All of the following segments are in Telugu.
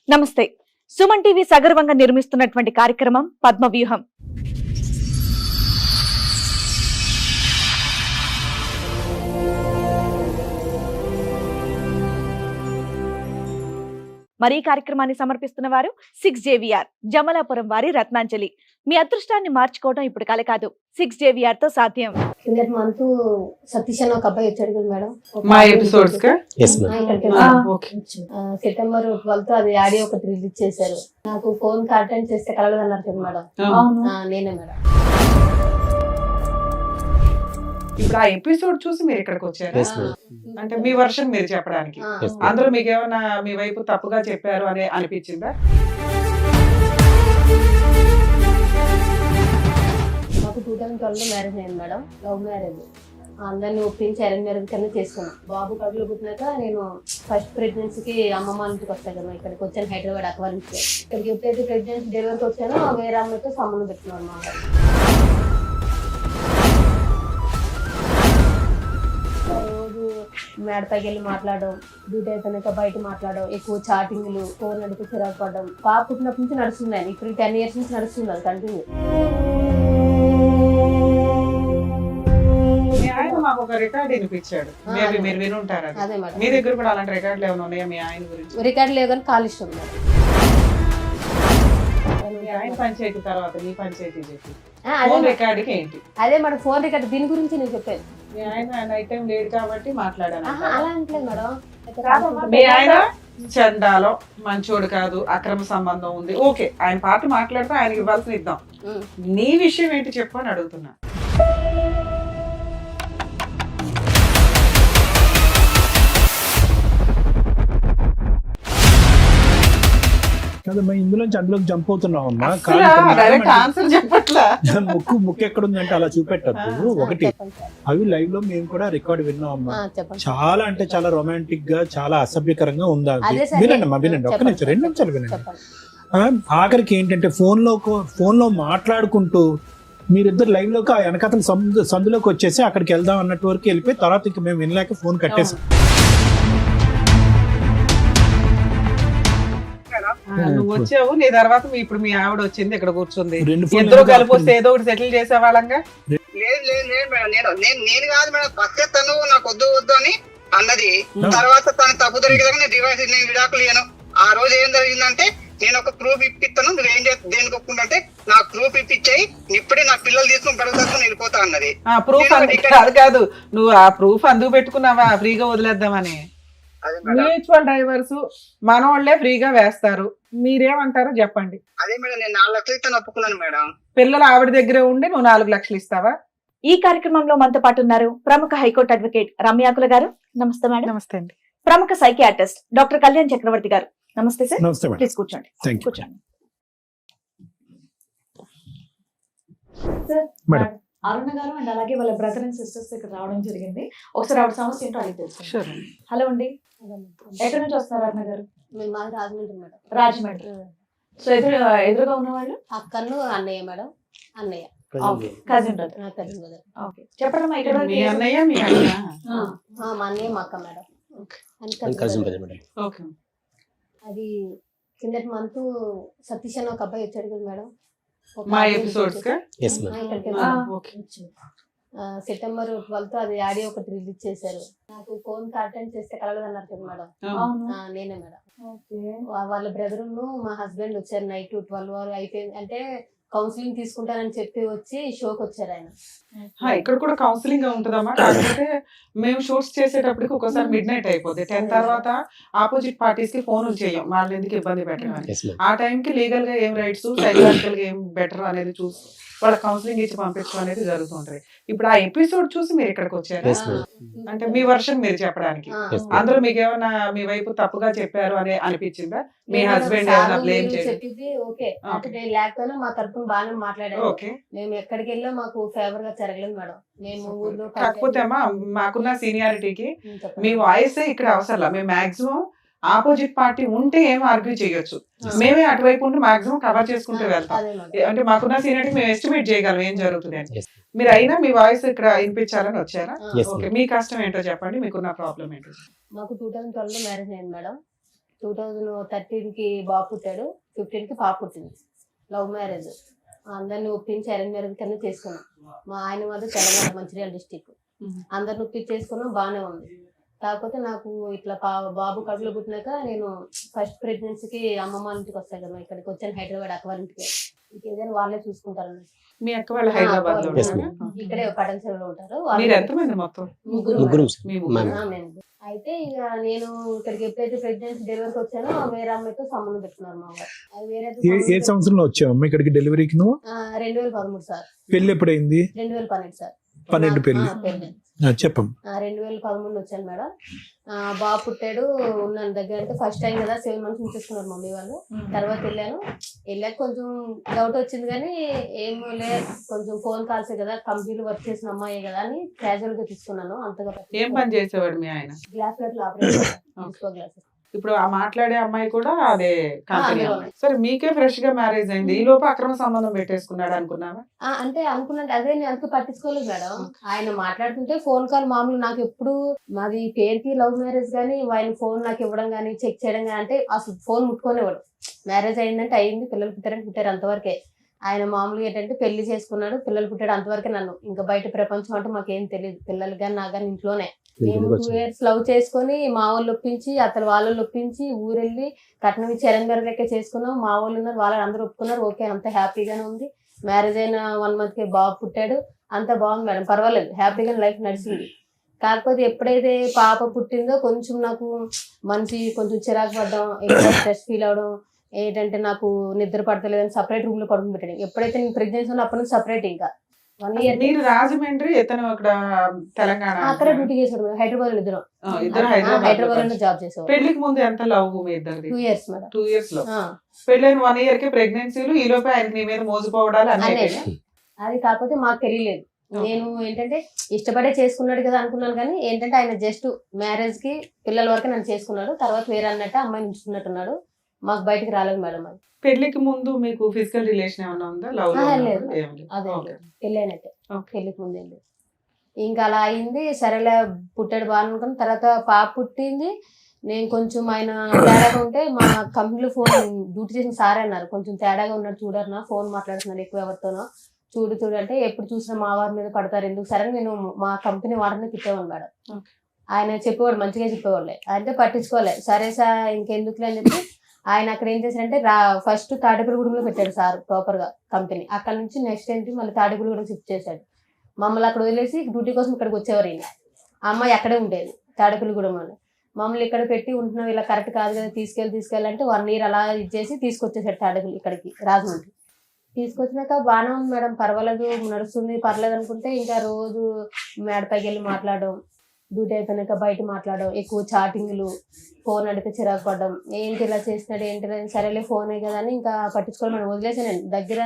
నమస్తే. సుమన్ టీవీ సగర్వంగా నిర్మిస్తున్నటువంటి కార్యక్రమం పద్మవ్యూహం. మరి ఈ కార్యక్రమాన్ని సమర్పిస్తున్న వారు 6JVR జమలాపురం వారి రత్నాంజలి. మీ అదృష్టాన్ని మార్చుకోవడం ఇప్పుడు కల కాదు, 6JVR తో సాధ్యం. కిందటి మంత్ సతీష్ అని ఒక అబ్బాయి వచ్చాడు కదా మేడం, మా ఎపిసోడ్స్ కా సెప్టెంబర్ 12 అది ఆడియో ఒకటి రిలీజ్ చేశారు. నాకు ఫోన్ అటెండ్ చేస్తే కలగదన్నారు కదా మేడం, నేనే మేడం. ఇప్పుడు ఆ ఎపిసోడ్ చూసి మీరు ఇక్కడికి వచ్చారు అంటే మీ వర్షన్ మీరు చెప్పడానికి. అందులో మీకు ఏమైనా మీ వైపు తప్పుగా చెప్పారు అని అనిపించిందా? మాకు 2012 మ్యారేజ్ అయింది మేడం, లవ్ మ్యారేజ్. అందరినీ ఒప్పించి అరేంజ్ మ్యారేజ్ కింద చేసుకున్నాం. బాబు కడుపులో పుట్టినాక నేను ఫస్ట్ ప్రెగ్నెన్సీకి అమ్మమ్మ ఇంటికి వస్తాను కదా, ఇక్కడికి వచ్చాను హైదరాబాద్ అక్వా నుంచి. ఇక్కడికి ఎప్పుడైతే ప్రెగ్నెన్సీ డెలివరీకి వచ్చానో వేరే అమ్మతో సంబంధం పెట్టుకున్నాను అనమాట. రోజు మేడపైకి వెళ్ళి మాట్లాడడం, డ్యూటీ అయిపోయినాక బయట మాట్లాడడం, ఎక్కువ చాటింగ్లు, ఫోన్ అడిగి చిరాకు పడడం. పాప పుట్టినప్పటి నుంచి నడుస్తున్నాయి, ఇప్పుడు 10 years నుంచి నడుస్తుంది అది కంటిన్యూ. మీ ఆయన మాకు ఒక రికార్డ్ వినిపించాడు, మేబీ మీరు వినుంటారు అది. అదే మేడం, మీ దగ్గర కూడా అలాంటి రికార్డులు ఏమైనా ఉన్నాయా మీ ఆయన గురించి? రికార్డు లేదు కానీ కాల్ ఇష్టం మేడం. మీ ఆయన పంచాయతీ తర్వాత మీ పంచాయతీ చెప్పి అదే రికార్డుకి ఏంటి? అదే మేడం ఫోన్ రికార్డు, దీని గురించి నేను చెప్పాను. మీ ఆయన నైట్ టైం లేడు కాబట్టి మాట్లాడాను. అలా అంటలేదు మేడం. మీ ఆయన చండాలో మంచోడు కాదు, అక్రమ సంబంధం ఉంది, ఓకే ఆయన పార్టీ మాట్లాడితే ఆయనకి ఇవ్వాల్సిన ఇద్దాం. నీ విషయం ఏంటి చెప్పు అని అడుగుతున్నా. కదమ్మా, ఇందులోంచి అందులోకి జంప్ అవుతున్నావు అమ్మా. డైరెక్ట్ ఆన్సర్ చెప్పట్లా. ముక్కు ఎక్కడుందంటే అలా చూపెట్టద్దు. ఒకటి, అవి లైవ్ లో మేము కూడా రికార్డ్ విన్నాం అమ్మా. చాలా అంటే చాలా రొమాంటిక్ గా, చాలా అసభ్యకరంగా ఉందా. వినండి అమ్మా, వినండి, ఒక్క నిమిషం, 2 నిమిషాలు వినండి. ఆఖరికి ఏంటంటే ఫోన్ లో మాట్లాడుకుంటూ మీరిద్దరు లైవ్ లోకి ఆ వెనకతల సందులోకి వచ్చేసి అక్కడికి వెళ్దాం అన్నట్టు వరకు వెళ్ళిపోయి తర్వాత ఇంక మేము వినలేక ఫోన్ కట్టేసాం. నువ్వు వచ్చావు, నీ తర్వాత ఇప్పుడు మీ ఆవిడ వచ్చింది, ఇక్కడ కూర్చుంది. ఇద్దరు కలిపి వస్తే ఏదో ఒకటి సెటిల్ చేసేవాళ్ళంగా. నేను కాదు మేడం, ఫస్ట్ తను నాకు వద్దు అని అన్నది. తర్వాత తను తప్పు జరిగేదాకా నేను డివైస్, నేను విడాకులు ఇయ్యను. ఆ రోజు ఏం జరిగిందంటే, నేను ఒక ప్రూఫ్ ఇప్పిస్తాను, నువ్వేం చేస్తా దేనికి ఒప్పుకుంటే నాకు ప్రూఫ్ ఇప్పించాయి, ఇప్పుడే నా పిల్లలు తీసుకుని పడుగుతాను వెళ్ళిపోతా అన్నది. ప్రూఫ్ కాదు, నువ్వు ఆ ప్రూఫ్ అందుకు పెట్టుకున్నావా ఫ్రీగా వదిలేద్దామని? మ్యూచువల్ డ్రైవర్స్ మనోళ్లే ఫ్రీగా వేస్తారు, మీరేమంటారో చెప్పండి. అదే మేడం, నేను 4 లక్షలు ఇస్తాను ఒప్పుకున్నాను మేడం. పిల్లలు ఆవిడ దగ్గరే ఉండి నువ్వు 4 లక్షలు ఇస్తావా? ఈ కార్యక్రమంలో మనతో పాటు ఉన్నారు ప్రముఖ హైకోర్టు అడ్వకేట్ రమ్యాకుల గారు. నమస్తే మేడం. నమస్తే అండి. ప్రముఖ సైకియాట్రిస్ట్ డాక్టర్ కళ్యాణ్ చక్రవర్తి గారు. నమస్తే సార్. నమస్తే మేడం. ప్లీజ్ కూర్చోండి. కూర్చోండి సార్. మేడం, అరుణ గారు అండ్ అలాగే వాళ్ళ బ్రదర్ అండ్ సిస్టర్స్ ఇక్కడ రావడం జరిగింది. ఒకసారి ఆవిడ సమస్య ఏంటో అడిగి తెలుసు. హలో అండి, ఎక్కడి నుంచి వస్తున్నారు అరుణ గారు? మేము మాది రాజమండ్రి మేడం. రాజమండ్రి. సో ఎదురుగా ఉన్న వాళ్ళు అక్కను అన్నయ్య మేడం, అన్నయ్య కజిన్ బ్రదర్. ఓకే, చెప్పండి మా ఇక్కడ మీ అన్నయ్య మీ అన్న? మా అన్నయ్య మా అక్క మేడం. ఓకే. అది కిందటి మంత్ సతీష్ అని ఒక అబ్బాయి వచ్చాడు కదా మేడం, మా ఎపిసోడ్స్ కా? సెప్టెంబర్ 12 అది ఆడియో ఒకటి రిలీజ్ చేశారు. నాకు ఫోన్ అటెండ్ చేస్తే కలగదన్నారు కదా మేడం, నేనే మేడం. వాళ్ళ బ్రదర్ మా హస్బెండ్ వచ్చారు నైట్ 12 అయిపోయింది అంటే కౌన్సిలింగ్ తీసుకుంటానని చెప్పి వచ్చి షోకి వచ్చారు ఆయన. ఇక్కడ కూడా కౌన్సిలింగ్ ఉంటుందమ్మా, కాకపోతే మేము షూట్స్ చేసేటప్పటికి ఒక్కోసారి మిడ్ నైట్ అయిపోతుంది. 10 తర్వాత ఆపోజిట్ పార్టీస్ కి ఫోన్లు చేయం, వాళ్ళని ఎందుకు ఇబ్బంది పెట్టాలని. ఆ టైంకి లీగల్ గా ఏం రైట్స్, సైకలాజికల్ గా ఏం బెటర్ అనేది చూసి వాళ్ళ కౌన్సిలింగ్ ఇచ్చి పంపించడం అనేది జరుగుతుంటది. ఇప్పుడు ఆ ఎపిసోడ్ చూసి మీరు ఇక్కడికి వచ్చారు అంటే మీ వర్షన్ మీరు చెప్పడానికి. అందులో మీకు ఏమైనా మీ వైపు తప్పుగా చెప్పారు అని అనిపించిందా? మీ హస్బెండ్ ఏమైనా బ్లేమ్ చెప్పింది ఓకే అంటే లేకపోయినా మా తరఫున బాగానే మాట్లాడారు. మేము ఎక్కడికి వెళ్ళా మాకు ఫేవర్ గా జరగలేదు మేడం. మేము ఊర్లో కాకపోతే అమ్మా మాకున్న సీనియారిటీకి మీ వాయిస్ ఇక్కడ అవసరం. మేము మాక్సిమం ఆపోజిట్ పార్టీ ఉంటే ఏం ఆర్గ్యూ చేయొచ్చు, మేమే అటువైపు ఉండి మాక్సిమం కవర్ చేసుకుంటూ వెళ్తాం. అంటే మాకున్న సీనియారిటీ మేము ఎస్టిమేట్ చేయగలం ఏం జరుగుతుంది అని. మీరు అయినా మీ వాయిస్ ఇక్కడ వినిపించాలని వచ్చారా? ఓకే, మీ కష్టం ఏంటో చెప్పండి, మీకున్న ప్రాబ్లం ఏంటో. మాకు 2012 మ్యారేజ్ అయింది మేడం. 2013 కి బాబు పుట్టాడు, 15 కి పాప పుట్టింది. Love marriage. అందరిని ఒప్పించి అరేంజ్ మ్యారేజ్ కింద చేసుకున్నాం. మా ఆయన మాత్రం తెలంగాణ మంచిర్యాల డిస్టిక్. అందరిని ఒప్పించి చేసుకున్నాం, బాగానే ఉంది. కాకపోతే నాకు ఇట్లా బాబు కడుపులో పుట్టినాక నేను ఫస్ట్ ప్రెగ్నెన్సీకి అమ్మమ్మ ఇంటికి వస్తాయి కదా, ఇక్కడికి వచ్చాను హైదరాబాద్ అక్కవారింటికి. ఇంకేదైనా వాళ్ళే చూసుకుంటారు. మీ అక్క వాళ్ళు హైదరాబాద్ లో Yes, ఉంటారా? ఇక్కడే పటన్చెరువులో ఉంటారు. మీరు ఎంతమంది మొత్తం? ముగ్గురు మీ ముగ్గురు. మేము. అయితే ఇక నేను ఇక్కడికి ఎప్పుడైతే ప్రెగ్నెన్సీ డెలివరీకి వచ్చానో వేరే అమ్మాయితో సంబంధం పెట్టుకున్నారు మా వారు. అది ఏ సంవత్సరంలో వచ్చావు ఇక్కడికి డెలివరీకి నువ్వు? 2013 సార్. పెళ్లి ఎప్పుడైంది? 2012 సార్. 12 పెళ్లి. పెళ్లి చెప్పం. 2013 వచ్చాను మేడం. బాబు పుట్టాడు, ఉన్నాను దగ్గర. అంటే ఫస్ట్ టైం కదా 7 months ఉంచేసుకున్నారు మమ్మీ వాళ్ళు. తర్వాత వెళ్ళాక కొంచెం డౌట్ వచ్చింది, కానీ ఏమో లేదు, కొంచెం ఫోన్ కాల్సే కదా, కంపెనీలో వర్క్ చేసిన అమ్మాయి కదా అని క్యాజువల్ గా తీసుకున్నాను. అంతగా ఏం పని చేసేవాడు మీ ఆయన? గ్లాస్ ప్లేట్లు ఆపరేషన్ గ్లాసెస్. ఇప్పుడు ఆ మాట్లాడే అమ్మాయి కూడా అదే కంపెనీ అందులో. అమ్మాయి. సరే, మీకే ఫ్రెష్ గా మ్యారేజ్ అయింది, ఈ లోపు అక్రమ సంబంధం పెట్టేసుకున్నాడు అనుకున్నావా? అంటే అనుకున్నట్టు అదే నేను అందుకు పట్టించుకోలేదు మేడం. ఆయన మాట్లాడుతుంటే ఫోన్ కాల్ మామూలు. నాకు ఎప్పుడు మాది పేరుకి లవ్ మ్యారేజ్ కానీ ఆయన ఫోన్ నాకు ఇవ్వడం కానీ చెక్ చేయడం కానీ, అంటే అసలు ఫోన్ ముట్టుకోనివ్వడు. మ్యారేజ్ అయిందంటే అయింది, పిల్లలు పుట్టారు అంతవరకే. ఆయన మామూలుగా ఏంటంటే పెళ్లి చేసుకున్నాడు, పిల్లలు పుట్టాడు అంతవరకే. నన్ను ఇంకా బయట ప్రపంచం అంటే మాకేం తెలియదు. పిల్లలు కానీ నాకు కానీ ఇంట్లోనే. మేము 2 years లవ్ చేసుకుని మా వాళ్ళు ఒప్పించి అతను వాళ్ళు ఒప్పించి ఊరెళ్ళి కట్నం ఇచ్చి అరేంజ్ మ్యారేజ్ చేసుకున్నాం. మా వాళ్ళు ఉన్నారు, వాళ్ళు అందరూ ఒప్పుకున్నారు. ఓకే, అంత హ్యాపీగానే ఉంది. మ్యారేజ్ అయిన 1 month కి బాబు పుట్టాడు, అంత బాగుంది మేడం, పర్వాలేదు, హ్యాపీగా లైఫ్ నడిచింది. కాకపోతే ఎప్పుడైతే పాప పుట్టిందో కొంచెం నాకు కొంచెం చిరాకు పడ్డం, ఎక్కువ స్ట్రెస్ ఫీల్ అవడం, ఏంటంటే నాకు నిద్ర పడతలేదని సపరేట్ రూమ్ లో పడుకుని పెట్టాడు. ఎప్పుడైతే నేను ప్రెగ్నెన్సీ ఉన్నా అప్పటి నుంచి సపరేట్. ఇంకా 1 year మీరు రాజమండ్రి, ఇతను అక్కడ తెలంగాణ. అక్కడే డ్యూటీ చేశాడు మేడం. హైదరాబాద్ లో ఇద్దరు హైదరాబాద్ లో జాబ్ చేసేవారు. పెళ్లికి ముందు ఎంత లవ్ మీ ఇద్దరిది? 2 years మేడం. 2 years లో. పెళ్ళైన 1 year కి ప్రెగ్నెన్సీలు, ఈ లోపే ఆయన మీ మీద మోసపోవడాలు అన్నీ. అది కాకపోతే మాకు తెలియలేదు. నేను ఏంటంటే ఇష్టపడే చేసుకున్నాడు కదా అనుకున్నాను, కానీ ఏంటంటే ఆయన జస్ట్ మ్యారేజ్ కి పిల్లల వరకు నన్ను చేసుకున్నాడు. తర్వాత వేరే అన్నట్టు అమ్మాయిని ఉంచుకున్నట్టున్నాడు. మాకు బయటకు రాలేదు మేడం. అది పెళ్లికి ముందు మీకు ఫిజికల్ రిలేషన్ ఏమైనా ఉందా? లవ్ లేదు, అదే పెళ్ళైనట్టే. పెళ్లికి ముందు లేదు. ఇంకా అలా అయింది. సరేలే, పుట్టాడు బాగా అనుకుని తర్వాత పాప పుట్టింది. నేను కొంచెం ఆయన తేడాగా ఉంటే మా కంపెనీలో ఫోన్ డ్యూటీ చేసిన సారే అన్నారు, కొంచెం తేడాగా ఉన్నాడు చూడరు, ఫోన్ మాట్లాడుతున్నాడు ఎక్కువ ఎవరితోనో, చూడు అంటే ఎప్పుడు చూసినా మా వారి మీద పడతారు ఎందుకు. సరే నేను మా కంపెనీ వాడిని తిట్టేవాడు మేడం. ఆయన చెప్పేవాడు, మంచిగా చెప్పేవాళ్ళే, అంటే పట్టించుకోలే. సరే సార్ ఇంకెందుకులే అని చెప్పి ఆయన అక్కడ ఏం చేశారంటే ఫస్ట్ తాడేపల్లిగూడెంలో పెట్టాడు సార్ ప్రాపర్ గా కంపెనీ. అక్కడ నుంచి నెక్స్ట్ ఏంటి మళ్ళీ తాడేపల్లిగూడెం షిఫ్ట్ చేశాడు. మమ్మల్ని అక్కడ వదిలేసి డ్యూటీ కోసం ఇక్కడికి వచ్చేవారు. ఈయన అమ్మాయి అక్కడే ఉండేది తాడేపల్లిగూడెంలో. మమ్మల్ని ఇక్కడ పెట్టి ఉంటున్నాం, ఇలా కరెక్ట్ కాదు కదా, తీసుకెళ్ళాలంటే 1 year అలా ఇచ్చేసి తీసుకొచ్చేసాడు తాడేపల్లి ఇక్కడికి రాజమండ్రి. తీసుకొచ్చినాక బాగానే ఉంది మేడం, పర్వాలేదు, నడుస్తుంది, పర్లేదు అనుకుంటే ఇంకా రోజు మేడపైకి వెళ్ళి మాట్లాడడం, డ్యూటీ అయిపోయినాక బయట మాట్లాడడం, ఎక్కువ చాటింగ్లు, ఫోన్ అడిగితే చిరాకు పడడం, ఏంటి ఇలా చేస్తున్నాడు ఏంటి, సరేలే ఫోనే కదా అని ఇంకా పట్టించుకోవాలి మేడం, వదిలేసాను. దగ్గర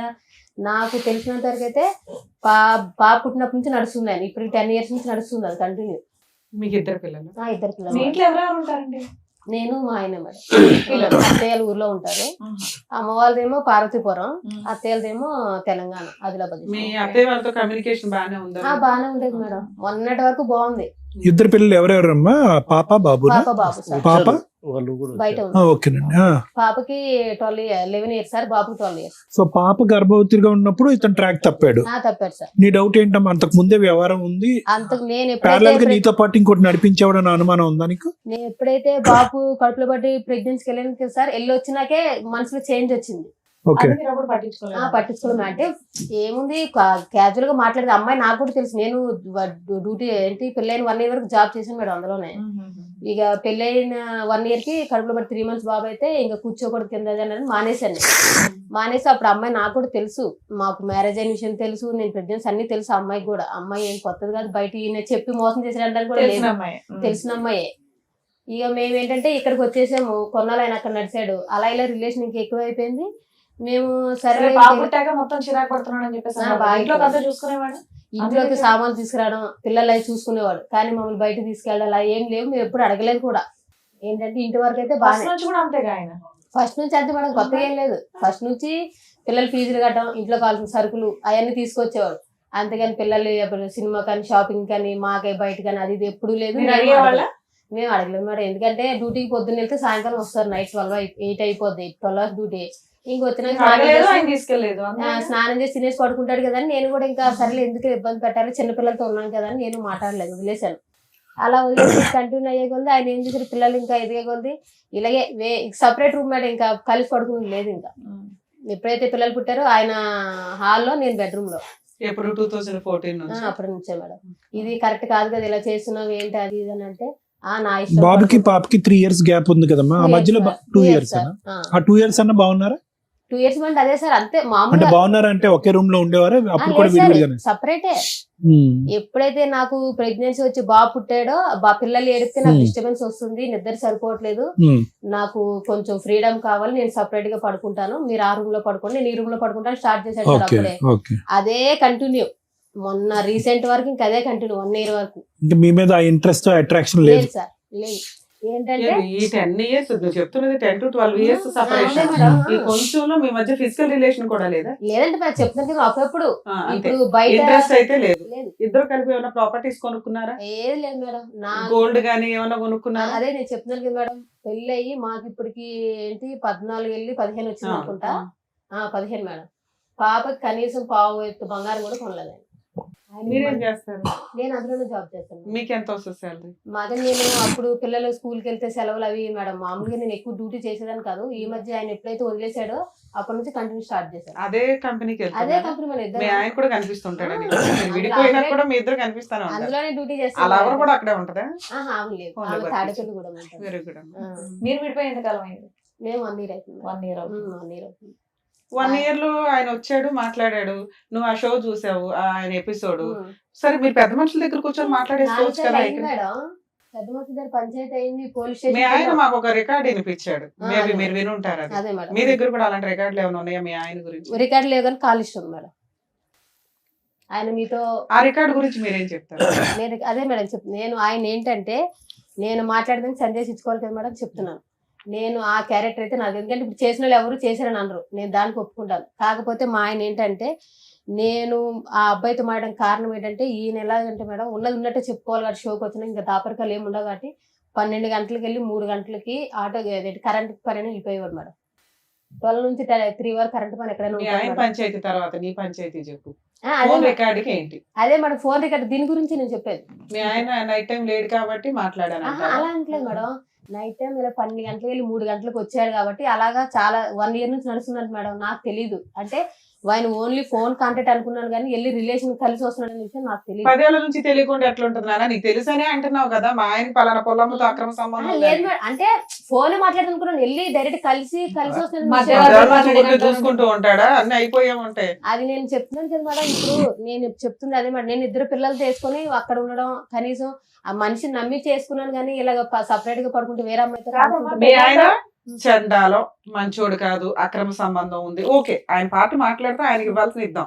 నాకు తెలిసినంత వరకు అయితే పాప పుట్టినప్పటి నుంచి నడుస్తుంది ఆయన, ఇప్పుడు 10 years నుంచి నడుస్తుంది అది కంటిన్యూ. మీకు 2 పిల్లలు? 2 పిల్లలు. మీ ఇంట్లో ఎవరెవరు ఉంటారండి? నేను మా ఆయన మేడం. అత్తయ్యలు ఊర్లో ఉంటారు. అమ్మ వాళ్ళదేమో పార్వతీపురం, అత్తయ్యలదేమో తెలంగాణ ఆదిలాబాద్. మీ అత్తయ్య వాళ్ళతో కమ్యూనికేషన్ బాగానే ఉందా? బాగానే ఉండేది మేడం, మొన్నటి వరకు బాగుంది. 2 పిల్లలు ఎవరెవరమ్మా? పాప బాబు? బాబు సార్. పాప బయట ఓకేనండి. పాపకి 11 years సార్, బాబుకి 12 years. సో పాప గర్భవతిగా ఉన్నప్పుడు ఇతను ట్రాక్ తప్పాడు. తప్పాడు సార్. నీ డౌట్ ఏంటమ్మా? అంతకు ముందే వ్యవహారం ఉంది, అంతకు నేను ప్యారలల్ గా నీతో పాటు ఇంకోటి నడిపించేవాడని అనుమానం ఉందా నీకు? నేను ఎప్పుడైతే బాబు కడుపులో పట్టి ప్రెగ్నెన్సీకి వెళ్ళాను సార్, వెళ్ళి వచ్చినాకే మనసులో చేంజ్ వచ్చింది. పట్టించుకోవడం అంటే ఏముంది, క్యాజువల్ గా మాట్లాడేది. అమ్మాయి నాకు కూడా తెలుసు, నేను డ్యూటీ ఏంటి పెళ్ళైన 1 year వరకు జాబ్ చేశాను మేడం అందులోనే. ఇక పెళ్ళైన 1 year కి కడుపులో పడి 3 months బాబు అయితే ఇంకా కూర్చోకూడదు కింద మానేశాను. మానేసి అప్పుడు అమ్మాయి నాకు కూడా తెలుసు, మాకు మ్యారేజ్ అయిన విషయం తెలుసు, నేను ప్రెగ్నెన్సీ అన్ని తెలుసు అమ్మాయికి కూడా. అమ్మాయి ఏం కొత్తది కాదు, బయట ఈయన చెప్పి మోసం చేసినట్టు కూడా లేదు, తెలిసిన అమ్మాయే. ఇక మేమేంటంటే ఇక్కడికి వచ్చేసాము, కొన్నాళ్ళు ఆయన అక్కడ నడిచాడు, అలా ఇలా రిలేషన్ ఇంకా ఎక్కువ అయిపోయింది. మేము సరే మొత్తం చిరాకు పడుతున్నాడు అని చెప్పేసి చూసుకునేవాడు, ఇంట్లోకి సామాన్లు తీసుకురావడం, పిల్లలు అవి చూసుకునేవాడు, కానీ మమ్మల్ని బయట తీసుకెళ్ళాలి ఏం లేవు, మేము ఎప్పుడు అడగలేదు కూడా. ఏంటంటే ఇంటి వరకు అయితే బాగా ఫస్ట్ నుంచి అంతే మేడం, కొత్తగా ఏం లేదు. ఫస్ట్ నుంచి పిల్లలు ఫీజులు కట్టడం, ఇంట్లో కావాల్సిన సరుకులు అవన్నీ తీసుకొచ్చేవాడు, అంతేగాని పిల్లలు సినిమా కానీ షాపింగ్ కానీ మాకే బయట కానీ అది ఇది ఎప్పుడు లేదు. మేము అడగలేదు మేడం, ఎందుకంటే డ్యూటీకి పొద్దున్న వెళ్తే సాయంకాలం వస్తారు, నైట్ 8 అయిపోద్ది, 12 hours డ్యూటీ. ఇంకొచ్చినాక స్నానం చేసి తినేసి పడుకుంటాడు కదా అని నేను కూడా ఇంకా సరేలే ఎందుకు ఇబ్బంది పెట్టాలి, చిన్నపిల్లలతో ఉన్నాను కదా అని నేను మాట్లాడలేదు, వదిలేశాను. అలా వదిలేసి కంటిన్యూ అయ్యే కొద్ది ఆయన ఏం చేశారు, పిల్లలు ఇంకా ఎదిగే కొద్ది ఇలాగే సపరేట్ రూమ్ మేడం, ఇంకా కలిసి పడుకుని లేదు. ఇంకా ఎప్పుడైతే పిల్లలు పుట్టారో ఆయన హాల్లో, నేను బెడ్రూమ్ లో. ఎప్పుడు 2014 అప్పటి నుంచే మేడం. ఇది కరెక్ట్ కాదు కదా, ఇలా చేస్తున్నావు ఏంటి అది ఇది అని అంటే నా ఇష్టం. బాబుకి పాపకి 3 years గ్యాప్ ఉంది కదమ్మా, ఆ మధ్యలో 2 years ఆ 2 years అన్న బాగున్నారా? 2 years అంటే అదే సార్, అంతే అంటే మామూలుగా. బాగున్నారా అంటే ఒకే రూమ్ లో ఉండేవారా అప్పుడు కూడా విడివిడిగానే? సపరేటే. ఎప్పుడైతే నాకు ప్రెగ్నెన్సీ వచ్చి బాబు పుట్టాడో, పిల్లలు ఏడిస్తే నాకు డిస్టర్బెన్స్ వస్తుంది, నిద్ర సరిపోవట్లేదు, నాకు కొంచెం ఫ్రీడమ్ కావాలి, నేను సపరేట్ గా పడుకుంటాను, మీరు ఆ రూమ్ లో పడుకోండి, నేను ఈ రూమ్ లో పడుకుంటాను స్టార్ట్ చేశాడు సార్. అప్పుడే అదే కంటిన్యూ, మొన్న రీసెంట్ వరకు ఇంకా అదే కంటిన్యూ 1 year వరకు. మీ మీద ఆ ఇంట్రెస్ట్ అట్రాక్షన్ లేదు సార్, లేదు. ఏంటంటే ఈ 10 years నువ్వు చెప్తున్నది 10 to 12 years సెపరేషన్, ఈ కొంచెంలో మీ మధ్య ఫిజికల్ రిలేషన్ కూడా లేదా? లేదంటే మరి చెప్తున్నాను కదా, అప్పుడప్పుడు ఇప్పుడు బయట ఇంట్రెస్ట్ అయితే లేదు. లేదు. ఇద్దరు కలిపి ఏమైనా ప్రాపర్టీస్ కొనుక్కున్నారా? ఏది లేదు మేడం. నా గోల్డ్ గానీ ఏమైనా కొనుక్కున్నారా? అదే నేను చెప్తున్నాను కదా మేడం, పెళ్లి అయ్యి మాకు ఇప్పటికి ఏంటి 14 వెళ్ళి 15 వచ్చింది అనుకుంటా. 15 మేడం. పాపకి కనీసం పావు ఎత్తు బంగారం కూడా కొనలేదు. మీరేం చేస్తారు? నేను అందులోనే జాబ్ చేస్తాను. మీకు ఎంత వస్తుంది సాలరీ? మాదే, నేను అప్పుడు పిల్లలు స్కూల్కి వెళ్తే సెలవులు అవి మేడం, మామూలుగా నేను ఎక్కువ డ్యూటీ చేసేదాన్ని కాదు. ఈ మధ్య ఆయన ఎప్పుడైతే వదిలేసాడో అప్పటి నుంచి కంటిన్యూ స్టార్ట్ చేశాను. అదే కంపెనీకి అదే కంపెనీ మన మీ ఆయన కూడా కనిపిస్తుంటాడు, విడిపోయినా కూడా మీ ఇద్దరు కనిపిస్తాను, అందులోనే డ్యూటీ అలా చేస్తాను. కూడా అక్కడే ఉంటదా? లేదు, తాడేపల్లి కూడా వెరీ గుడ్. మీరు విడిపోయి ఎంతకాలం అయింది? మేము 1 year అవుతుంది. 1 year అవుతుంది. 1 year అవుతుంది. 1 year లో ఆయన వచ్చాడు, మాట్లాడాడు, నువ్వు ఆ షో చూసావు, ఆయన ఎపిసోడ్. సరే, మీరు పెద్ద మనుషుల దగ్గర కూర్చొని మాట్లాడేసుకోవచ్చు కదా. మేడం పెద్ద మనుషుల దగ్గర పంచాయతీ అయింది, పోలీస్ మీ ఆయన స్టేషన్. మాకు ఒక రికార్డ్ వినిపించాడు, మేబీ మీరు వినుంటారు. అది అదే మేడం, మీ దగ్గర కూడా అలాంటి రికార్డులు ఏమైనా ఉన్నాయా మీ ఆయన గురించి? రికార్డు లేదు కానీ కాల్ ఇష్టం మేడం. ఆయన మీతో ఆ రికార్డు గురించి మీరేం చెప్తారు? నేను అదే మేడం నేను ఆయన ఏంటంటే, నేను మాట్లాడదానికి సందేశం ఇచ్చుకోవాలి కదా మేడం, చెప్తున్నాను. నేను ఆ క్యారెక్టర్ అయితే నాకు, ఎందుకంటే ఇప్పుడు చేసిన వాళ్ళు ఎవరు చేశారని అనరు, నేను దానికి ఒప్పుకుంటాను. కాకపోతే మా ఆయన ఏంటంటే, నేను ఆ అబ్బాయితో మాట్లాడడానికి కారణం ఏంటంటే, ఈయన ఎలాగంటే మేడం, ఉన్నది ఉన్నట్టే చెప్పుకోవాలి కాబట్టి షోకి వచ్చినా ఇంకా దాపరికాలు ఏమి ఉండవు కాబట్టి 12 గంటలకు వెళ్ళి 3 గంటలకి ఆటో కరెంట్ పని అని వెళ్ళిపోయేవాడు మేడం. 12 నుంచి 3 వరకు కరెంట్ పని ఎక్కడైనా మీ ఆయన పంచాయతీ తర్వాత నీ పంచాయతీ చెప్పు. అదే రికార్డుకి ఏంటి? అదే మేడం, ఫోన్ రికార్డ్ దీని గురించి నేను చెప్పేది. మీ ఆయన నైట్ టైం లేడు కాబట్టి మాట్లాడాను. అలా అంటలేదు మేడం, నైట్ టైం ఇలా 12 గంటలకు వెళ్ళి 3 గంటలకు వచ్చాడు కాబట్టి అలాగా చాలా 1 year నుంచి నడుస్తున్నట్టు మేడం. నాకు తెలీదు, అంటే ఆయన ఓన్లీ ఫోన్ కాంటాక్ట్ అనుకున్నాను కానీ వెళ్ళి రిలేషన్ కలిసి వస్తున్నాడు అనే విషయం నాకు తెలియదు. 10 ఏళ్ల నుంచి తెలియకుండా ఎట్లా ఉంటుంది నాన్న? నీకు తెలుసనే అంటున్నావు కదా, మా ఆయన పలానా పొలంతో అక్రమ సంబంధం లేదు మేడం, అంటే ఫోన్ మాట్లాడుతున్నాను, వెళ్ళి డైరెక్ట్ కలిసి చూసుకుంటూ ఉంటాడా? అన్ని అయిపోయా ఉంటాయి. అది నేను చెప్తున్నాను కదా మేడం. ఇప్పుడు నేను చెప్తుంది అదే మేడం, నేను 2 పిల్లలు తీసుకొని అక్కడ ఉండడం, కనీసం ఆ మనిషిని నమ్మి చేసుకున్నాను కానీ ఇలాగ సపరేట్ గా పడుకుంటే వేరే అమ్మాయితో. మీ ఆయన చండాలో మంచోడు కాదు, అక్రమ సంబంధం ఉంది, ఓకే, ఆయన పార్టీ మాట్లాడితే ఆయనకి ఇవ్వాల్సిన ఇద్దాం.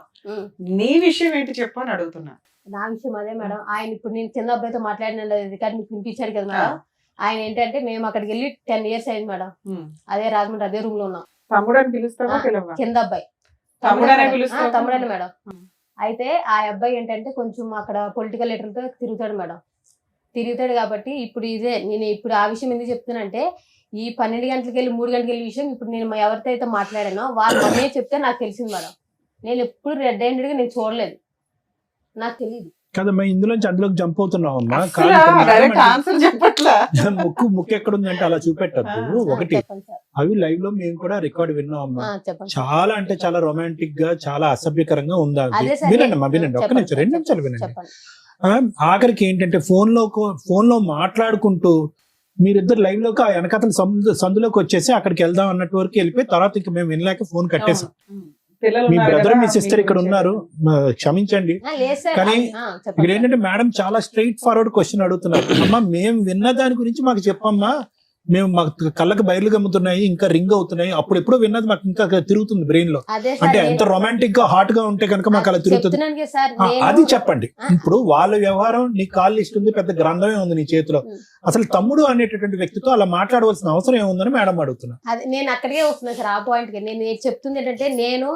నీ విషయం ఏంటి చెప్పు అని అడుగుతున్నా. నా విషయం అదే మేడం, ఆయన ఇప్పుడు నేను కింద అబ్బాయితో మాట్లాడిన రికార్డు మీకు వినిపించాడు కదా మేడం. ఆయన ఏంటంటే, మేము అక్కడికి వెళ్ళి 10 years అయింది మేడం, అదే రాజమండ్రి అదే రూమ్ లో ఉన్నాం. తమ్ముడు అని పిలుస్తావా? కింద అబ్బాయి తమ్ముడనే మేడం. అయితే ఆ అబ్బాయి ఏంటంటే కొంచెం అక్కడ పొలిటికల్ లీడర్తో తిరుగుతాడు మేడం. తిరుగుతాడు కాబట్టి ఇప్పుడు ఇదే నేను ఇప్పుడు ఆ విషయం ఎందుకు చెప్తున్నానంటే, ఈ 12 గంటలకు వెళ్ళి 3 గంటలకు వెళ్ళి విషయం ఇప్పుడు నేను ఎవరితో అయితే మాట్లాడానో వాళ్ళు అన్నీ చెప్తే నాకు తెలిసింది మేడం. నేను ఎప్పుడు రెడ్ హ్యాండెడ్ గా నేను చూడలేదు, నాకు తెలియదు కదమ్మా. ఇందులోంచి అందులోకి జంప్ అవుతున్నావు అమ్మా. ముక్కు ఎక్కడుందంటే అలా చూపెట్టద్దు. ఒకటి, అవి లైవ్ లో మేము కూడా రికార్డ్ విన్నాం అమ్మా. చాలా అంటే చాలా రొమాంటిక్ గా, చాలా అసభ్యకరంగా ఉందా? వినండి అమ్మా, వినండి, ఒక్క నిమిషం, 2 నిమిషాలు వినండి. ఆఖరికి ఏంటంటే ఫోన్ లో మాట్లాడుకుంటూ మీరిద్దరు లైవ్ లోకి ఆ వెనకతల సందులోకి వచ్చేసి అక్కడికి వెళ్దాం అన్నట్టు వరకు వెళ్ళిపోయి తర్వాత ఇంకా మేము వినలేక ఫోన్ కట్టేసాం. మీ బ్రదర్ మీ సిస్టర్ ఇక్కడ ఉన్నారు, క్షమించండి. కానీ ఇక్కడ ఏంటంటే మేడం చాలా స్ట్రైట్ ఫార్వర్డ్ క్వశ్చన్ అడుగుతున్నారు. అమ్మా, మేము విన్న దాని గురించి మాకు చెప్పమ్మా, మేము మాకు కళ్ళకి బయర్లు గమ్ముతున్నాయి, ఇంకా రింగ్ అవుతున్నాయి, అప్పుడు ఎప్పుడో విన్నది మాకు ఇంకా తిరుగుతుంది బ్రెయిన్ లో. అంటే ఎంత రొమాంటిక్ గా హాట్ గా ఉంటే కనుక మాకు అలా తిరుగుతుంది. అది చెప్పండి. ఇప్పుడు వాళ్ళ వ్యవహారం, నీ కాల్ లిస్ట్ ఉంది, పెద్ద గ్రంథమే ఉంది నీ చేతిలో. అసలు తమ్ముడు అనేటటువంటి వ్యక్తితో అలా మాట్లాడవలసిన అవసరం ఏముందని మేడం అడుగుతున్నా. నేను అక్కడికే వస్తున్నా సార్, ఆ పాయింట్ కి. నేను చెప్తుంది ఏంటంటే, నేను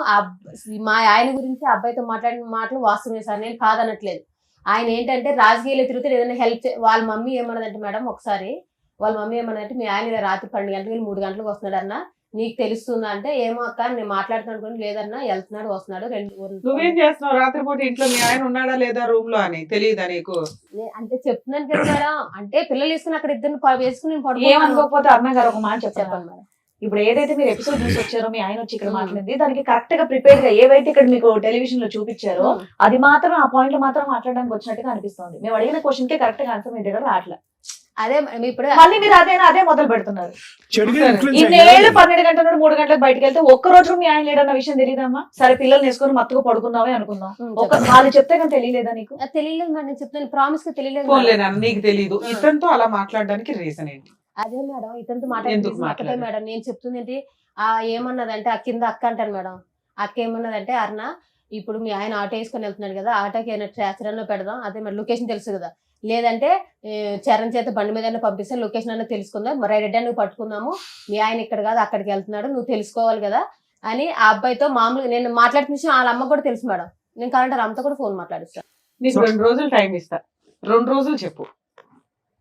మా ఆయన గురించి అబ్బాయితో మాట్లాడిన మాటలు వాస్తవమే సార్, నేను కాదనట్లేదు. ఆయన ఏంటంటే రాజకీయాలు తిరుగుతూ ఏదైనా హెల్ప్ వాళ్ళ మమ్మీ ఏమన్నదంటే మేడం ఒకసారి వాళ్ళ మమ్మీ ఏమన్నదంటే మీ ఆయన ఇలా రాత్రి 12 గంటలకు 3 గంటలకు వస్తున్నాడు అన్న నీకు తెలుస్తుందా అంటే ఏమో అక్క నేను మాట్లాడుతున్నాను లేదన్నా వెళ్తున్నాడు వస్తున్నాడు నువ్వేం చేస్తున్నావు రాత్రిపూట ఇంట్లో మీ ఆయన ఉన్నాడా లేదా రూమ్ లో అని తెలియదా నీకు? అంటే చెప్తున్నాను కదా మేడం అంటే పిల్లలు వేసుకుని అక్కడ ఇద్దరు వేసుకుని ఏమనుకోకపోతే అన్న గారు ఒక మాట చెప్పండి చెప్పండి మేడం. ఇప్పుడు ఏదైతే మీరు ఎపిసోడ్ చూసి వచ్చారో మీ ఆయన వచ్చి ఇక్కడ మాట్లాడింది దానికి కరెక్ట్ గా ప్రిపేర్ గా ఏవైతే ఇక్కడ మీకు టెలివిజన్ లో చూపించారో అది మాత్రం ఆ పాయింట్ లో మాత్రం మాట్లాడడానికి వచ్చినట్టుగా అనిపిస్తుంది. మేము అడిగిన క్వశ్చన్ కే కరెక్ట్ గా ఆన్సర్ మీ దగ్గర రావట్లే. అదే ఇప్పుడు మళ్ళీ మీరు అదే మొదలు పెడుతున్నారు. చెడుగా influence ఇన్నేళ్ళు అయ్యారు. 12 గంటల నుండి 3 గంటలకు బయటకు వెళ్తే ఒక్క రోజు మీ ఆయన లేడన్న విషయం తెలియదమ్మా? సరే పిల్లల్ని వేసుకొని మత్తుగా పడుకుందామే అనుకుందాం, వాళ్ళు చెప్తే కానీ తెలియలేదా నీకు? తెలియలేదు మేడం, నేను చెప్తాను ప్రామిస్ గా తెలియలేదు. పోన్లేనా నీకు తెలియదు, ఇతనితో అలా మాట్లాడడానికి రీజన్ ఏంటి? అదే మేడం ఇతనితో ఎందుకు మాట్లాడుతుంది మాట్లాడారు? మేడం నేను చెప్తుంది ఏంటి ఏమన్నదంటే ఆ కింద అక్క అంటాను మేడం. అక్క ఏమన్నదంటే అరుణ ఇప్పుడు మీ ఆయన ఆటో వేసుకొని వెళ్తున్నాడు కదా ఆటోకి ఏమైనా ట్రాచర్ అన్న పెడదాం, అదే మరి లొకేషన్ తెలుసు కదా, లేదంటే చరణ్ చేత బండి మీద పంపిస్తే లొకేషన్ అన్న తెలుసుకుందాం, మరి రెడ్డి నువ్వు పట్టుకుందాము, మీ ఆయన ఇక్కడ కాదు అక్కడికి వెళ్తున్నాడు నువ్వు తెలుసుకోవాలి కదా అని ఆ అబ్బాయితో మామూలుగా నేను మాట్లాడుతున్న విషయం వాళ్ళ అమ్మ కూడా తెలుసు మేడం. నేను కావాలంటే అమ్మతో కూడా ఫోన్ మాట్లాడిస్తాను. నీకు 2 రోజులు టైం ఇస్తా, 2 రోజులు చెప్పు.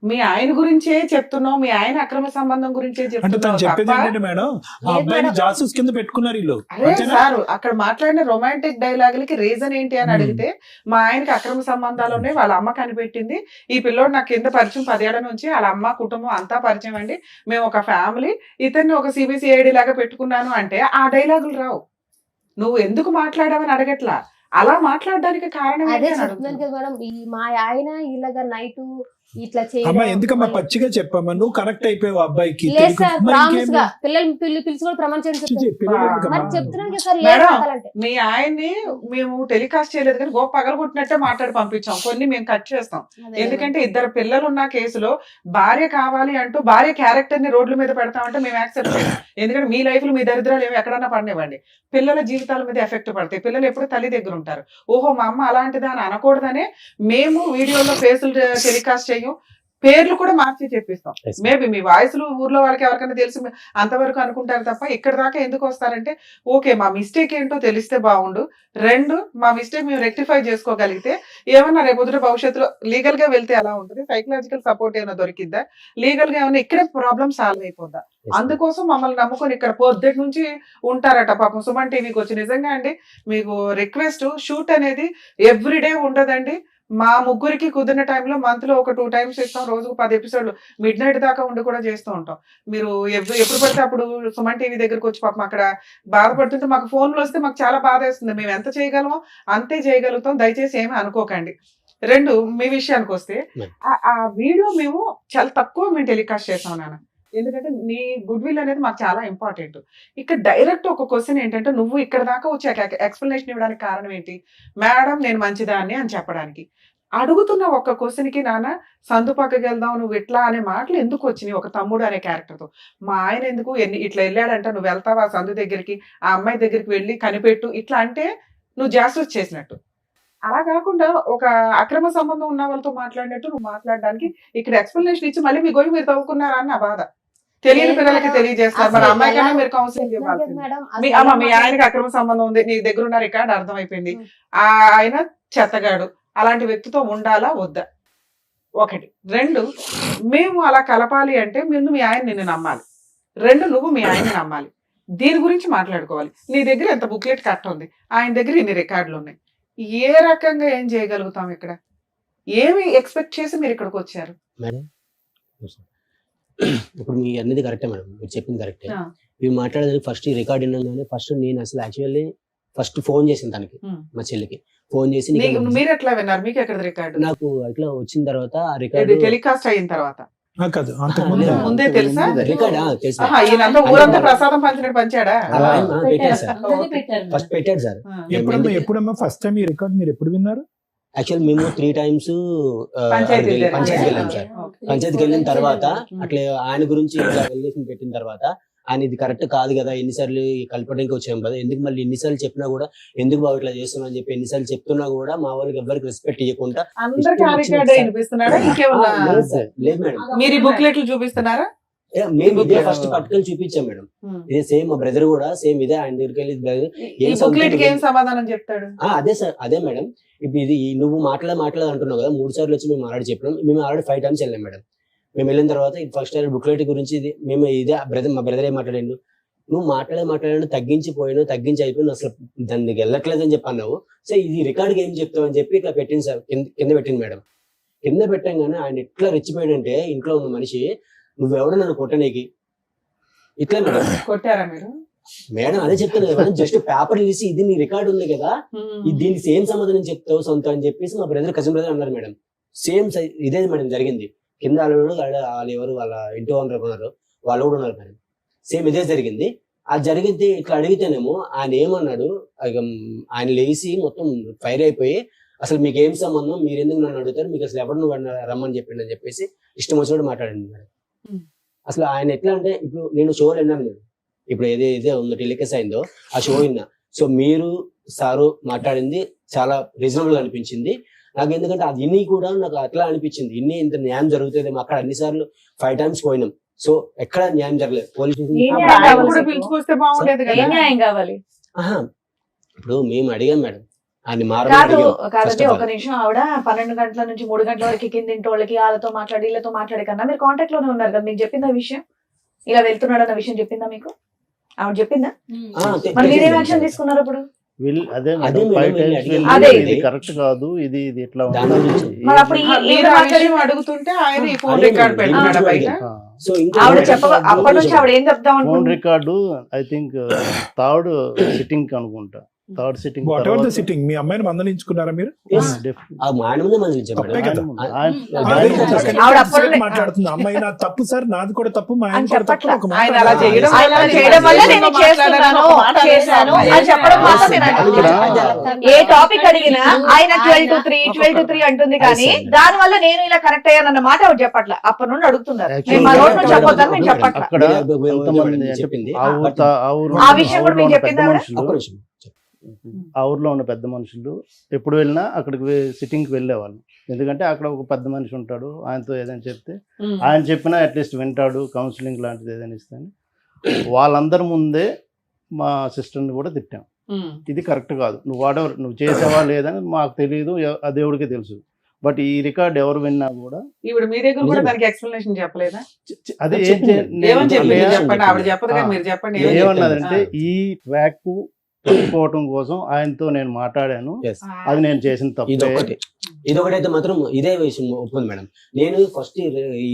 మీ ఆయన గురించే చెప్తున్నావు, మీ ఆయన అక్రమ సంబంధం గురించే అంటే తను చెప్తున్నావు చెప్పేది తప్ప ఏంటంటే మేడం ఆ అబ్బాయిని జాసూస్ కింద పెట్టుకున్నారు వీళ్ళు. అదే అంతేనా? సార్ అక్కడ మాట్లాడిన రొమాంటిక్ డైలాగులకి రీజన్ ఏంటి అని అడిగితే మా ఆయనకి అక్రమ సంబంధాలు ఉన్నాయి, వాళ్ళ అమ్మ కనిపెట్టింది, ఈ పిల్లోడు నాకు కింద పరిచయం 10 ఏళ్ల నుంచి, వాళ్ళ అమ్మ కుటుంబం అంతా పరిచయం అండి, మేము ఒక ఫ్యామిలీ, ఇతన్ని ఒక సిబిసిఐడి లాగా పెట్టుకున్నాను అంటే ఆ డైలాగులు రావు. నువ్వు ఎందుకు మాట్లాడావని అడగట్లా, అలా మాట్లాడడానికి కారణం అదే ఏంటి అని చెప్తున్నాను అడుగుతున్నా. కదా మేడం మా ఆయన ఇలాగా నైట్ ఇట్లా అమ్మా ఎందుకమ్మా చేయడం పచ్చిగా చెప్పమ్మా, నువ్వు కనెక్ట్ అయిపోయావు అబ్బాయికి. లేదు తెలియక- సార్ మరి ప్రామిస్ ఇంకేం? గా పిల్లలు పిలిచి కూడా ప్రమాణం చేయడం చిచి, చెప్తాను. పిల్లలు ఎందుకమ్మా? మరి చెప్తున్నాను కదా సార్ లేదు మేడం, మాట్లాడాలంటే. మీ ఆయన్ని మేము టెలికాస్ట్ చేయలేదు కానీ గోప పగలగొట్టినట్టే మాట్లాడి పంపించాం, కొన్ని మేము కట్ చేస్తాం. అదే ఎందుకంటే 2 పిల్లలు ఉన్న కేసులో భార్య కావాలి అంటూ భార్య క్యారెక్టర్ ని రోడ్ల మీద పెడతామంటే మేము యాక్సెప్ట్ చేయం. ఎందుకంటే మీ లైఫ్ లో మీ దరిద్రాలు ఏమి ఎక్కడన్నా పడినివ్వండి, పిల్లల జీవితాల మీద ఎఫెక్ట్ పడతాయి, పిల్లలు ఎప్పుడు తల్లి దగ్గర ఉంటారు. ఓహో మా అమ్మ అలాంటిదా అని అనకూడదనే మేము వీడియోలో ఫేసులు టెలికాస్ట్ చేయం, పేర్లు కూడా మార్చి చెప్పిస్తాం. మేబీ మీ వాయిస్లు ఊర్లో వాళ్ళకి ఎవరికైనా తెలిసి అంతవరకు అనుకుంటారు తప్ప ఇక్కడ దాకా ఎందుకు వస్తారంటే ఓకే మా మిస్టేక్ ఏంటో తెలిస్తే బాగుండు, 2 మా మిస్టేక్ మేము రెక్టిఫై చేసుకోగలిగితే ఏమన్నా రేపు భవిష్యత్తులో లీగల్ గా వెళ్తే ఎలా ఉంటుంది, సైకలాజికల్ సపోర్ట్ ఏమైనా దొరికిద్దా, లీగల్ గా ఏమైనా ఇక్కడే ప్రాబ్లమ్ సాల్వ్ అయిపోద్దా, అందుకోసం మమ్మల్ని నమ్ముకొని ఇక్కడ పొద్దుటి నుంచి ఉంటారట పాపం సుమన్ టీవీకి వచ్చి. నిజంగా అండి మీకు రిక్వెస్ట్, షూట్ అనేది ఎవ్రీడే ఉండదండి, మా ముగ్గురికి కుదిరిన టైంలో మంత్ లో ఒక 2 times ఇస్తాం, రోజుకు 10 ఎపిసోడ్లు మిడ్ నైట్ దాకా ఉండి కూడా చేస్తూ ఉంటాం. మీరు ఎప్పుడు పడితే అప్పుడు సుమన్ టీవీ దగ్గరకు వచ్చి పాపం అక్కడ బాధపడుతుంటే మాకు ఫోన్లు వస్తే మాకు చాలా బాధ వేస్తుంది, మేము ఎంత చేయగలమో అంతే చేయగలుగుతాం, దయచేసి ఏమీ అనుకోకండి. 2 మీ విషయానికి వస్తే ఆ వీడియో మేము చాలా తక్కువ మేము టెలికాస్ట్ చేసాం నాన్న, ఎందుకంటే నీ గుడ్ విల్ అనేది మాకు చాలా ఇంపార్టెంట్. ఇక్కడ డైరెక్ట్ ఒక క్వశ్చన్ ఏంటంటే నువ్వు ఇక్కడ దాకా వచ్చి ఎక్స్ప్లెనేషన్ ఇవ్వడానికి కారణం ఏంటి, మేడం నేను మంచిదాన్ని అని చెప్పడానికి. అడుగుతున్న ఒక్క క్వశ్చన్ కి నాన్న సందు పక్కకి వెళ్దాం నువ్వు ఇట్లా అనే మాటలు ఎందుకు వచ్చినాయి ఒక తమ్ముడు అనే క్యారెక్టర్ తో? మా ఆయన ఎందుకు ఇట్లా వెళ్ళాడంట, నువ్వు వెళ్తావా సందు దగ్గరికి, ఆ అమ్మాయి దగ్గరికి వెళ్ళి కనిపెట్టు ఇట్లా అంటే నువ్వు జాస్యూస్ చేసినట్టు. అలా కాకుండా ఒక అక్రమ సంబంధం ఉన్న వాళ్ళతో మాట్లాడినట్టు నువ్వు మాట్లాడడానికి ఇక్కడ ఎక్స్ప్లెనేషన్ ఇచ్చి మళ్ళీ మీ గొయ్యి మీరు తవ్వుకున్నారా అని నా బాధ. తెలియని పిల్లలకి తెలియజేస్తారు, మరి అమ్మాయికైనా మీరు కౌన్సిలింగ్ ఇవ్వాల్సింది. మీ ఆయనకి అక్రమ సంబంధం ఉంది, నీ దగ్గర ఉన్న రికార్డు అర్థమైపోయింది, ఆయన చెత్తగాడు, అలాంటి వ్యక్తితో ఉండాలా వద్దా? 1. 2 మేము అలా కలపాలి అంటే ముందు మీ ఆయన నిన్ను నమ్మాలి, 2 నువ్వు మీ ఆయన్ని నమ్మాలి, దీని గురించి మాట్లాడుకోవాలి. నీ దగ్గర ఎంత బుక్లెట్ కట్ ఉంది, ఆయన దగ్గర ఇన్ని రికార్డులు ఉన్నాయి, ఏ రకంగా ఏం చేయగలుగుతాం ఇక్కడ? ఏమి ఎక్స్పెక్ట్ చేసి మీరు ఇక్కడికి వచ్చారు? మేడం ఇప్పుడు మీ అన్నది కరెక్టే మేడం, మీరు చెప్పింది కరెక్టే. మీరు మాట్లాడేది ఫస్ట్ ఈ రికార్డ్ వినగానే ఫస్ట్ నేను అసలు యాక్చువల్లీ ఫస్ట్ ఫోన్ చేసింది తనకి, మా చెల్లికి ఫోన్ చేసి మీరు ఎట్లా విన్నారు, మీకు ఎక్కడ రికార్డు? నాకు ఇట్లా వచ్చిన తర్వాత ఆ రికార్డు టెలికాస్ట్ అయిన తర్వాత కాదు అంతకుముందు ముందే తెలుసా? రికార్డ్ తెలుసా, ఈయనంతా ఊరంతా ప్రసాదం పంచినట్టు పంచాడా? పెట్టాడు సార్, ఫస్ట్ పెట్టాడు సార్. ఎప్పుడమ్మా ఫస్ట్ టైం ఈ రికార్డ్ మీరు ఎప్పుడు విన్నారు? యాక్చువల్ మేము 3 times పంచాయతీకి వెళ్ళాం సార్. పంచాయతీకి వెళ్ళిన తర్వాత అట్లా ఆయన గురించి ఎలిగేషన్ పెట్టిన తర్వాత ఆయన ఇది కరెక్ట్ కాదు కదా, ఎన్నిసార్లు కలపడానికి వచ్చాం కదా, ఎందుకు మళ్ళీ ఎన్నిసార్లు చెప్పినా కూడా ఎందుకు బాబు ఇట్లా చేస్తున్నా అని చెప్పి ఎన్నిసార్లు చెప్తున్నా కూడా మా వాళ్ళకి ఎవరికి రెస్పెక్ట్ ఇవ్వకుండా అందరికీ ఆ రికార్డే వినిపిస్తున్నాడా? ఇంకేమన్నా లేదు మేడం. మీరు బుక్లెట్లు చూపిస్తున్నారా? మేము ఇదే ఫస్ట్ పట్టుకొని చూపించాం మేడం. ఇదే సేమ్ మా బ్రదర్ కూడా సేమ్ ఇదే ఆయన దగ్గరికి వెళ్ళి brother, ఈ ఏం బుక్లెట్ కి ఏం సంతకం సమాధానం చెప్తాడు? అదే సార్, అదే మేడం. ఇప్పుడు ఇది నువ్వు మాట్లాడ అంటున్నావు కదా, 3 సార్లు వచ్చి మేము ఆల్రెడీ చెప్పినాం. మేము ఆల్రెడీ 5 times వెళ్ళాం మేడం. మేము వెళ్ళిన తర్వాత ఫస్ట్ టైం బుక్లెట్ గురించి ఇది మేము ఇదే మా బ్రదర్ ఏం మాట్లాడాడు, నువ్వు మాట్లాడాడు తగ్గించి అయిపోయినా అసలు దాన్ని వెళ్ళట్లేదని చెప్పి అన్నావు. సో ఇది రికార్డ్కి ఏం చెప్తావు అని చెప్పి ఇట్లా పెట్టింది సార్, కింద పెట్టింది మేడం. కింద పెట్టంగానే ఆయన ఎట్లా రెచ్చిపోయాడంటే, ఇంట్లో ఉన్న మనిషి నువ్వెవడో నన్ను కొట్టనీకి ఇట్లా మేడం. కొట్టారా మీరు? మేడం అదే చెప్తాను కదా మేడం, జస్ట్ పేపర్ తీసి ఇది నీ రికార్డ్ ఉంది కదా, దీనికి సేమ్ సమాధానం చెప్తావు సొంత అని చెప్పేసి మా బ్రదర్ కజిన్ బ్రదర్ అన్నారు మేడం. సేమ్ ఇదే మేడం జరిగింది. కింద వాళ్ళు ఎవరు వాళ్ళ ఇంటి ఓనర్ ఉన్నారు, వాళ్ళు కూడా ఉన్నారు మేడం. సేమ్ ఇదే జరిగింది. అది జరిగితే ఇట్లా అడిగితేనేమో ఆయన ఏమన్నాడు, ఆయన లేచి మొత్తం ఫైర్ అయిపోయి అసలు మీకు ఏం సంబంధం, మీరు ఎందుకు నన్ను అడుగుతారు, మీకు అసలు ఎవరు నువ్వు రమ్మని చెప్పిండు అని చెప్పేసి ఇష్టం వచ్చినట్టు మాట్లాడండి మేడం. అసలు ఆయన ఎట్లా అంటే, ఇప్పుడు నేను షోలు విన్నాను నేను, ఇప్పుడు ఏదైతే ఉందో టెలికాస్ట్ అయిందో ఆ షో విన్నా. సో మీరు సారు మాట్లాడింది చాలా రీజనబుల్ గా అనిపించింది నాకు. ఎందుకంటే అది ఇన్ని కూడా నాకు అట్లా అనిపించింది, ఇంత న్యాయం జరుగుతుంది. అక్కడ అన్నిసార్లు 5 times పోయినాం. సో ఎక్కడ న్యాయం జరగలేదు. పోలీస్ కూడా పిలుచుకొస్తే బాగుండేది కదా. ఏం న్యాయం కావాలి? ఇప్పుడు మేము అడిగాం మేడం, ఆయన కాదండి, ఒక నిమిషం. ఆవిడ 12 గంటల నుంచి 3 గంటల వరకు కింద ఇంటి వాళ్ళకి వాళ్ళతో మాట్లాడి వీళ్ళతో మాట్లాడే కన్నా మీరు కాంటాక్ట్ లోనే ఉన్నారు కదా, మీకు చెప్పిందా విషయం, ఇలా వెళ్తున్నాడు అన్న విషయం చెప్పిందా మీకు? ఆవిడ చెప్పిందా? మరి మీరేం యాక్షన్ తీసుకున్నారు అప్పుడు? అదే అదే మేడం, 5 times అదే వెళ్ళి ఇది. ఇది కరెక్ట్ కాదు, ఇది ఇట్లా దాని గురించి. మరి అప్పుడు మీరు ఆ విషయం అడుగుతుంటే ఆయన ఈ ఫోన్ రికార్డ్ పెట్టాడు బయట. సో ఇంకా ఆవిడ అప్పటి నుంచి ఆవిడ ఏం చెప్తాం ఫోన్ అనుకుంటున్నారు? Record I think third sitting అనుకుంటా, third sitting whatever the sitting మీ అమ్మాయిని మందలించుకున్నారా మీరు? ఆయన ముందే మంది తప్పే కదా. ఆవిడ అప్పుడు మాట్లాడుతుంది, అమ్మాయి నా తప్పు సార్, నాది కూడా తప్పు, మా ఆయన అని కూడా తప్పు. చెప్పట్లా. ఒక మాట ఆయన అలా చేయడం ఆయన అలా చేయడం వల్ల నేను చేస్తున్నాను అని చెప్పడం మాత్రం నేను అంటున్నాను. ఏ టాపిక్ అడిగినా ఆయన 12 to 3 అంటుంది, కానీ దాని వల్ల నేను ఇలా కరెక్ట్ అయ్యానన్న మాట ఆవిడ చెప్పట్ల. అప్పటి నుండి అడుగుతున్నారు, నేను మా నోట్ నుంచి చెప్పొద్దని నేను చెప్పట్ల. అక్కడ కొంతమంది చెప్పింది. ఆ విషయం కూడా మీకు చెప్పిందా ఆవిడ? ఆ ఊర్లో ఉన్న పెద్ద మనుషులు ఎప్పుడు వెళ్ళినా అక్కడికి సిట్టింగ్కి వెళ్ళేవాళ్ళు. ఎందుకంటే అక్కడ ఒక పెద్ద మనిషి ఉంటాడు, ఆయనతో ఏదైనా చెప్తే ఆయన చెప్పినా అట్లీస్ట్ వింటాడు, కౌన్సిలింగ్ లాంటిది ఏదైనా ఇస్తాను. వాళ్ళందరి ముందే మా సిస్టర్ని కూడా తిట్టాం, ఇది కరెక్ట్ కాదు, నువ్వు వాడెవరు, నువ్వు చేసావా లేదని మాకు తెలియదు, ఆ దేవుడికే తెలుసు. బట్ ఈ రికార్డ్ ఎవరు విన్నా కూడా ఇప్పుడు మీ దగ్గర కూడా దానికి ఎక్స్ప్లెనేషన్ చెప్పలేదా? అదే ఏమని చెప్పండి, ఆవిడ చెప్పదు కదా, మీరు చెప్పండి. ఏమన్నదంటే ఈ ట్రాక్ పోవటం కోసం ఆయనతో నేను మాట్లాడాను, అది నేను చేసిన తప్పు. ఇదొకటైతే మాత్రం ఇదే విషయం ఒప్పుకుంది మేడం. నేను ఫస్ట్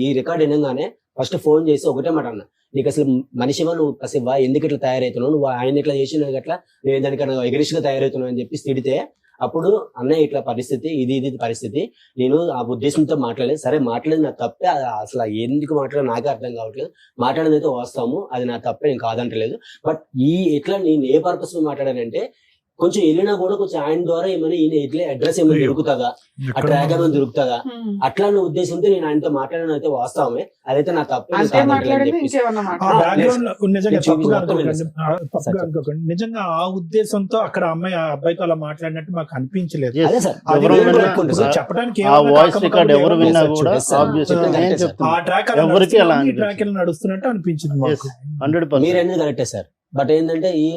ఈ రికార్డ్ వినగానే ఫస్ట్ ఫోన్ చేసి ఒకటే మాట అన్నా, నీకు అసలు మనిషివా, నువ్వు అసలు ఎందుకు ఇట్లా తయారవుతున్నావు, నువ్వు ఆయన ఇట్లా చేసిన అట్లా నేను దానికన్నా ఎగరిష్గా తయారవుతున్నావు అని చెప్పి తిడితే, అప్పుడు అన్నయ్య ఇట్లా పరిస్థితి, ఇది పరిస్థితి, నేను ఆ ఉద్దేశంతో మాట్లాడలేదు, సరే మాట్లాడేది నా తప్పే, అసలు ఎందుకు మాట్లాడదు నాకే అర్థం కావట్లేదు, మాట్లాడేది అయితే వాస్తాము, అది నా తప్పే, నేను కాదంటలేదు. బట్ ఎట్లా నేను ఏ పర్పస్ లో మాట్లాడానంటే, కొంచెం వెళ్ళినా కూడా కొంచెం ఆయన ద్వారా ఏమైనా ఈయన ఇట్లా అడ్రస్ ఏమైనా దొరుకుతుందా, ఆ ట్రాక్ ఏమైనా దొరుకుతుందా, అట్లా నా ఉద్దేశంతో నేను ఆయనతో మాట్లాడడం అయితే వాస్తవమే, అదైతే నా తప్పే. నిజంగా ఆ ఉద్దేశంతో అక్కడ అమ్మాయి ఆ అబ్బాయితో అలా మాట్లాడినట్టు మాకు అనిపించలేదు. చెప్పడానికి ఎవరు విన్నా కూడా ఆ ట్రాక్ నడుస్తున్నట్టు అనిపించింది మాకు. 100%. మీరు అనేది కరెక్టే సార్. బట్ ఏంటంటే ఈ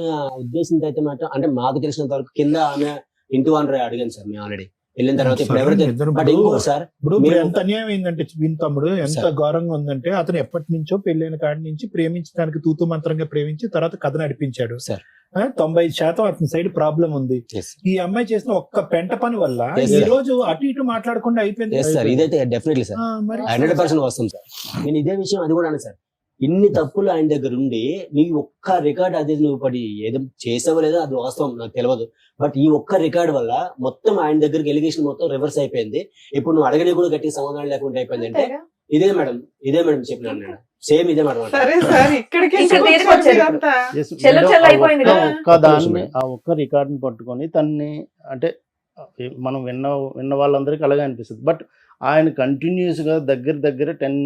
ఉద్దేశంతో అయితే మాత్రం అంటే మాకు తెలిసినంత వరకు కింద ఆమె ఇంటి ఓనర్ అడిగాను సార్ మేము ఆల్రెడీ వెళ్ళిన తర్వాత. బట్ ఇంకో సార్ ఇప్పుడు ఎంత అన్యాయం అయిందంటే విన్ తమ్ముడు, ఎంత ఘోరంగా ఉందంటే, అతను ఎప్పటి నుంచో పెళ్ళైన కాడి నుంచి ప్రేమించడానికి తూతు మంత్రంగా ప్రేమించి తర్వాత కథ నడిపించాడు సార్. 90% అతని సైడ్ ప్రాబ్లం ఉంది. ఈ అమ్మాయి చేసిన ఒక్క పెంట పని వల్ల ఈ రోజు అటు ఇటు మాట్లాడకుండా అయిపోయింది సార్. ఇదైతే డెఫినెట్లీ సార్ 100% వస్తాం సార్. నేను ఇదే విషయం అది కూడా అన్నా సార్, ఇన్ని తప్పులు ఆయన దగ్గర ఉండి నీ ఒక్క రికార్డ్ అది నువ్వు పడి ఏదో చేసావో లేదో అది వాస్తవం నాకు తెలియదు. బట్ ఈ ఒక్క రికార్డ్ వల్ల మొత్తం ఆయన దగ్గరికి ఎలిగేషన్ మొత్తం రివర్స్ అయిపోయింది. ఇప్పుడు నువ్వు అడగని కూడా గట్టి సమాధానం లేకుండా అయిపోయింది. అంటే ఇదే మేడం చెప్పినాను నేను, సేమ్ ఇదే మేడం. ఆ ఒక్క రికార్డ్ ని పట్టుకొని తన్ని అంటే మనం విన్న వాళ్ళందరికీ అలాగే అనిపిస్తుంది. బట్ ఆయన కంటిన్యూస్ గా దగ్గర 10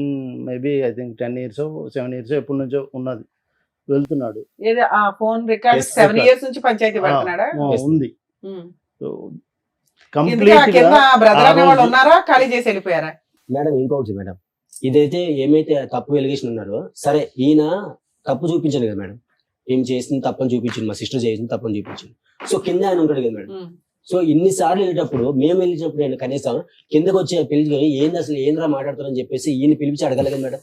maybe I think 10 years 7 years ఎప్పటి నుంచో ఉన్నది వెళ్తున్నాడు. ఉంది మేడం ఇంకొకటి మేడం, ఇదైతే ఏమైతే తప్పు ఎలిగేషన్ ఉన్నారో సరే ఈయన తప్పు చూపించాను కదా మేడం, ఏం చేసింది తప్పని చూపించింది, మా సిస్టర్ చేసింది తప్పని చూపించింది. సో కింద ఆయన ఉంటాడు కదా మేడం. సో ఇన్నిసార్లు వెళ్ళేటప్పుడు మేము వెళ్ళినప్పుడు ఆయన కనీసం కిందకు వచ్చి పిలిచి ఏంది అసలు ఏంద్రా మాట్లాడుతారని చెప్పేసి ఈయన పిలిచి అడగలేదు కదా మేడం.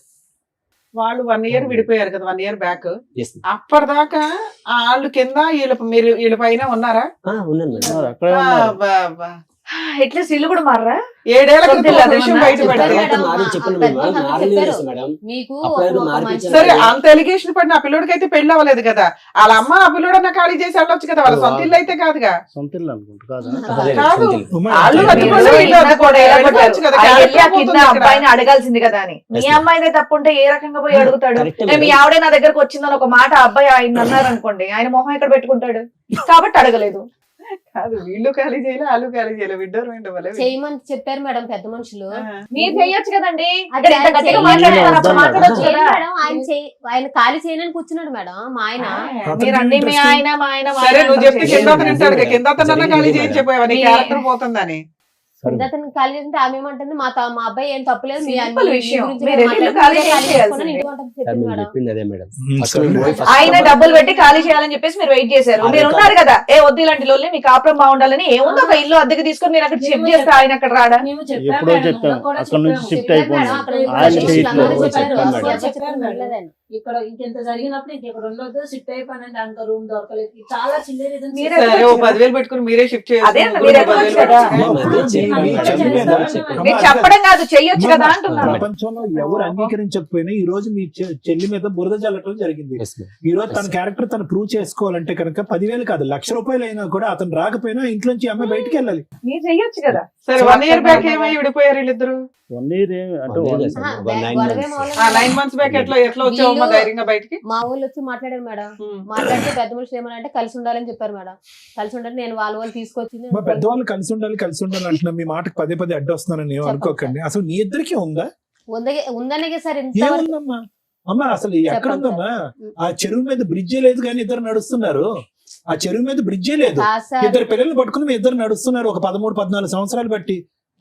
వాళ్ళు 1 year విడిపోయారు కదా, 1 year బ్యాక్. Yes. అప్పటిదాకా వాళ్ళు కింద వీళ్ళ పైన ఉన్నారా? ఉన్నాను మేడం. అక్కడే ఉన్నారు. అట్లీస్ట్ ఇల్లు కూడా మారరా? 7 ఏళ్ల క్రితం ఒక విషయం బయట పెట్టారు. మీకు అప్పుడు ఒక మార్పు మంచి- ఇచ్చారు. సరే అంత ఎలిగేషన్ పడిన ఆ పిల్లోడికి అయితే పెళ్లి అవ్వలేదు కదా, వాళ్ళ అమ్మ ఆ పిల్లోడన్నా ఖాళీ చేసి వెళ్ళొచ్చు కదా, వాళ్ళ సొంత ఇల్లు అయితే కాదుగా. సొంత ఇల్లు అనుకుంటా కాదా? అదే కాదు. సొంత ఇల్లు. వాళ్ళు మీరు కట్టుకున్న ఇల్లు కింద అది కూడా ఎలా వెళ్ళిపోవచ్చు కదా, ఆయన వెళ్ళి ఆ క్యారెక్టర్ కింద పోతుంది ఇక్కడ. అబ్బాయిని అడగాల్సింది కదా అని. మీ Yes, ma'am. అమ్మాయిదే తప్పుంటే ఏ రకంగా పోయి అడుగుతాడు? Correct, మీ madam. ఆవిడే నా దగ్గరకు వచ్చిందని ఒక మాట ఆ అబ్బాయి ఆయన అన్నారు అనుకోండి, ఆయన మొహం ఎక్కడ పెట్టుకుంటాడు? కాబట్టి అడగలేదు. కాదు, వీళ్ళు ఖాళీ చేయలే, వాళ్ళు ఖాళీ చేయలే, విడ్డోర్ వింటవలే. చేయమని చెప్పారు మేడం పెద్ద మనుషులు. మీరు చెయ్యొచ్చు కదండి. అది ఇక్కడ ఇంత ఆయన గట్టిగా చెయ్యాలి. మాట్లాడుతున్నారు, అప్పుడు వద్దన్నారు. మాట్లాడొచ్చు లేదు కదా. మేడం, ఆయన ఖాళీ చేయనని కూర్చున్నాడు మేడం మా ఆయన. మీరు అన్ని మీ ఆయన మా ఆయన మా సరే ఆయన నువ్వు చెప్తే అంటారు. కింద అతను వింటాడు కదా, కింద అతను ఖాళీ జరిగింది చేసి మేడం. చెప్పావా నీ మీ- క్యారెక్టర్ పోతుందని. అతను ఖాళీ చేస్తుంటే ఆమె ఏమంటుంది, మా అబ్బాయి ఏం తప్పలేదు, మీ Simple మీ విషయం. గురించి మీరు మాట్లాడుకుంటే ఇల్లు ఖాళీ ఖాళీ చేయాల్సిందే. చేసుకుని ఇంటికి వంటకు సార్ చెప్పింది మేము మేడం. చెప్పింది అదే మేడం. First సరే. మేము పోయి first ఆయన డబ్బులు పెట్టి ఖాళీ చేయాలని చెప్పేసి మీరు వెయిట్ చేశారు. అదే మీరు కాదు. ఉన్నారు కదా, ఏ వద్దు ఇలాంటి లోన్లే మీ కాపురం బాగుండాలని. ఏముందో ఒక ఇల్లు అద్దెకి తీసుకొని మీరు అక్కడ షిఫ్ట్ చేస్తే ఆయన అక్కడ రాడా? ఎప్పుడో చెప్పాం అక్కడ నుంచి షిఫ్ట్ చెప్పారు అయిపోయింది. మేడం, అక్కడ ఆయన నుంచి చేయట్లేదు. అందరూ చెప్పారు, చెప్పాను అసలు మేడం. చెప్పారు మేడం. ఇక్కడ ఇంకెంత జరిగినప్పుడు ఇంకెక్కడ ఉండొద్దు, షిఫ్ట్ అయిపోయినంటే అంక రూమ్ దొరకలేదు, చాలా చిన్న రీజన్స్. మీరే సరే ఓ 10,000 పెట్టుకుని మీరే షిఫ్ట్ అదే అన్న, చేయాలి. మీరే చెప్పొచ్చు కదా. మేము అదే చెప్పాము. మీరు చెప్పడం కాదు, చెయ్యొచ్చు కదా అంటున్నాను. ప్రపంచంలో ఎవరు అంగీకరించకపోయినా ఈ రోజు మీ చెల్లి మీద బురద జల్లటం జరిగింది. Yes, ma'am. ఈ రోజు తన క్యారెక్టర్ తను ప్రూవ్ చేసుకోవాలంటే కనుక 10,000 కాదు, ₹1,00,000 అయినా కూడా అతను రాకపోయినా ఇంట్లోంచి ఈ అమ్మాయి బయటికి వెళ్ళాలి. మీరు చెయ్యొచ్చు కదా. సరే 1 year బ్యాక్ ఏమై విడిపోయారు వీళ్ళిద్దరు? 1 year అంటే అదే one- కదా సార్, ఒక బ్యాక్ 9 గొడవే months. మొదలైంది. 9 months బ్యాక్ ఎట్లా వచ్చావమ్మా వీళ్ళు- ధైర్యంగా బయటికి? మా ఊళ్ళు వచ్చి మాట్లాడారు మేడం. మాట్లాడితే పెద్ద మనుషులు ఏమనంటే కలిసి ఉండాలని చెప్పారు మేడం. కలిసి ఉండాలి, నేను వాళ్ళు తీసుకొచ్చింది. మా పెద్దవాళ్ళు కలిసి ఉండాలి అంటున్నా, మీ మాటకు పదే పదే అడ్డొస్తున్నానని ఏం అనుకోకండి. అసలు మీ ఇద్దరికి ఉందా? ఉందనే సార్ ఇంత ఏముందమ్మా అమ్మా, అసలు ఎక్కడుందమ్మా? ఆ చెరువు మీద బ్రిడ్జే లేదు కానీ ఇద్దరు నడుస్తున్నారు. ఆ చెరువు మీద బ్రిడ్జే లేదు, సార్ ఇద్దరు పిల్లలు పట్టుకుని మీ ఇద్దరు నడుస్తున్నారు. ఒక 13-14 సంవత్సరాలు బట్టి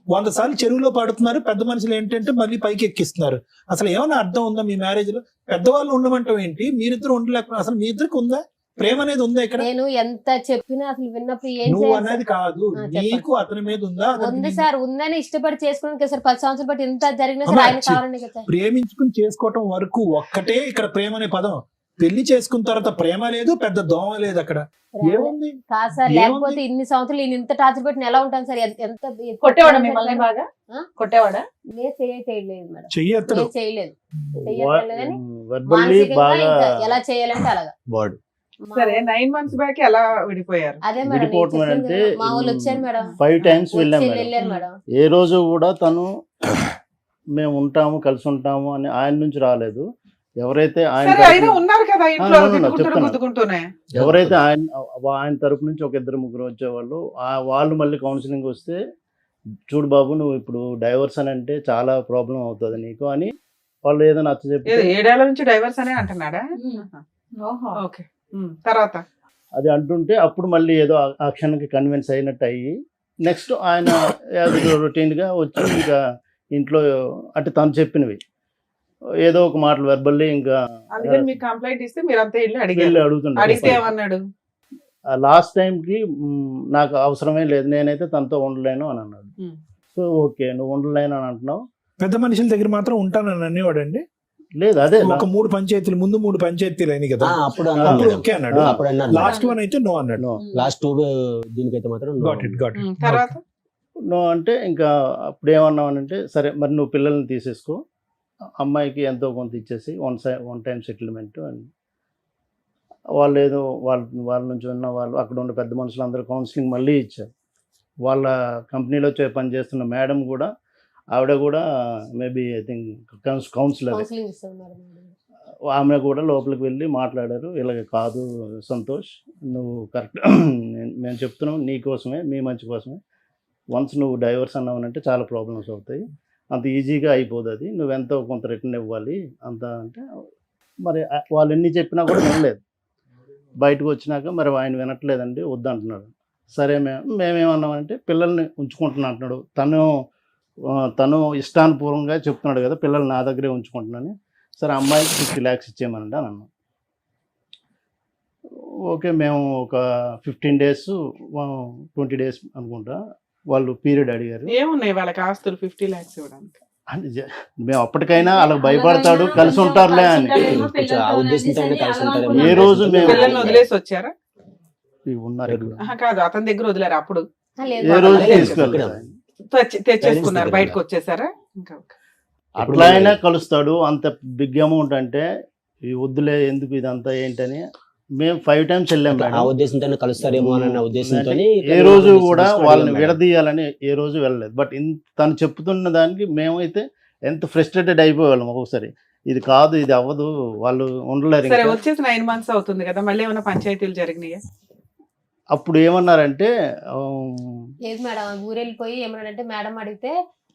100 సార్లు చెరువులో పడుతున్నారు. పెద్ద మనుషులు ఏంటంటే మళ్ళీ పైకి ఎక్కిస్తున్నారు. అసలు ఏమైనా అర్థం ఉందా మీ మ్యారేజ్ లో? పెద్దవాళ్ళు ఉండమంటాం ఏంటి? మీరిద్దరు ఉండలేకపోతే అసలు మీ ఇద్దరికి ఉందా? ప్రేమ అనేది ఉందా ఇక్కడ? నేను ఎంత చెప్పినా అసలు విన్నప్పుడు ఏం నువ్వు చేయాలి అనేది సార్? కాదు, చెప్పండి. నీకు అతని మీద ఉందా? అతనికి ఉంది నీ- సార్, ఉందని ఇష్టపడి చేసుకోవడానికి సార్ 10 సంవత్సరాలు బట్టి ఇంత జరిగినా సార్ అమ్మా, ఆయన కావాలండి కదా సార్. ప్రేమించుకుని చేసుకోవటం వరకు ఒక్కటే ఇక్కడ ప్రేమ అనే పదం. పెళ్లి చేసుకున్న తర్వాత ప్రేమ లేదు, పెద్ద దోమ లేదు అక్కడ. ఏముంది? కాదు సార్, ఏముంది? లేకపోతే ఇన్ని సంవత్సరాలు ఈయన ఇంత టార్చర్ పెట్టిన ఎలా ఉంటాను సార్? ఎంత కొట్టేవాడా మిమ్మల్ని బాగా? ఆ? కొట్టేవాడా? నేను చేయలేదు మేడం, చెయ్యత్తడు. నేను చేయలేదు. verbally మానసికంగా బాగా ఇంకా ఎలా చేయాలంటే అలాగా. Word. సరే 9 months బ్యాక్ ఎలా విడిపోయారు? అదే మేడం నేను విడిపోవటం చెప్పింది అంటే కదా, మా వాళ్ళు వచ్చారు మేడం, 5 times వెళ్ళాం వచ్చి మేడం. వెళ్ళారు మేడం. ఏ రోజు కూడా తను మేము ఉంటాము కలిసి ఉంటాము అని ఆయన నుంచి రాలేదు. ఎవరైతే ఆయన సరే అయినా తరపున- ఉన్నారు కదా ఇంట్లో no, no, no, తిట్టుకుంటూ చెప్తాను. గుద్దుకుంటూనే. ఎవరైతే ఆయన తరపు నుంచి ఒక 2-3 వచ్చేవాళ్ళు, వాళ్ళు మళ్ళీ కౌన్సిలింగ్ వస్తే చూడు బాబు నువ్వు ఇప్పుడు డైవర్స్ అని అంటే చాలా ప్రాబ్లం అవుతుంది నీకు అని వాళ్ళు ఏదో నచ్చ చెప్తే 7 ఏళ్ల నుంచి డైవర్స్ అనే అంటున్నాడా? ఓహో. ఓకే. తర్వాత అది అంటుంటే అప్పుడు మళ్ళీ ఏదో ఆ క్షణానికి కన్విన్స్ అయినట్టు అయ్యి నెక్స్ట్ ఆయన రొటీన్గా వచ్చి ఇంకా ఇంట్లో అంటే తను చెప్పినవి ఏదో ఒక మాటలు వెర్బల్లీ ఇంకా అందుకని మీకు కంప్లైంట్ ఇస్తే మీరు అంతా వెళ్ళి వెళ్ళి అడిగారు. అడుగుతుంటారు. అడిగితే ఏమన్నాడు? లాస్ట్ టైంకి నాకు అవసరమే లేదు, నేనైతే తనతో ఉండలేను అని అన్నాడు. Hmm. సో ఓకే నువ్వు ఉండలేను అని అంటున్నావు. పెద్ద మనుషుల దగ్గర మాత్రం ఉంటానని అనేవాడండి. లేదు అదే ఒక 3 పంచాయతీలు ముందు 3 పంచాయతీలు అయినాయి కదా, అప్పుడు అన్నాను అప్పుడు మేడం. ఓకే అన్నాడు. అప్పుడు అన్నాను. లాస్ట్ వన్ అయితే నో అన్నాడు. No. లాస్ట్ 2 దీనికైతే మాత్రం no. గాట్ ఇట్ తర్వాత నో అంటే ఇంకా అప్పుడు ఏమన్నామనంటే సరే మరి నువ్వు పిల్లల్ని తీసేసుకో, అమ్మాయికి ఎంతో కొంత ఇచ్చేసి వన్ టైం సెటిల్మెంట్ అని వాళ్ళు ఏదో వాళ్ళ నుంచి ఉన్న వాళ్ళు అక్కడ ఉండే పెద్ద మనుషులు అందరూ కౌన్సిలింగ్ మళ్ళీ ఇచ్చారు. వాళ్ళ కంపెనీలో పనిచేస్తున్న మేడం కూడా ఆవిడ కూడా maybe I think counsellor, counselling ఇస్తాం మేడం. ఆమె కూడా లోపలికి వెళ్ళి మాట్లాడారు. ఇలాగ కాదు సంతోష్, నువ్వు కరెక్ట్ మేము చెప్తున్నాం నీ కోసమే, మీ మంచి కోసమే. వన్స్ నువ్వు డైవర్స్ అన్నావనంటే చాలా ప్రాబ్లమ్స్ అవుతాయి, అంత ఈజీగా అయిపోదు, అది నువ్వెంతో కొంత రిటర్న్ ఇవ్వాలి అంత అంటే మరి వాళ్ళు ఎన్ని చెప్పినా కూడా వినలేదు. బయటకు వచ్చినాక మరి ఆయన వినట్లేదండి వద్దంటున్నాడు. సరే మేమేమన్నామంటే పిల్లల్ని ఉంచుకుంటున్నా అంటున్నాడు. తను తను ఇష్టానుపూర్వంగా చెప్తున్నాడు కదా, పిల్లలు నా దగ్గరే ఉంచుకుంటున్నాను, సరే అమ్మాయికి 50 lakhs ఇచ్చేయమనండి అని అన్నాను. ఓకే, మేము ఒక 15 days 20 days అనుకుంటా వాళ్ళు పీరియడ్ అడిగారు. ఏమున్నాయి వాళ్ళకి ఆస్తులు 50 lakhs ఇవ్వడానికి? అంటే మేము అప్పటికైనా వాళ్ళకి భయపడతాడు, కలిసి ఉంటారులే అని. ఆ ఉద్దేశంతో కలిసి ఉంటారు. ఏ రోజు మేము పిల్లల్ని వదిలేసి వచ్చారా? ఉన్నారు ఇక్కడ. కాదు, అతని దగ్గర వదిలేరు అప్పుడు? ఏ రోజు తీసుకెళ్ళలేదు. తెచ్చేసుకున్నారు, బయటకు వచ్చేసారా? ఇంకా అట్లా అయినా కలుస్తాడు. అంత బిగ్ అమౌంట్ అంటే ఈ వద్దులే ఎందుకు ఇదంతా ఏంటని మేము 5 times వెళ్ళాం. ఆ ఉద్దేశంతో కలుస్తారేమో అన్న ఉద్దేశంతో ఏ రోజు కూడా వాళ్ళని విడదీయాలని ఏ రోజు వెళ్ళలేదు. బట్ తను చెప్తున్న దానికి మేమైతే ఎంత ఫ్రస్ట్రేటెడ్ అయిపోయేవాళ్ళం ఒక్కొక్కసారి. ఇది కాదు, ఇది అవ్వదు, వాళ్ళు ఉండలేరు. సరే, వచ్చేసి 9 months అవుతుంది కదా, మళ్ళీ ఏమైనా పంచాయతీలు జరిగినాయా? అప్పుడు ఏమన్నారంటే లేదు మేడం, ఊరు వెళ్ళిపోయి ఏమన్నాడంటే, మేడం అడిగితే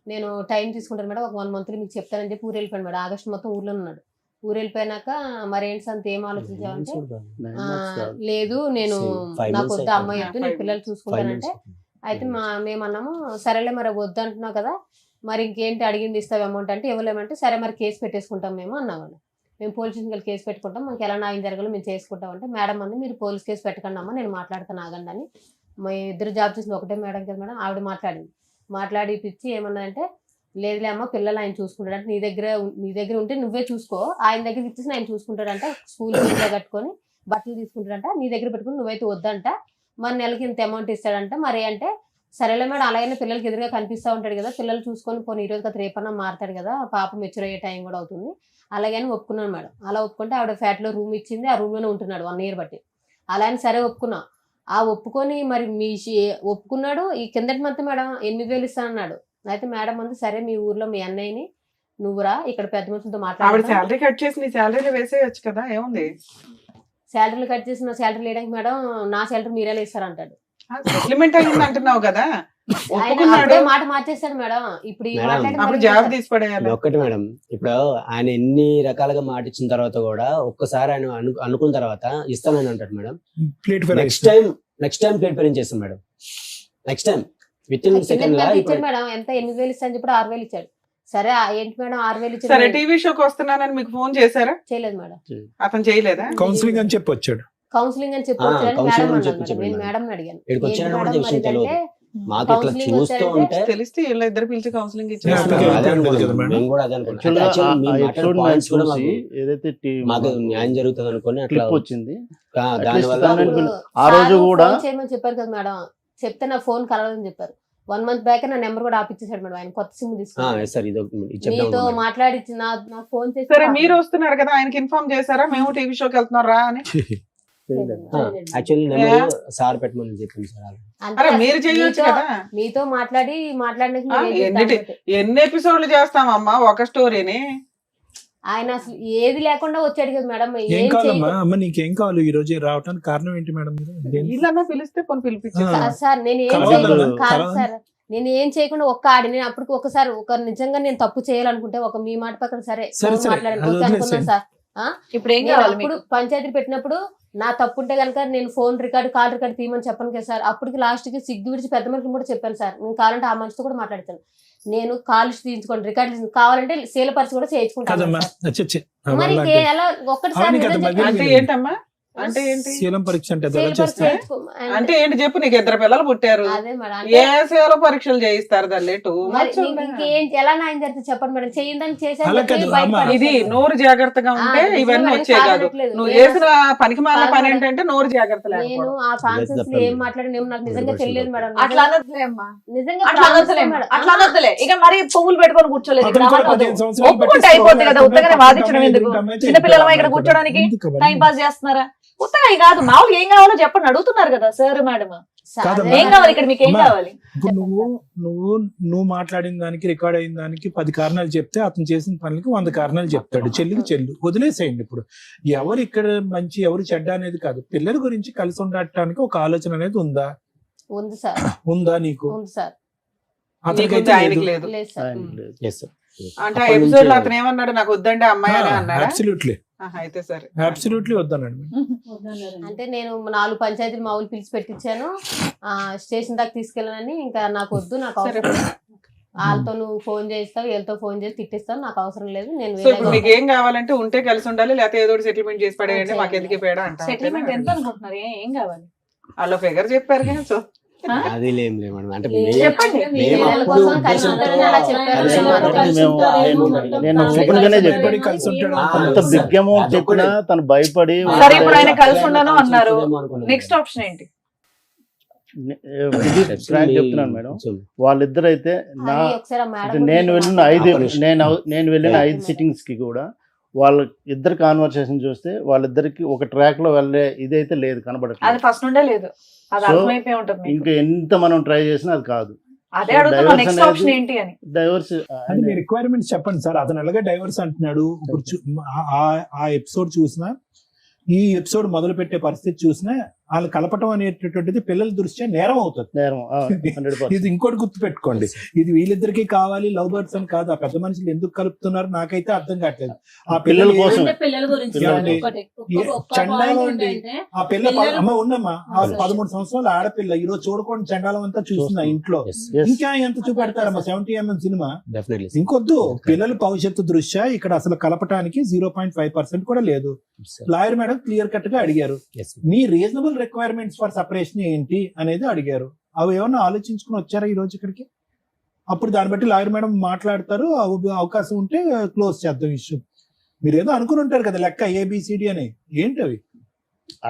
నేను టైం తీసుకుంటాను మేడం, ఒక 1 month మీకు చెప్తానని చెప్పి ఊరు వెళ్ళిపోయాను మేడం. ఆగస్టు మొత్తం ఊర్లో ఉన్నాడు. ఊరు వెళ్ళిపోయినాక మరేంటి అంత ఏం ఆలోచించావంటే, లేదు నేను నాకు వద్దు, అమ్మాయి వద్దు, నేను పిల్లలు చూసుకుంటానంటే, అయితే మేమన్నాము సరేలే మరి వద్దు అంటున్నావు కదా, మరి ఇంకేంటి అడిగింది ఇస్తావు అమౌంట్ అంటే, ఇవ్వలేమంటే సరే మరి కేసు పెట్టేసుకుంటాం మేము అన్నామండి. మేము పోలీస్ స్టేషన్కి కేసు పెట్టుకుంటాం, మాకు ఎలా న్యాయం జరగాలో మేము చేసుకుంటాం అంటే, మేడం అంది మీరు పోలీస్ కేసు పెట్టకండి అమ్మా, నేను మాట్లాడతాను ఆగండి అని. మా ఇద్దరు జాబ్ చేసింది ఒకటే మేడం కదా మేడం, ఆవిడ మాట్లాడి పిచ్చి ఏమన్నాదంటే, లేదులే అమ్మ పిల్లలు ఆయన చూసుకుంటాడు అంటే, నీ దగ్గర ఉంటే నువ్వే చూసుకో, ఆయన దగ్గరికి ఇచ్చేసి ఆయన చూసుకుంటాడంట, స్కూల్ ఫీజులో కట్టుకొని బట్టలు తీసుకుంటాడంట, నీ దగ్గర పెట్టుకుని నువ్వైతే వద్దంట, మరి నెలకి ఇంత అమౌంట్ ఇస్తాడంట. మరి అంటే సరేలే మేడం, అలాగైనా పిల్లలకి ఎదురుగా కనిపిస్తూ ఉంటాడు కదా, పిల్లలు చూసుకొని పోనీ ఈ రోజు కదా రేపన్నా మారుతాడు కదా, పాప మెచ్యూర్ అయ్యే టైం కూడా అవుతుంది, అలాగని ఒప్పుకున్నాను మేడం. అలా ఒప్పుకుంటే ఆవిడ ఫ్లాట్లో రూమ్ ఇచ్చింది, ఆ రూమ్లోనే ఉంటున్నాడు 1 year బట్టి. అలా అని సరే ఒప్పుకున్నా. ఆ ఒప్పుకొని మరి ఒప్పుకున్నాడు. ఈ కిందటి మంత్ మేడం 8,000 ఇస్తానన్నాడు. అయితే మేడం అంది సరే మీ ఊర్లో మీ అన్నయ్యని నువ్వురా ఇక్కడ పెద్ద మనుషులతో మాట్లాడు, శాలరీ కట్ చేసి నీ శాలరీ వేసేయచ్చు కదా, ఏముంది? శాలరీలు కట్ చేసి నా శాలరీ లేడానికి మేడం నా శాలరీ మీరే ఇస్తారంటాడు. సెటిల్మెంట్ అయ్యింది అంటున్నావు కదా, మాట మార్చేస్తాడు మేడం. ఇప్పుడు జాబ్ తీసి పడేయాలి. ఒక్కటి మేడం, ఇప్పుడు ఆయన ఎన్ని రకాలుగా మాట ఇచ్చిన తర్వాత కూడా ఒక్కసారి ఆయన అనుకున్న తర్వాత ఇస్తానని అంటాడు మేడం. నెక్స్ట్ టైం ప్లేట్ పేరెంట్ చేస్తాం madam. Next time within second ఇచ్చాడు మేడం. ఎంత 8,000 ఇస్తాను చెప్పి 6,000 ఇచ్చాడు. సరే ఏంటి మేడం 6,000 ఇచ్చాడు. సరే, టీవీ షోకి వస్తున్నానని మీకు ఫోన్ చేశారా? చేయలేదు మేడం. అతను చేయలేదా? కౌన్సిలింగ్ అని చెప్పి వచ్చాడు. కౌన్సిలింగ్ అని చెప్పి వచ్చాడు. నేను మేడం అడిగాను, తెలిస్తే ఇద్దరు పిలిచి కౌన్సిలింగ్ ఇచ్చారు. మాకు న్యాయం జరుగుతుంది అనుకుని అట్లా వచ్చింది. ఆ రోజు కూడా చేయమని చెప్పారు కదా మేడం, చెప్తే నా ఫోన్ కలవదని చెప్పారు. 1 month బ్యాక్ నా నెంబర్ కూడా ఆపిచ్చేసాడు మేడం. ఆయన కొత్త సిమ్ తీసుకుని మీతో మాట్లాడి నా ఫోన్ చేసి. సరే, మీరు వస్తున్నారు కదా, ఆయనకి ఇన్ఫార్మ్ చేశారా మేము టీవీ షోకి వెళ్తున్నాం రా అని? సార్ పెట్టమని చెప్పింది సార్. మీరు చేయొచ్చు కదా. మీతో ఎన్ని ఎపిసోడ్లు చేస్తామమ్మా ఒక స్టోరీని? ఆయన అసలు ఏది లేకుండా వచ్చాడు కదా మేడం. ఏం కాదమ్మా, అమ్మ నీకేం కావాలి ఈ రోజు రావడానికి కారణం ఏంటి మేడం? ఇల్లన్నా పిలిస్తే పని పిలిపించారు సార్. నేను ఏం చేయకుండా ఒక్క ఆడి నేను అప్పటికి ఒకసారి నిజంగా నేను తప్పు చేయాలనుకుంటే ఒక మీ మాట పక్కన సరే మాట్లాడాను సార్. ఇప్పుడు ఏం కావాలి? ఇప్పుడు పంచాయతీ పెట్టినప్పుడు నా తప్పు ఉంటే కనుక నేను ఫోన్ రికార్డు కాల్ రికార్డు తీయమని చెప్పను కదా సార్. అప్పటికి లాస్ట్ కి సిగ్గు విడిచి పెద్ద మనిషిని కూడా చెప్పాను సార్. నేను కావాలంటే ఆ మనిషితో కూడా మాట్లాడతాను, నేను కాల్ తీయించుకోండి రికార్డు కావాలంటే శీలపరిచి కూడా చేయించుకుంటాను. మరి ఒక్కటిసారి అంటే ఏంటమ్మా, అంటే ఏంటి శీలం పరీక్ష అంటే ఏంటి చెప్పు? నీకు 2 పిల్లలు పుట్టారు, ఏ శీల పరీక్షలు చేయిస్తారు తల్లి? ఎలా న్యాయం జరిగితే చెప్పండి మేడం. చేయిందని చేసే ఇది నోరు జాగ్రత్తగా ఉంటే ఇవన్నీ వచ్చే కాదు. నువ్వు చేసిన పనికి మాలిన పని ఏంటంటే నోరు జాగ్రత్త. నేను ఆ కాన్సెన్స్ లో ఏం మాట్లాడినా నాకు నిజంగా తెలియదు మేడం. అట్లా అనొద్దులే అమ్మా, నిజంగా అట్లా అనొద్దులే. ఇక మరి పువ్వులు పెట్టుకొని కూర్చోలేదు, ఒప్పుకుంటే అయిపోతుంది కదా. ఉత్తగానే వాదించడం ఎందుకు? చిన్నపిల్లల ఇక్కడ కూర్చోడానికి టైం పాస్ చేస్తున్నారా? ఉత్తగా కాదు, మామూలుగా ఏం కావాలో చెప్పండి అడుగుతున్నారు కదా సార్ మేడం. ఏం కావాలి ఇక్కడ, మీకు ఏం కావాలి? ఇప్పుడు నువ్వు మాట్లాడిన దానికి రికార్డ్ అయిన దానికి 10 కారణాలు చెప్తే అతను చేసిన పనులకి 100 కారణాలు చెప్తాడు. చెల్లు వదిలేసేయండి. ఇప్పుడు ఎవరు ఇక్కడ మంచి ఎవరు చెడ్డ అనేది కాదు, పిల్లల గురించి కలిసి ఉండటానికి ఒక ఆలోచన అనేది ఉందా? ఉంది సార్. ఉందా నీకు? అతనికైతే ఆయనకి లేదు. అంటే ఎపిసోడ్ లో అతను ఏమన్నాడు, నాకు వద్దండి అమ్మాయి అని అన్నాడు. అబ్సల్యూట్లీ అయితే సరే, అబ్సల్యూట్లీ వద్దన్నాడు. అంటే నేను 4 పంచాయతీలు మా ఊళ్ళు పిలిచి పెట్టించాను, స్టేషన్ దాకా తీసుకెళ్ళానని. ఇంకా నాకు వద్దు, నాకు వాళ్ళతో నువ్వు ఫోన్ చేస్తావు, వీళ్ళతో ఫోన్ చేసి తిట్టిస్తావు, నాకు అవసరం లేదు, నేను సో ఇప్పుడు మీకు ఏం కావాలంటే ఉంటే కలిసి ఉండాలి, లేకపోతే ఏదో సెటిల్మెంట్ చేసి పడేయండి, మాకు ఎందుకు పేడా సెటిల్మెంట్ ఎంత అంటారు. అనుకుంటున్నారు? ఏం కావాలి? వాళ్ళ ఫిగర్ చెప్పారు కదా. సో అది లేం మేడం, అంటే చెప్పండి. మేము అప్పుడు ఉద్దేశంతో కలిసి నేను ఓపెన్ గానే చెప్పాను, కలిసి ఉంటాడు. అంత బిగ్ అమౌంట్ చెప్పినా తను భయపడి సరే, ఇప్పుడు ఆయన కలిసి ఉండను అన్నారు, నెక్స్ట్ ఆప్షన్ ఏంటి? ఫ్రాంక్ చెప్తున్నాను మేడం, వాళ్ళిద్దరు అయితే నా ఒకసారి ఆ అంటే మేడం నేను వెళ్ళిన 5 సిట్టింగ్స్ కి కూడా వాళ్ళ ఇద్దరు కాన్వర్సేషన్ చూస్తే వాళ్ళిద్దరికి ఒక ట్రాక్ లో వెళ్ళే ఇదైతే లేదు, అది కనబడట్లేదు. ఫస్ట్ నుండే లేదు, అది So, అర్థమైపోయి ఉంటుంది మీకు. ఇంకా ఎంత మనం ట్రై చేసినా అది కాదు. అదే అడుగుతున్నా, నెక్స్ట్ ఆప్షన్ ఏంటి అని. డైవర్స్ అది మీ రిక్వైర్మెంట్స్ చెప్పండి సార్. అతను ఎలాగ డైవర్స్ అంటున్నాడు. ఇప్పుడు ఆ ఎపిసోడ్ చూసినా, ఈ ఎపిసోడ్ మొదలు పెట్టే పరిస్థితి చూసినా, వాళ్ళు కలపటం అనేటటువంటిది పిల్లల దృష్ట్యా నేరం అవుతుంది. నేరం 100%. ఇది ఇంకోటి గుర్తు పెట్టుకోండి, ఇది వీళ్ళిద్దరికి కావాలి లవ్ బర్డ్స్ అని కాదు. ఆ పెద్ద మనుషులు ఎందుకు కలుపుతున్నారు నాకైతే అర్థం కావట్లేదు. ఆ పిల్లల కోసం అంటే పిల్లల గురించి ఏమండి? ఒకటి, ఒక్క చండాలం point అండి. ఏంటంటే ఆ పిల్ల అమ్మ ఉన్నమ్మా, ఆ 13 సంవత్సరాల ఆడపిల్ల ఈ రోజు చూడకుండా చండాలం అంతా చూస్తున్నా ఇంట్లో. ఇంకా ఎంత చూపెడతారమ్మా 70mm సినిమా. డెఫినెట్లీ ఇంకొద్దు, పిల్లల భవిష్యత్తు దృష్ట్యా ఇక్కడ అసలు కలపటానికి 0.5% కూడా లేదు. లాయర్ మేడం క్లియర్ కట్ గా అడిగారు, మీ రీజనబుల్ రిక్వైర్మెంట్స్ ఫర్ సపరేషన్ ఏంటి అనేది అడిగారు. అవి ఏమన్నా ఆలోచించుకుని వచ్చారా ఈ రోజు ఇక్కడికి? అప్పుడు దాన్ని బట్టి లాయర్ మేడం మాట్లాడతారు, అవకాశం ఉంటే క్లోజ్ చేద్దాం ఇష్యూ. మీరు ఏదో అనుకుని ఉంటారు కదా లెక్క ABCD అని, ఏంటి అవి?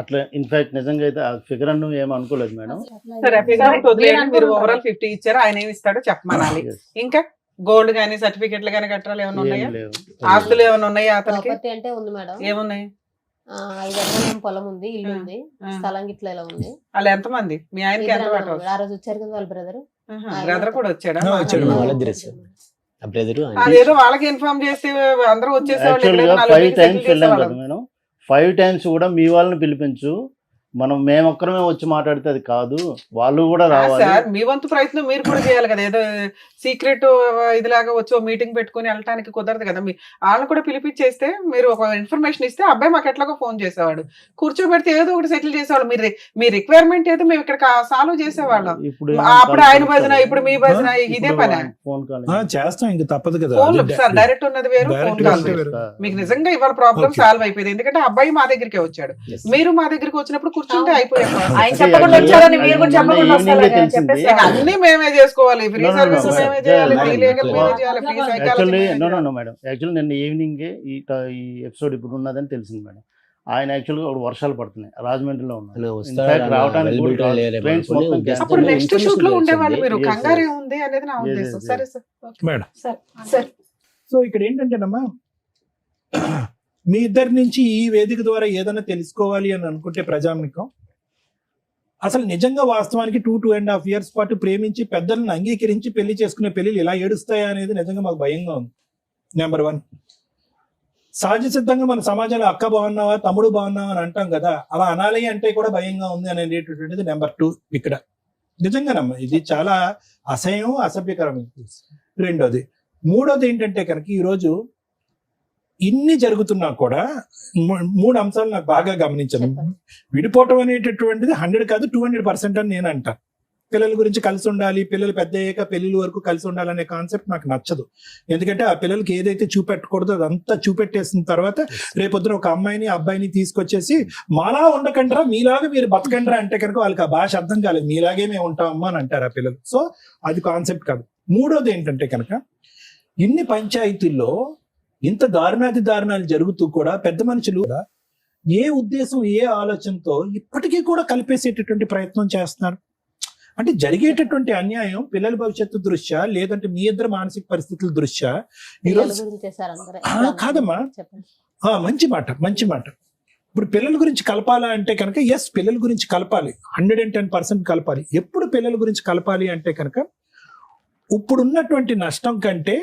అట్లా ఇన్ఫాక్ట్ నిజంగా అయితే ఆ ఫిగర్ అన్ను ఏం అనుకోలేదు మేడం. సరే, ఫిగర్ వదిలేయండి. మీరు ఓవరాల్ 50 ఇచ్చారు, ఆయన ఏమి ఇస్తాడో చెప్పమనాలి. Yes. ఇంకా గోల్డ్ గానీ సర్టిఫికెట్లు గానీ కట్టాలి ఏమైనా ఉన్నాయా? ఏం లేవు. ఆస్తులు ఏమైనా ఉన్నాయా అతనికి? ప్రాపర్టీ అంటే ఉంది మేడం, ఏమున్నాయి? 5 ఎకరాల పొలం ఉంది, ఇల్లు ఉంది, ఆ. స్థలం గిట్ల ఇలా ఉంది. వాళ్ళు ఎంతమంది? మీ ఆయనకి ఎంత ఇద్దరు పట్టవచ్చు? ఆ రోజు వచ్చారు కదా వాళ్ళ బ్రదర్. బ్రదర్ కూడా వచ్చాడా? వచ్చాడు. వాళ్ళిద్దరు ఆ బ్రదర్ అదేదో వాళ్ళకి ఇన్ఫార్మ్ చేస్తే అందరూ వచ్చేసేవాళ్ళు. యాక్చువల్ గా ఇక్కడ 5 నాలుగు టైమ్స్ settle వెళ్ళాం కదా చేసేవాళ్ళం. మేడం. 5 టైమ్స్ కూడా మీ వాళ్ళని పిలిపించు, మేమొక్కరమే వచ్చి మాట్లాడితే అది కాదు, వాళ్ళు కూడా రావాలి. సార్, మీ వంతు ప్రయత్నం మీరు కూడా చేయాలి కదా. ఏదో సీక్రెట్ ఇదిలాగా వచ్చి మీటింగ్ పెట్టుకుని వెళ్ళటానికి కుదరదు కదా. వాళ్ళని కూడా పిలిపించేస్తే, మీరు ఒక ఇన్ఫర్మేషన్ ఇస్తే అబ్బాయి మాకు ఎట్లాగో ఫోన్ చేసేవాడు, కూర్చోబెడితే ఏదో ఒకటి సెటిల్ చేసేవాళ్ళు. మీ రిక్వైర్మెంట్ ఏదో మేము ఇక్కడ సాల్వ్ చేసేవాళ్ళం. అప్పుడు ఆయన భజన, ఇప్పుడు మీ భజన, ఇదే పని. ఫోన్ కాల్ చేస్తాం, ఇంక తప్పదు కదా. ఫోన్ సార్ డైరెక్ట్ ఉన్నది వేరు, ఫోన్ కాల్ వేరు. మీకు నిజంగా ఇవాళ ప్రాబ్లం సాల్వ్ అయిపోయింది. ఎందుకంటే అబ్బాయి మా దగ్గరికి వచ్చాడు, మీరు మా దగ్గరికి వచ్చినప్పుడు కూర్చుంటే అయిపోయారు. ఆయన చెప్పకుండా వచ్చారని మీరు కూడా చెప్పకుండా వస్తారని చెప్పేసి అన్ని మేమే చేసుకోవాలి. ఫ్రీ సర్వీస్ మేమే చేయాలి, ఫ్రీ లీగల్ మేమే చేయాలి, free actually psychology. Madam, actually నిన్న ఈవినింగ్ ఈ ఎపిసోడ్ ఇప్పుడు ఉన్నదని తెలిసింది మేడం. ఆయన యాక్చువల్గా వర్షాలు పడుతున్నాయి, రాజమండ్రిలో ఉన్నారు. ఇన్ఫాక్ట్ రావడానికి కూడా trains మొత్తం cancel. అప్పుడు నెక్స్ట్ షూట్ లో ఉండేవాళ్ళు. మీరు కంగారే ఉంది అనేది నా ఉద్దేశం. సరే సార్, మేడం. సార్ సో ఇక్కడ ఏంటంటేనమ్మా, మీ ఇద్దరి నుంచి ఈ వేదిక ద్వారా ఏదైనా తెలుసుకోవాలి అని అనుకుంటే ప్రజానికం, అసలు నిజంగా వాస్తవానికి 2.5 years పాటు ప్రేమించి పెద్దలను అంగీకరించి పెళ్లి చేసుకునే పెళ్లిలు ఇలా ఏడుస్తాయా అనేది నిజంగా మాకు భయంగా ఉంది. నెంబర్ 1, సహజ సిద్ధంగా మన సమాజంలో అక్క బాగున్నావా, తమ్ముడు బాగున్నావా అని అంటాం కదా, అలా అనాలి అంటే కూడా భయంగా ఉంది అనేటటువంటిది నెంబర్ 2 ఇక్కడ. నిజంగానమ్మా ఇది చాలా అసహ్యం, అసభ్యకరం. రెండోది. మూడోది ఏంటంటే కనుక ఈరోజు ఇన్ని జరుగుతున్నా కూడా 3 అంశాలు నాకు బాగా గమనించాను. విడిపోవటం అనేటటువంటిది 100 కాదు 200% అని నేను అంటా. పిల్లల గురించి కలిసి ఉండాలి, పిల్లలు పెద్ద అయ్యాక పెళ్లిళ్ళ వరకు కలిసి ఉండాలనే కాన్సెప్ట్ నాకు నచ్చదు. ఎందుకంటే ఆ పిల్లలకి ఏదైతే చూపెట్టకూడదో అదంతా చూపెట్టేసిన తర్వాత రేపొద్దున ఒక అమ్మాయిని అబ్బాయిని తీసుకొచ్చేసి మాలా ఉండకండ్రా, మీలాగా మీరు బతకండ్రా అంటే కనుక వాళ్ళకి ఆ భాష అర్థం కాలేదు. మీలాగే మేము ఉంటామమ్మా అని అంటారు ఆ పిల్లలు. సో అది కాన్సెప్ట్ కాదు. మూడోది ఏంటంటే కనుక ఇన్ని పంచాయతీల్లో ఇంత దారుణాలు జరుగుతూ కూడా పెద్ద మనుషులు ఏ ఉద్దేశం, ఏ ఆలోచనతో ఇప్పటికీ కూడా కలిపేసేటటువంటి ప్రయత్నం చేస్తున్నారు. అంటే జరిగేటటువంటి అన్యాయం పిల్లల భవిష్యత్తు దృష్ట్యా, లేదంటే మీ ఇద్దరు మానసిక పరిస్థితుల దృష్ట్యా ఈరోజు కాదమ్మా. మంచి మాట. ఇప్పుడు పిల్లల గురించి కలపాలా అంటే కనుక ఎస్, పిల్లల గురించి కలపాలి, 110% కలపాలి. ఎప్పుడు పిల్లల గురించి కలపాలి అంటే కనుక ఇప్పుడున్నటువంటి నష్టం కంటే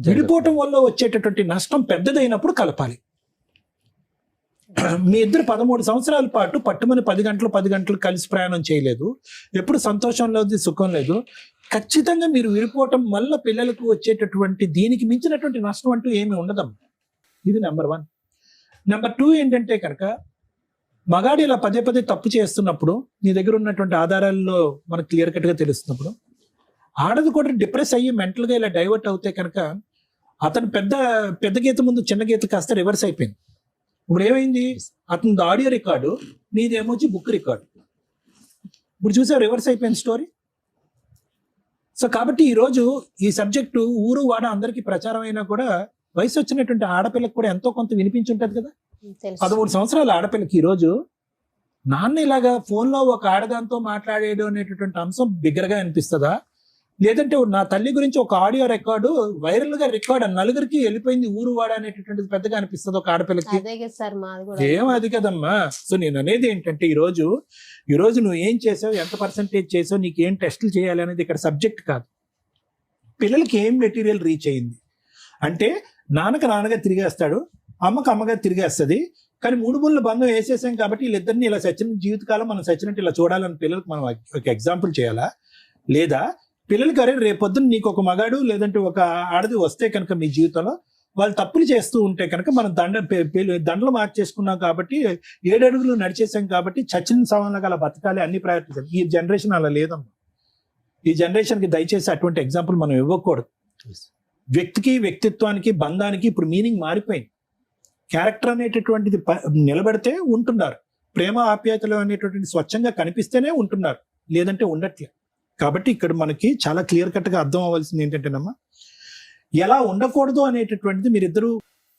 విడిపోవటం వల్ల వచ్చేటటువంటి నష్టం పెద్దదైనప్పుడు కలపాలి. మీ ఇద్దరు 13 సంవత్సరాల పాటు పట్టుమని 10 గంటలు కలిసి ప్రయాణం చేయలేదు, ఎప్పుడు సంతోషం లేదు, సుఖం లేదు. ఖచ్చితంగా మీరు విడిపోవటం వల్ల పిల్లలకు వచ్చేటటువంటి దీనికి మించినటువంటి నష్టం అంటూ ఏమీ ఉండదమ్మా. ఇది నెంబర్ 1. నెంబర్ 2 ఏంటంటే కనుక మగాడు ఇలా పదే తప్పు చేస్తున్నప్పుడు నీ దగ్గర ఉన్నటువంటి ఆధారాల్లో మనకు క్లియర్ కట్ గా తెలుస్తున్నప్పుడు ఆడది కూడా డిప్రెస్ అయ్యి మెంటల్ గా ఇలా డైవర్ట్ అవుతే కనుక అతను పెద్ద గీత ముందు చిన్న గీత కాస్త రివర్స్ అయిపోయింది. ఇప్పుడు ఏమైంది, అతని ఆడియో రికార్డు, నీదేమొచ్చి బుక్ రికార్డు. ఇప్పుడు చూసా రివర్స్ అయిపోయింది స్టోరీ. సో కాబట్టి ఈ రోజు ఈ సబ్జెక్టు ఊరు వాడ అందరికీ ప్రచారం అయినా కూడా వయసు వచ్చినటువంటి ఆడపిల్లకి కూడా ఎంతో కొంత వినిపించుంటది కదా. 13 సంవత్సరాల ఆడపిల్లకి ఈ రోజు నాన్న ఇలాగా ఫోన్ లో ఒక ఆడదాంతో మాట్లాడేయడం అనేటటువంటి అంశం బిగ్గరగా అనిపిస్తుందా, లేదంటే నా తల్లి గురించి ఒక ఆడియో రికార్డు వైరల్ గా రికార్డ్ నలుగురికి వెళ్ళిపోయింది ఊరు వాడ అనేటటువంటిది పెద్దగా అనిపిస్తుంది ఒక ఆడపిల్లకి? ఏం అది కదమ్మా. సో నేను అనేది ఏంటంటే ఈ రోజు నువ్వు ఏం చేసావు, ఎంత పర్సెంటేజ్ చేసావు, నీకు ఏం టెస్టులు చేయాలి అనేది ఇక్కడ సబ్జెక్ట్ కాదు. పిల్లలకి ఏం మెటీరియల్ రీచ్ అయింది అంటే నాన్నగా తిరిగేస్తాడు, అమ్మగా తిరిగేస్తుంది. కానీ 3 ముళ్ళ బంధం వేసేసాం కాబట్టి వీళ్ళిద్దరిని ఇలా సచిన జీవితకాలం మనం సచ్చినట్టు ఇలా చూడాలని పిల్లలకు మనం ఒక ఎగ్జాంపుల్ చేయాలా? లేదా పిల్లలకి అరే రేపొద్దున నీకు ఒక మగాడు లేదంటే ఒక ఆడది వస్తే కనుక మీ జీవితంలో వాళ్ళు తప్పులు చేస్తూ ఉంటే కనుక మనం దండలు మార్చేసుకున్నాం కాబట్టి 7 అడుగులు నడిచేసాం కాబట్టి చచ్చిన సవాళ్ళగా అలా బతకాలి అన్ని ప్రయత్నించాలి. ఈ జనరేషన్ అలా లేదమ్మా. ఈ జనరేషన్కి దయచేసి అటువంటి ఎగ్జాంపుల్ మనం ఇవ్వకూడదు. వ్యక్తికి వ్యక్తిత్వానికి బంధానికి ఇప్పుడు మీనింగ్ మారిపోయింది. క్యారెక్టర్ అనేటటువంటిది నిలబడితే ఉంటున్నారు, ప్రేమ ఆప్యాయతలు అనేటటువంటి స్వచ్ఛంగా కనిపిస్తేనే ఉంటున్నారు, లేదంటే ఉండట్లే. కాబట్టి ఇక్కడ మనకి చాలా క్లియర్ కట్ గా అర్థం అవ్వాల్సింది ఏంటంటేనమ్మా, ఎలా ఉండకూడదు అనేటటువంటిది మీరిద్దరూ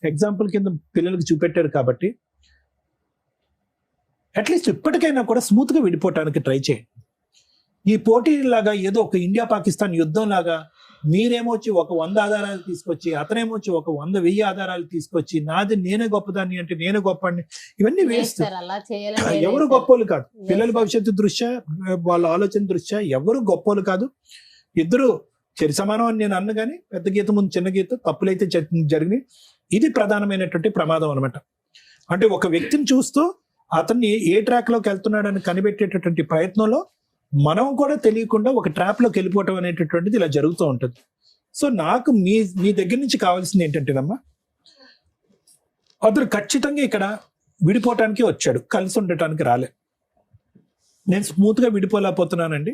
ఎగ్జాంపుల్ కింద పిల్లలకు చూపెట్టారు కాబట్టి అట్లీస్ట్ ఇప్పటికైనా కూడా స్మూత్ గా విడిపోవటానికి ట్రై చేయండి. ఈ పోటీలాగా ఏదో ఒక ఇండియా పాకిస్తాన్ యుద్ధం లాగా మీరేమొచ్చి ఒక 100 ఆధారాలు తీసుకొచ్చి అతనేమొచ్చి ఒక 100,000 ఆధారాలు తీసుకొచ్చి నాది నేనే గొప్పదాన్ని అంటే నేను గొప్పని, ఇవన్నీ వేస్ట్. ఎవరు గొప్పోళ్ళు కాదు. పిల్లల భవిష్యత్తు దృష్ట్యా వాళ్ళ ఆలోచన దృష్ట్యా ఎవరు గొప్పోళ్ళు కాదు. ఇద్దరు చరి సమానం అని నేను అన్న కానీ పెద్ద గీత ముందు చిన్న గీత తప్పులైతే జరిగినాయి. ఇది ప్రధానమైనటువంటి ప్రమాదం అనమాట. అంటే ఒక వ్యక్తిని చూస్తూ అతన్ని ఏ ట్రాక్ లోకి వెళ్తున్నాడని కనిపెట్టేటటువంటి ప్రయత్నంలో మనం కూడా తెలియకుండా ఒక ట్రాప్ లోకి వెళ్ళిపోవటం అనేటటువంటిది ఇలా జరుగుతూ ఉంటుంది. సో నాకు మీ దగ్గర నుంచి కావాల్సింది ఏంటంటేనమ్మా, అతను ఖచ్చితంగా ఇక్కడ విడిపోవటానికి వచ్చాడు, కలిసి ఉండటానికి రాలే. నేను స్మూత్ గా విడిపోలేకపోతున్నానండి,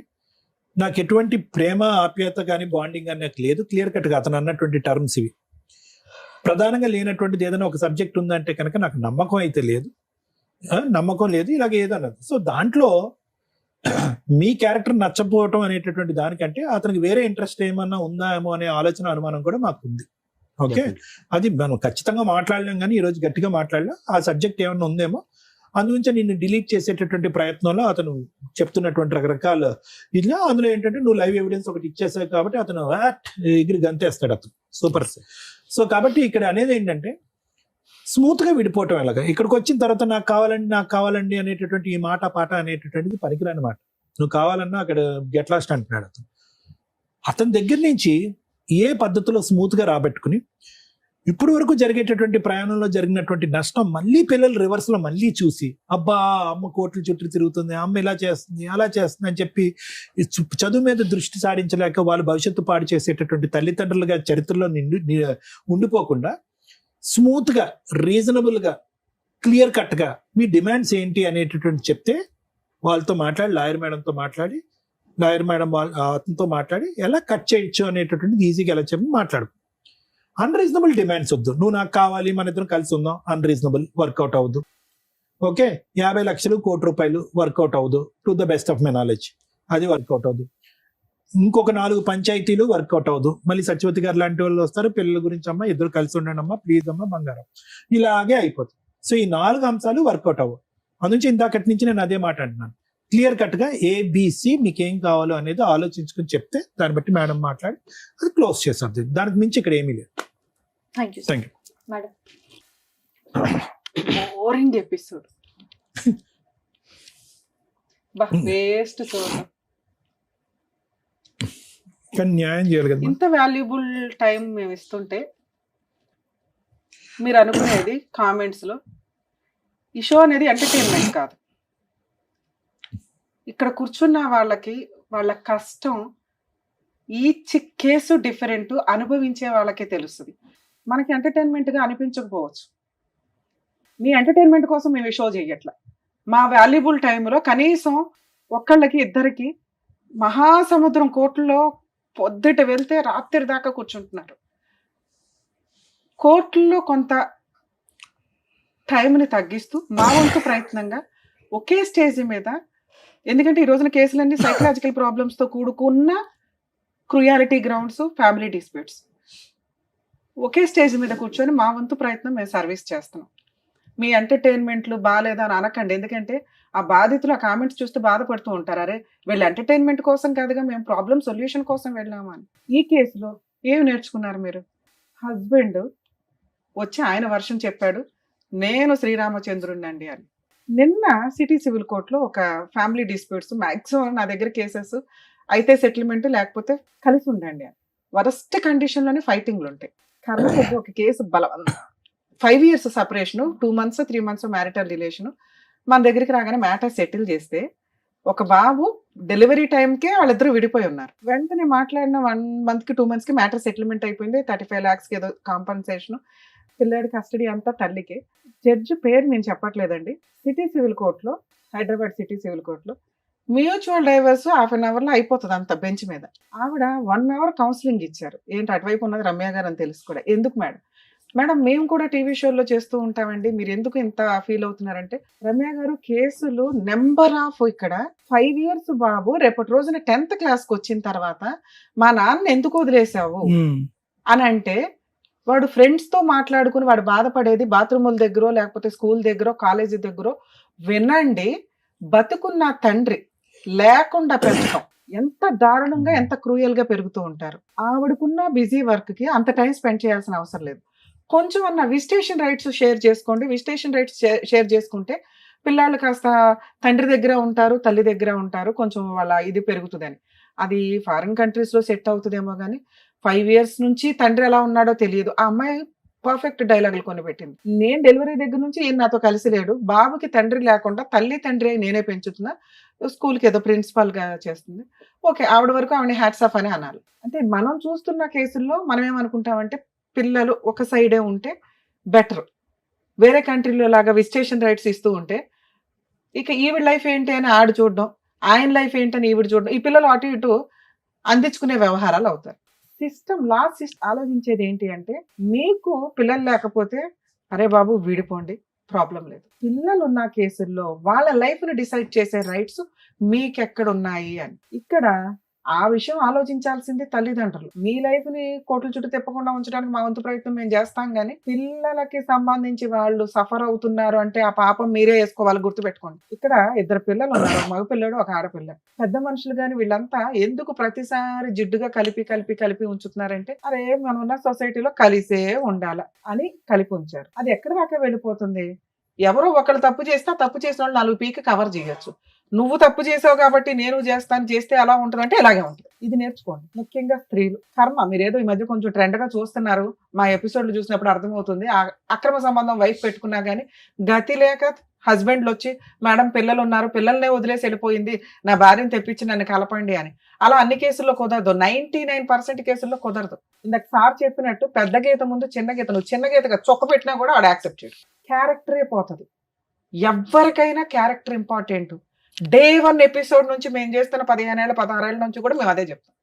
నాకు ఎటువంటి ప్రేమ ఆప్యాయత కానీ బాండింగ్ కానీ నాకు లేదు. క్లియర్ కట్ గా అతను అన్నటువంటి టర్మ్స్ ఇవి. ప్రధానంగా లేనటువంటిది ఏదైనా ఒక సబ్జెక్ట్ ఉందంటే కనుక నాకు నమ్మకం అయితే లేదు, నమ్మకం లేదు, ఇలాగ ఏదన్నది. సో దాంట్లో మీ క్యారెక్టర్ నచ్చపోవటం అనేటటువంటి దానికంటే అతనికి వేరే ఇంట్రెస్ట్ ఏమన్నా ఉందా ఏమో అనే ఆలోచన అనుమానం కూడా మాకు ఉంది. ఓకే, అది మనం ఖచ్చితంగా మాట్లాడలేం కానీ ఈ రోజు గట్టిగా మాట్లాడలేం. ఆ సబ్జెక్ట్ ఏమన్నా ఉందేమో అందుగురించి నిన్ను డిలీట్ చేసేటటువంటి ప్రయత్నంలో అతను చెప్తున్నటువంటి రకరకాల ఇట్లా అందులో ఏంటంటే నువ్వు లైవ్ ఎవిడెన్స్ ఒకటి ఇచ్చేసావు కాబట్టి అతను ఎగిరి గంతేస్తాడు అతను. సూపర్. సో కాబట్టి ఇక్కడ అనేది ఏంటంటే స్మూత్ గా విడిపోవటం ఎలాగా. ఇక్కడికి వచ్చిన తర్వాత నాకు కావాలండి అనేటటువంటి ఈ మాట పాట అనేటటువంటిది పనికిరాని మాట. నువ్వు కావాలన్నా అక్కడ గెట్ లాస్ట్ అంటున్నాడు అతను. అతని దగ్గర నుంచి ఏ పద్ధతిలో స్మూత్ గా రాబెట్టుకుని ఇప్పుడు వరకు జరిగేటటువంటి ప్రయాణంలో జరిగినటువంటి నష్టం మళ్ళీ పిల్లలు రివర్స్ లో మళ్ళీ చూసి అబ్బా అమ్మ కోట్ల చుట్టూ తిరుగుతుంది, అమ్మ ఇలా చేస్తుంది అలా చేస్తుంది అని చెప్పి చదువు మీద దృష్టి సారించలేక వాళ్ళు భవిష్యత్తు పాడు చేసేటటువంటి తల్లిదండ్రులుగా చరిత్రలో ఉండిపోకుండా స్మూత్ గా రీజనబుల్ గా క్లియర్ కట్ గా మీ డిమాండ్స్ ఏంటి అనేటటువంటి చెప్తే వాళ్ళతో మాట్లాడి లాయర్ మేడంతో అతనితో మాట్లాడి ఎలా కట్ చేయొచ్చు అనేటటువంటిది ఈజీగా ఎలా చెప్పి మాట్లాడు. అన్రీజనబుల్ డిమాండ్స్ వద్దు. నువ్వు నాకు కావాలి మన ఇద్దరం కలిసి ఉందాం, అన్రీజనబుల్, వర్కౌట్ అవ్వదు. ఓకే, 50 లక్షలు ₹1 కోటి వర్కౌట్ అవ్వదు. To the best of my knowledge అది వర్కౌట్ అవ్వదు. ఇంకొక 4 పంచాయతీలు వర్కౌట్ అవ్వదు. మళ్ళీ సత్యవతి గారు లాంటి వాళ్ళు వస్తారు, పిల్లల గురించి అమ్మా ఇద్దరు కలిసి ఉండండి అమ్మా ప్లీజ్ అమ్మా బంగారం, ఇలాగే అయిపోతుంది. సో ఈ 4 అంశాలు వర్కౌట్ అవ్వవు. అందునుంచి ఇందాకటి నుంచి నేను అదే మాట అంటున్నాను. క్లియర్ కట్ గా ABC మీకు ఏం కావాలో అనేది ఆలోచించుకుని చెప్తే దాన్ని బట్టి మేడం మాట్లాడి అది క్లోజ్ చేస్తారు. దానికి మించి ఇక్కడ ఏమీ లేదు. Thank you madam. Boring episode, waste చూడండి. కానీ న్యాయం చేయాలి కదా. ఇంత వాల్యుబుల్ టైం మేము ఇస్తుంటే మీరు అనుకునేది కామెంట్స్ లో ఈ షో అనేది ఎంటర్టైన్మెంట్ కాదు. ఇక్కడ కూర్చున్న వాళ్ళకి వాళ్ళ కష్టం ఈచ్ కేసు డిఫరెంట్, అనుభవించే వాళ్ళకే తెలుస్తుంది. మనకి ఎంటర్టైన్మెంట్ గా అనిపించకపోవచ్చు. మీ ఎంటర్టైన్మెంట్ కోసం మేము షో చేయట్లా. మా వాల్యుబుల్ టైంలో కనీసం ఒక్కళ్ళకి ఇద్దరికి మహాసముద్రం కోట్లలో పొద్దుట వెళ్తే రాత్రి దాకా కూర్చుంటున్నారు. కోర్టుల్లో కొంత టైంని తగ్గిస్తూ మా వంతు ప్రయత్నంగా ఒకే స్టేజ్ మీద, ఎందుకంటే ఈ రోజున కేసులన్నీ సైకలాజికల్ ప్రాబ్లమ్స్తో కూడుకున్న క్రుయాలిటీ గ్రౌండ్స్, ఫ్యామిలీ డిస్ప్యూట్స్, ఒకే స్టేజ్ మీద కూర్చొని మా వంతు ప్రయత్నం మేము సర్వీస్ చేస్తున్నాం. మీ ఎంటర్టైన్మెంట్లు బాగాలేదా అని అనకండి, ఎందుకంటే ఆ బాధితులు ఆ కామెంట్స్ చూస్తూ బాధపడుతూ ఉంటారు. అరే వీళ్ళు ఎంటర్టైన్మెంట్ కోసం కాదుగా, మేము ప్రాబ్లం సొల్యూషన్ కోసం వెళ్ళాము అని. ఈ కేసులో ఏమి నేర్చుకున్నారు మీరు? హస్బెండ్ వచ్చి ఆయన వర్షం చెప్పాడు, నేను శ్రీరామచంద్రుడిని అండి అని. నిన్న సిటీ సివిల్ కోర్టులో ఒక ఫ్యామిలీ డిస్ప్యూట్స్, మ్యాక్సిమం నా దగ్గర కేసెస్ అయితే సెటిల్మెంట్ లేకపోతే కలిసి ఉండండి అని. వరస్ట్ కండిషన్లోనే ఫైటింగ్లు ఉంటాయి. కర్ణకొద్ది ఒక case 5 years separation, 2 months 3 months marital relation. మన దగ్గరికి రాగానే మ్యాటర్ సెటిల్ చేస్తే ఒక బాబు డెలివరీ టైంకే వాళ్ళిద్దరూ విడిపోయి ఉన్నారు. వెంటనే మాట్లాడిన 1 month 2 months మ్యాటర్ సెటిల్మెంట్ అయిపోయింది. 35 lakhs ఏదో కాంపన్సేషన్. పిల్లాడి కస్టడీ అంతా తల్లికి. జడ్జి పేరు నేను చెప్పట్లేదండి. సిటీ సివిల్ కోర్టులో, హైదరాబాద్ సిటీ సివిల్ కోర్టులో మ్యూచువల్ డైవర్స్ 1/2 hourలో అయిపోతుంది అంత బెంచ్ మీద. ఆవిడ 1 hour కౌన్సిలింగ్ ఇచ్చారు. ఏంటి అటువైపు ఉన్నది రమ్య గారు అని తెలుసు కూడా. ఎందుకు మేడం? మేడం మేము కూడా టీవీ షోల్లో చేస్తూ ఉంటామండి, మీరు ఎందుకు ఇంత ఫీల్ అవుతున్నారంటే, రమ్య గారు కేసులు నెంబర్ ఆఫ్, ఇక్కడ 5 years బాబు రేపటి రోజున 10th క్లాస్కి వచ్చిన తర్వాత మా నాన్న ఎందుకు వదిలేసావు అని అంటే, వాడు ఫ్రెండ్స్తో మాట్లాడుకుని వాడు బాధపడేది బాత్రూముల దగ్గర లేకపోతే స్కూల్ దగ్గర కాలేజీ దగ్గర వినండి. బతుకున్న తండ్రి లేకుండా పెంచడం ఎంత దారుణంగా, ఎంత క్రూయల్గా పెరుగుతూ ఉంటారు. ఆవిడకున్న బిజీ వర్క్కి అంత టైం స్పెండ్ చేయాల్సిన అవసరం లేదు. కొంచెం అన్న విజిటేషన్ రైట్స్ షేర్ చేసుకోండి. విజిటేషన్ రైట్స్ షేర్ చేసుకుంటే పిల్లలు కాస్త తండ్రి దగ్గర ఉంటారు, తల్లి దగ్గర ఉంటారు, కొంచెం వాళ్ళ ఇది పెరుగుతుందని. అది ఫారిన్ కంట్రీస్లో సెట్ అవుతుందేమో కానీ 5 years నుంచి తండ్రి ఎలా ఉన్నాడో తెలియదు. ఆ అమ్మాయి పర్ఫెక్ట్ డైలాగులు కొని పెట్టింది. నేను డెలివరీ దగ్గర నుంచి ఈయన నాతో కలిసి లేడు, బాబుకి తండ్రి లేకుండా తల్లి తండ్రి నేనే పెంచుతున్నా, స్కూల్కి ఏదో ప్రిన్సిపాల్గా చేస్తుంది. ఓకే, ఆవిడ వరకు ఆవిడ హ్యాట్స్ ఆఫ్ అని అనాలి. అంటే మనం చూస్తున్న కేసుల్లో మనం ఏమనుకుంటామంటే పిల్లలు ఒక సైడే ఉంటే బెటర్, వేరే కంట్రీలో లాగా విజిటేషన్ రైట్స్ ఇస్తూ ఉంటే ఇక ఈవిడ లైఫ్ ఏంటి అని ఆడు చూడడం, ఆయన లైఫ్ ఏంటని ఈవిడ చూడడం, ఈ పిల్లలు అటు ఇటు అందించుకునే వ్యవహారాలు అవుతారు. సిస్టమ్, లా సిస్టమ్ ఆలోచించేది ఏంటి అంటే, మీకు పిల్లలు లేకపోతే అరే బాబు విడిపోండి, ప్రాబ్లం లేదు. పిల్లలు ఉన్న కేసుల్లో వాళ్ళ లైఫ్ని డిసైడ్ చేసే రైట్స్ మీకెక్కడ ఉన్నాయి అని. ఇక్కడ ఆ విషయం ఆలోచించాల్సింది తల్లిదండ్రులు. మీ లైఫ్ ని కోట్ల చుట్టూ తిప్పకుండా ఉంచడానికి మా వంతు ప్రయత్నం మేము చేస్తాం, కానీ పిల్లలకి సంబంధించి వాళ్ళు సఫర్ అవుతున్నారు అంటే ఆ పాపం మీరే వేసుకోవాలి. గుర్తుపెట్టుకోండి, ఇక్కడ 2 పిల్లలు ఉన్నారు, ఒక మగ పిల్లడు, ఒక ఆడపిల్ల. పెద్ద మనుషులు కానీ వీళ్ళంతా ఎందుకు ప్రతిసారి జిడ్డుగా కలిపి ఉంచుతున్నారంటే, అరే మనం ఉన్న సొసైటీలో కలిసే ఉండాల అని కలిపి ఉంచారు. అది ఎక్కడ దాకా వెళ్ళిపోతుంది? ఎవరో ఒకళ్ళు తప్పు చేస్తే తప్పు చేసిన వాళ్ళు 4 పీకి కవర్ చేయొచ్చు. నువ్వు తప్పు చేసావు కాబట్టి నేను చేస్తాను, చేస్తే ఎలా ఉంటుందంటే ఇలాగే ఉంటుంది. ఇది నేర్చుకోండి. ముఖ్యంగా స్త్రీలు కర్మ. మీరేదో ఈ మధ్య కొంచెం ట్రెండ్ గా చూస్తున్నారు, మా ఎపిసోడ్లు చూసినప్పుడు అర్థమవుతుంది. అక్రమ సంబంధం వైఫ్ పెట్టుకున్నా కానీ గతి లేక హస్బెండ్లు వచ్చి, మేడం పిల్లలు ఉన్నారు, పిల్లల్నే వదిలేసి వెళ్ళిపోయింది, నా భార్యను తెప్పించి నన్ను కలపండి అని. అలా అన్ని కేసుల్లో కుదరదు, 99% కేసుల్లో కుదరదు. ఇందాక సార్ చెప్పినట్టు పెద్ద గీత ముందు చిన్న గీత, నువ్వు చిన్న గీతగా చొక్క పెట్టినా కూడా ఆడు యాక్సెప్ట్ చేయడు. క్యారెక్టరే పోతుంది. ఎవరికైనా క్యారెక్టర్ ఇంపార్టెంట్. Day 1 ఎపిసోడ్ నుంచి మేము చేస్తున్న 15 ఏళ్ళ 16 ఏళ్ళ నుంచి కూడా మేము అదే చెప్తాం.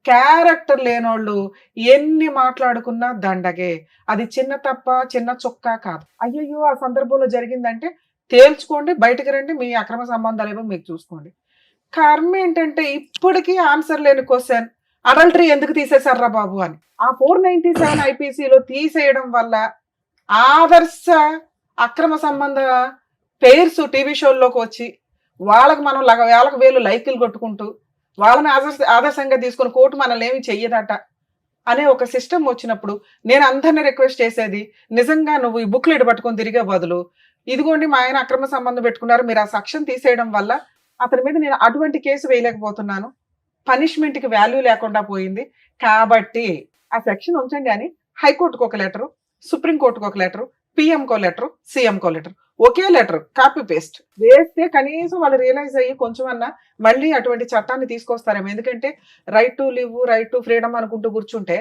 క్యారెక్టర్ లేనోళ్ళు ఎన్ని మాట్లాడుకున్నా దండగే. అది చిన్న తప్ప చిన్న చొక్కా కాదు. అయ్యయ్యో ఆ సందర్భంలో జరిగిందంటే తేల్చుకోండి, బయటకు రండి, మీ అక్రమ సంబంధాలు ఏమో మీకు చూసుకోండి. కర్మ ఏంటంటే ఇప్పటికీ ఆన్సర్ లేని క్వశ్చన్, అడల్టరీ ఎందుకు తీసేశారా బాబు అని. ఆ 497 IPCలో తీసేయడం వల్ల ఆదర్శ అక్రమ సంబంధ పేర్స్ టీవీ షోల్లోకి వచ్చి వాళ్ళకి మనం వేలకు వేలు లైకులు కొట్టుకుంటూ వాళ్ళని ఆదర్శంగా తీసుకుని కోర్టు మనల్ని ఏమి చెయ్యదట అనే ఒక సిస్టమ్ వచ్చినప్పుడు నేను అందరినీ రిక్వెస్ట్ చేసేది, నిజంగా నువ్వు ఈ బుక్లెట్ పట్టుకొని తిరిగే బదులు ఇదిగోండి మా ఆయన అక్రమ సంబంధం పెట్టుకున్నారు, మీరు ఆ సెక్షన్ తీసేయడం వల్ల అతని మీద నేను అటువంటి కేసు వేయలేకపోతున్నాను, పనిష్మెంట్కి వాల్యూ లేకుండా పోయింది, కాబట్టి ఆ సెక్షన్ ఉంచండి అని హైకోర్టుకు ఒక లెటరు, సుప్రీంకోర్టుకు ఒక లెటరు, పిఎంకో లెటరు, సీఎంకో లెటర్, ఒకే లెటర్ కాపీ పేస్ట్ వేస్తే కనీసం వాళ్ళు రియలైజ్ అయ్యి కొంచెం అన్నా మళ్ళీ అటువంటి చట్టాన్ని తీసుకొస్తారేమో. ఎందుకంటే right to live, right to freedom అనుకుంటూ కూర్చుంటే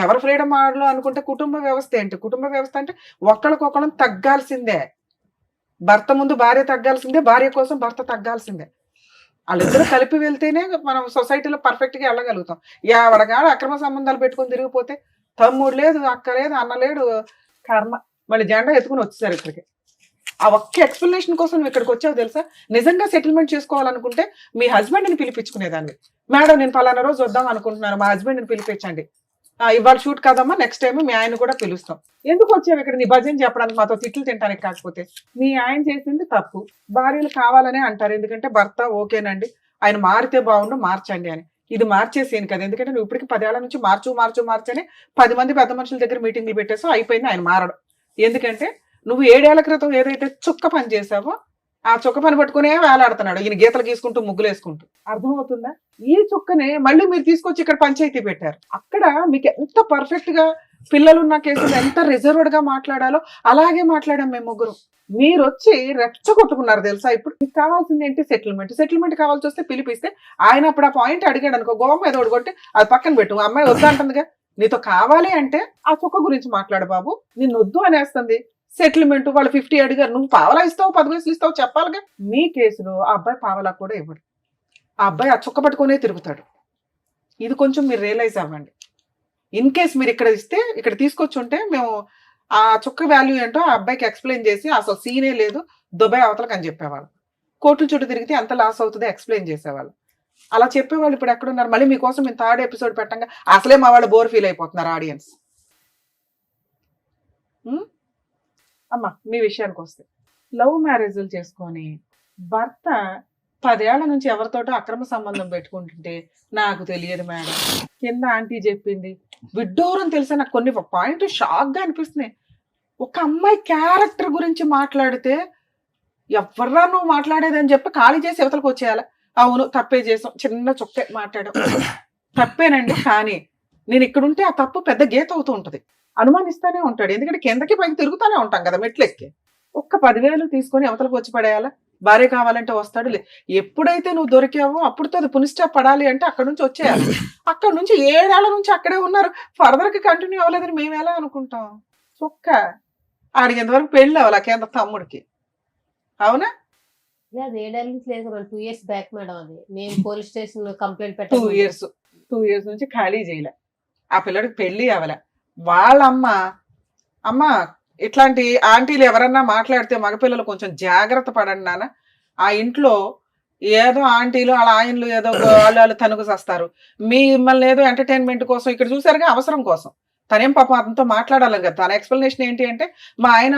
ఎవరు ఫ్రీడమ్ ఆడలో అనుకుంటే కుటుంబ వ్యవస్థ ఏంటి? కుటుంబ వ్యవస్థ అంటే ఒకళ్ళకొకళ్ళం తగ్గాల్సిందే. భర్త ముందు భార్య తగ్గాల్సిందే, భార్య కోసం భర్త తగ్గాల్సిందే. వాళ్ళిద్దరూ కలిపి వెళ్తేనే మనం సొసైటీలో పర్ఫెక్ట్ గా వెళ్ళగలుగుతాం. ఎవడగాడు అక్రమ సంబంధాలు పెట్టుకొని తిరిగిపోతే తమ్ముడు లేదు, అక్క లేదు, అన్న లేడు, కర్మ. మళ్ళీ జెండా ఎత్తుకుని వచ్చేసారు ఇక్కడికి. ఆ ఒక్క ఎక్స్ప్లెనేషన్ కోసం నువ్వు ఇక్కడికి వచ్చావు తెలుసా? నిజంగా సెటిల్మెంట్ చేసుకోవాలనుకుంటే మీ హస్బెండ్ని పిలిపించుకునేదాన్ని. మేడం నేను పలానా రోజు వద్దాం అనుకుంటున్నాను, మా హస్బెండ్ని పిలిపించండి. ఇవాళ షూట్ కాదమ్మా, నెక్స్ట్ టైం మీ ఆయన కూడా పిలుస్తాం. ఎందుకు వచ్చావు ఇక్కడ నీ భజన చెప్పడానికి, మాతో తిట్లు తింటానికి కాకపోతే? మీ ఆయన చేసింది తప్పు. భార్యలు కావాలనే అంటారు, ఎందుకంటే భర్త ఓకేనండి ఆయన మారితే బాగుండు మార్చండి అని. ఇది మార్చేసేను కదా, ఎందుకంటే నువ్వు ఇప్పటికి 10 ఏళ్ల నుంచి మార్చని 10 మంది పెద్ద మనుషుల దగ్గర మీటింగ్లు పెట్టేసావు, అయిపోయింది ఆయన మారడం. ఎందుకంటే నువ్వు 7 ఏళ్ల క్రితం ఏదైతే చుక్క పని చేసావో ఆ చుక్క పని పట్టుకునే వేలాడుతున్నాడు ఈయన, గీతలు గీసుకుంటూ ముగ్గులు వేసుకుంటూ. అర్థమవుతుందా? ఈ చుక్కనే మళ్ళీ మీరు తీసుకొచ్చి ఇక్కడ పంచాయతీ పెట్టారు. అక్కడ మీకు ఎంత పర్ఫెక్ట్ గా పిల్లలున్న కేసులు ఎంత రిజర్వ్డ్ గా మాట్లాడాలో అలాగే మాట్లాడాం మేము ముగ్గురు. మీరు వచ్చి రెచ్చగొట్టుకున్నారు తెలుసా? ఇప్పుడు మీకు కావాల్సింది ఏంటి? సెటిల్మెంట్ కావాల్సి వస్తే పిలిపిస్తే ఆయన అప్పుడు ఆ పాయింట్ అడిగాడు అనుకో, గోవం ఏదో కొట్టి అది పక్కన పెట్టు, అమ్మాయి వద్దంటుందిగా. నీతో కావాలి అంటే ఆ చుక్క గురించి మాట్లాడు బాబు, నిన్ను వద్దు అనేస్తుంది. సెటిల్మెంట్ వాళ్ళు 50 అడిగారు, నువ్వు పావలా ఇస్తావు 10 పైసలు ఇస్తావు చెప్పాలిగా. మీ కేసులో ఆ అబ్బాయి పావలా కూడా ఇవ్వడు, ఆ అబ్బాయి ఆ చుక్క పట్టుకునే తిరుగుతాడు. ఇది కొంచెం మీరు రియలైజ్ అవ్వండి. ఇన్ కేస్ మీరు ఇక్కడ ఇస్తే, ఇక్కడ తీసుకొచ్చి ఉంటే మేము ఆ చుక్క వాల్యూ ఏంటో ఆ అబ్బాయికి ఎక్స్ప్లెయిన్ చేసి అసలు సీనే లేదు దుబాయ్ అవతలకు అని చెప్పేవాళ్ళు. కోర్టుల చుట్టూ తిరిగితే ఎంత లాస్ అవుతుందో ఎక్స్ప్లెయిన్ చేసేవాళ్ళు. అలా చెప్పేవాళ్ళు ఇప్పుడు ఎక్కడున్నారు? మళ్ళీ మీకోసం మేము 3rd ఎపిసోడ్ పెట్టంగా అసలే మా వాళ్ళు బోర్ ఫీల్ అయిపోతున్నారు ఆడియన్స్. అమ్మా మీ విషయానికి వస్తే, లవ్ మ్యారేజ్లు చేసుకొని భర్త 10 ఏళ్ల నుంచి ఎవరితోటో అక్రమ సంబంధం పెట్టుకుంటుంటే నాకు తెలియదు మేడం, కింద ఆంటీ చెప్పింది, విడ్డూరం తెలిసే నాకు కొన్ని పాయింట్ షాక్ గా అనిపిస్తున్నాయి. ఒక అమ్మాయి క్యారెక్టర్ గురించి మాట్లాడితే ఎవర్రా నువ్వు మాట్లాడేదని చెప్పి ఖాళీ చేసి యువతలకు వచ్చేయాలి. అవును తప్పే చేసాం, చిన్న చుక్కే మాట్లాడాం, తప్పేనండి, కానీ నేను ఇక్కడుంటే ఆ తప్పు పెద్ద గీత అవుతూ ఉంటది, అనుమానిస్తానే ఉంటాడు. ఎందుకంటే కిందకి పైకి తిరుగుతానే ఉంటాం కదా మెట్లెక్కి. ఒక్క 10,000 తీసుకొని అవతలకు వచ్చి పడేయాలా? భార్య కావాలంటే వస్తాడు. ఎప్పుడైతే నువ్వు దొరికావో అప్పుడుతో అది పునిస్టాప్ పడాలి అంటే అక్కడ నుంచి వచ్చేయాలి. అక్కడ నుంచి 7 ఏళ్ల నుంచి అక్కడే ఉన్నారు, ఫర్దర్ కి కంటిన్యూ అవ్వలేదని మేము ఎలా అనుకుంటాం? చొక్క ఆడికేంతవరకు పెళ్ళి అవ్వాలి కింద తమ్ముడికి, అవునా? 7 ఏళ్ళ నుంచి లేదు మేడం, 2 years బ్యాక్ మేడం. అది మేము పోలీస్ స్టేషన్ కంప్లైంట్ పెట్టాము. 2 years నుంచి ఖాళీ చేయలే, ఆ పిల్లడికి పెళ్లి అవ్వలే. వాళ్ళ అమ్మ ఇట్లాంటి ఆంటీలు ఎవరన్నా మాట్లాడితే మగపిల్లలు కొంచెం జాగ్రత్త పడండి నాన్న. ఆ ఇంట్లో ఏదో ఆంటీలు వాళ్ళ ఆయనలు ఏదో వాళ్ళు తనుగు చేస్తారు, మిమ్మల్ని ఏదో ఎంటర్టైన్మెంట్ కోసం ఇక్కడ చూసారుగా, అవసరం కోసం. తనేం పాపం అతనితో మాట్లాడాలి కదా. తన ఎక్స్ప్లెనేషన్ ఏంటి అంటే, మా ఆయన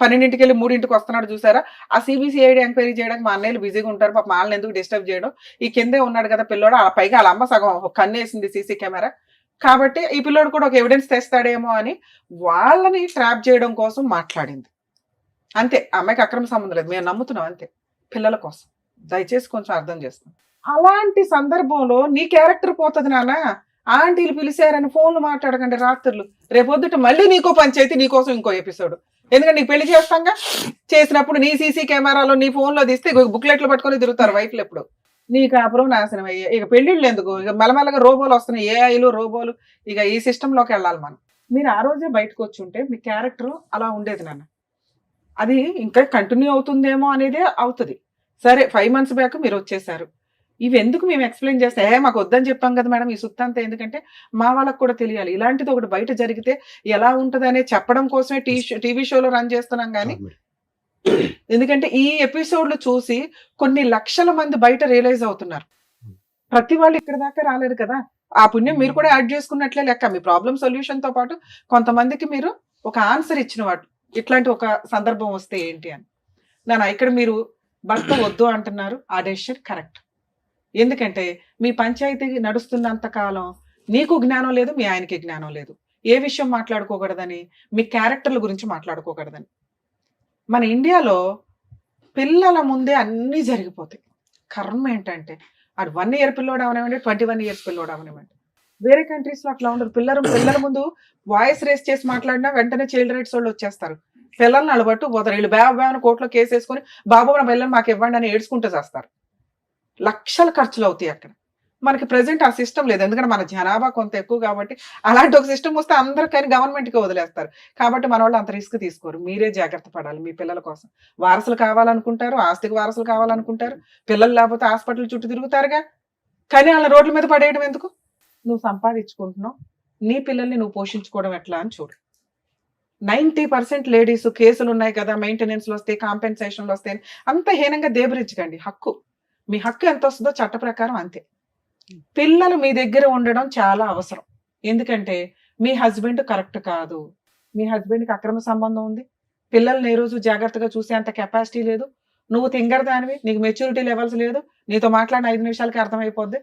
12ంటికి వెళ్ళి 3ంటికి వస్తున్నాడు చూసారా, ఆ సిబిసిఐడి ఎంక్వైరీ చేయడానికి మా అన్నయ్యలు బిజీగా ఉంటారు, పాప వాళ్ళని ఎందుకు డిస్టర్బ్ చేయడం, ఈ కిందే ఉన్నాడు కదా పిల్లోడు, ఆ పైగా వాళ్ళ అమ్మ సగం కన్నేసింది సీసీ కెమెరా, కాబట్టి ఈ పిల్లోడు కూడా ఒక ఎవిడెన్స్ తెస్తాడేమో అని వాళ్ళని ట్రాప్ చేయడం కోసం మాట్లాడింది అంతే. అమ్మాయికి అక్రమ సంబంధం లేదు, మేము నమ్ముతున్నాం అంతే, పిల్లల కోసం. దయచేసి కొంచెం అర్థం చేస్తాం. అలాంటి సందర్భంలో నీ క్యారెక్టర్ పోతుంది నాన్న. ఆంటీలు పిలిచారని ఫోన్లు మాట్లాడకండి రాత్రులు, రేపొద్దుట మళ్ళీ నీకో పంచాయతీ, నీకోసం ఇంకో ఎపిసోడ్. ఎందుకంటే నీకు పెళ్లి చేస్తాంగా, చేసినప్పుడు నీ సీసీ కెమెరాలో నీ ఫోన్లో తీస్తే బుక్లెట్లు పట్టుకొని తిరుగుతారు వైఫ్లు. ఎప్పుడు నీ కాపురం నాశనం అయ్యే. ఇక పెళ్లిళ్ళు ఎందుకు, ఇక మెల్లమెల్లగా రోబోలు వస్తున్నాయి, ఏఐలు రోబోలు, ఇక ఈ సిస్టంలోకి వెళ్ళాలి మనం. మీరు ఆ రోజే బయటకు వచ్చి ఉంటే మీ క్యారెక్టర్ అలా ఉండేది నాన్న. అది ఇంకా కంటిన్యూ అవుతుందేమో అనేదే అవుతుంది. సరే 5 months బ్యాక్ మీరు వచ్చేసారు, ఇవి ఎందుకు మేము ఎక్స్ప్లెయిన్ చేస్తే, మాకు వద్దని చెప్పాం కదా మేడం ఈ సుత్తంతా, ఎందుకంటే మా వాళ్ళకు కూడా తెలియాలి ఇలాంటిది ఒకటి బయట జరిగితే ఎలా ఉంటుంది అనేది చెప్పడం కోసమే టీవీ షోలో రన్ చేస్తున్నాం. కానీ ఎందుకంటే ఈ ఎపిసోడ్లు చూసి కొన్ని లక్షల మంది బయట రియలైజ్ అవుతున్నారు. ప్రతి వాళ్ళు ఇక్కడ దాకా రాలేరు కదా, ఆ పుణ్యం మీరు కూడా యాడ్ చేసుకున్నట్లే లెక్క. మీ ప్రాబ్లం సొల్యూషన్ తో పాటు కొంతమందికి మీరు ఒక ఆన్సర్ ఇచ్చిన వాడు, ఇట్లాంటి ఒక సందర్భం వస్తే ఏంటి అని. నాన్న ఇక్కడ మీరు భర్త వద్దు అంటున్నారు, ఆ డెసిషన్ కరెక్ట్. ఎందుకంటే మీ పంచాయతీ నడుస్తున్నంత కాలం నీకు జ్ఞానం లేదు, మీ ఆయనకి జ్ఞానం లేదు. ఏ విషయం మాట్లాడుకోకూడదని, మీ క్యారెక్టర్ల గురించి మాట్లాడుకోకూడదని. మన ఇండియాలో పిల్లల ముందే అన్నీ జరిగిపోతాయి. కర్మ ఏంటంటే అది 1 year పిల్లోడు అవనివ్వండి, 21 years పిల్లోడు అవనివ్వండి. వేరే కంట్రీస్ లో అట్లా ఉండదు. పిల్లల ముందు వాయిస్ రేస్ చేసి మాట్లాడినా వెంటనే చైల్డ్ రైట్స్ వాళ్ళు వచ్చేస్తారు, పిల్లల్ని అలబట్టు పోతారు. వీళ్ళు బ్యాబ్ కోర్టులో కేసు వేసుకుని బాబు నా పిల్లలు మాకు ఇవ్వండి అని ఏడ్చుకుంటూ చేస్తారు. లక్షల ఖర్చులు అవుతాయి అక్కడ. మనకి ప్రెసెంట్ ఆ సిస్టమ్ లేదు, ఎందుకంటే మన జనాభా కొంత ఎక్కువ కాబట్టి. అలాంటి ఒక సిస్టమ్ వస్తే అందరూ కానీ గవర్నమెంట్కి వదిలేస్తారు. కాబట్టి మన వాళ్ళు అంత రిస్క్ తీసుకోరు. మీరే జాగ్రత్త పడాలి మీ పిల్లల కోసం. వారసులు కావాలనుకుంటారు, ఆస్తికి వారసులు కావాలనుకుంటారు, పిల్లలు లేకపోతే హాస్పిటల్ చుట్టూ తిరుగుతారుగా. కానీ వాళ్ళ రోడ్ల మీద పడేయడం ఎందుకు? నువ్వు సంపాదించుకుంటున్నావు, నీ పిల్లల్ని నువ్వు పోషించుకోవడం ఎట్లా అని చూడు. 90% లేడీస్ కేసులు ఉన్నాయి కదా, మెయింటెనెన్స్లు వస్తాయి, కాంపెన్సేషన్లు వస్తాయి, అంత హీనంగా దేబరించకండి. హక్కు, మీ హక్కు ఎంత వస్తుందో చట్ట ప్రకారం అంతే. పిల్లలు మీ దగ్గర ఉండడం చాలా అవసరం. ఎందుకంటే మీ హస్బెండ్ కరెక్ట్ కాదు, మీ హస్బెండ్కి అక్రమ సంబంధం ఉంది, పిల్లల్ని ఏ రోజు జాగ్రత్తగా చూసే అంత కెపాసిటీ లేదు, నువ్వు తింగరదానివి, నీకు మెచ్యూరిటీ లెవెల్స్ లేదు, నీతో మాట్లాడిన 5 నిమిషాలకి అర్థమైపోద్ది,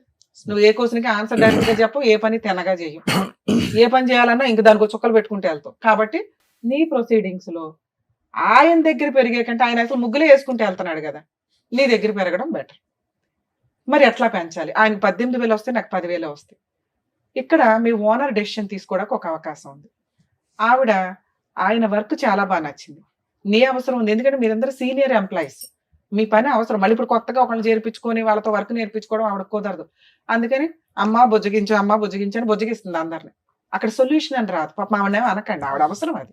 నువ్వు ఏ క్వశ్చన్కి ఆన్సర్ డైరెక్ట్గా చెప్పు, ఏ పని తినగా చేయు, ఏ పని చేయాలన్నా ఇంక దానికి చుక్కలు పెట్టుకుంటే వెళ్తావు. కాబట్టి నీ ప్రొసీడింగ్స్ లో ఆయన దగ్గర పెరిగే కంటే, ఆయన అసలు ముగ్గులే వేసుకుంటే వెళ్తున్నాడు కదా, నీ దగ్గర పెరగడం బెటర్. మరి ఎట్లా పెంచాలి? ఆయనకు 18,000 వస్తే నాకు 10,000 వస్తాయి. ఇక్కడ మీ ఓనర్ డెసిషన్ తీసుకోవడానికి ఒక అవకాశం ఉంది. ఆవిడ ఆయన వర్క్ చాలా బాగా నచ్చింది, నీ అవసరం ఉంది, ఎందుకంటే మీరందరూ సీనియర్ ఎంప్లాయీస్, మీ పని అవసరం. మళ్ళీ ఇప్పుడు కొత్తగా ఒకళ్ళు చేర్పించుకొని వాళ్ళతో వర్క్ నేర్పించుకోవడం ఆవిడ కుదరదు. అందుకని అమ్మ బుజ్జగించు, అమ్మ బుజ్జగించు అని బుజ్జగిస్తుంది అందరిని. అక్కడ సొల్యూషన్ అని రాదు. పాప ఆవిడేమో అనకండి, ఆవిడ అవసరం అది,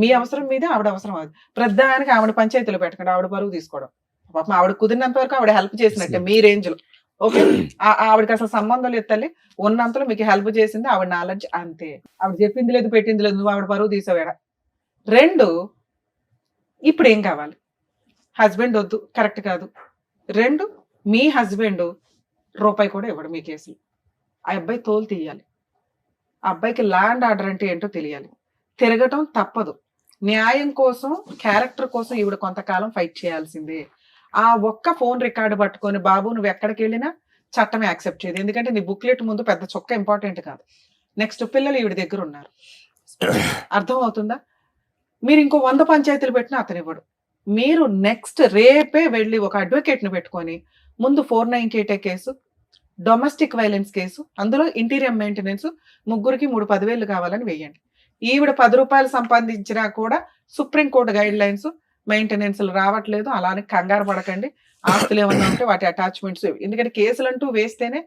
మీ అవసరం మీదే, ఆవిడ అవసరం అది. ప్రధానికి ఆవిడ పంచాయతీలు పెట్టకండి, ఆవిడ బరువు తీసుకోవడం. పాప ఆవిడ కుదిరినంత వరకు ఆవిడ హెల్ప్ చేసినట్టే మీ రేంజ్ లో. ఓకే, ఆవిడకి అసలు సంబంధం లేదు తల్లి, ఉన్నంతలో మీకు హెల్ప్ చేసింది ఆవిడ నాలెడ్జ్ అంతే. ఆవిడ చెప్పింది లేదు, పెట్టింది లేదు, నువ్వు ఆవిడ బరువు తీసావేడ. 2, ఇప్పుడు ఏం కావాలి? హస్బెండ్ వద్దు, కరెక్ట్ కాదు. 2, మీ హస్బెండ్ రూపాయి కూడా ఇవ్వడు మీ కేసులు. ఆ అబ్బాయి తోలు తీయాలి, ఆ అబ్బాయికి ల్యాండ్ ఆర్డర్ అంటే ఏంటో తెలియాలి. తిరగటం తప్పదు. న్యాయం కోసం, క్యారెక్టర్ కోసం ఈవిడ కొంతకాలం ఫైట్ చేయాల్సిందే. ఆ ఒక్క ఫోన్ రికార్డు పట్టుకొని బాబు నువ్వు ఎక్కడికి వెళ్ళినా చట్టమే యాక్సెప్ట్ చేయదు. ఎందుకంటే నీ బుక్లెట్ ముందు పెద్ద చొక్క ఇంపార్టెంట్ కాదు. నెక్స్ట్ పిల్లలు ఈవిడ దగ్గర ఉన్నారు, అర్థం అవుతుందా? మీరు ఇంకో 100 పంచాయతీలు పెట్టినా అతను ఇవ్వడు. మీరు నెక్స్ట్ రేపే వెళ్ళి ఒక అడ్వకేట్ని పెట్టుకొని ముందు 498 కేసు, డొమెస్టిక్ వైలెన్స్ కేసు, అందులో ఇంటీరియర్ మెయింటెనెన్స్, ముగ్గురికి 3 10,000 కావాలని వేయండి. ఈవిడ 10 రూపాయలు సంపాదించినా కూడా సుప్రీంకోర్టు గైడ్ లైన్స్, మెయింటెనెన్స్లు రావట్లేదు, అలానే కంగారు పడకండి. ఆస్తులు ఏమన్నా ఉంటే వాటి అటాచ్మెంట్స్, ఎందుకంటే కేసులు అంటూ వేస్తేనే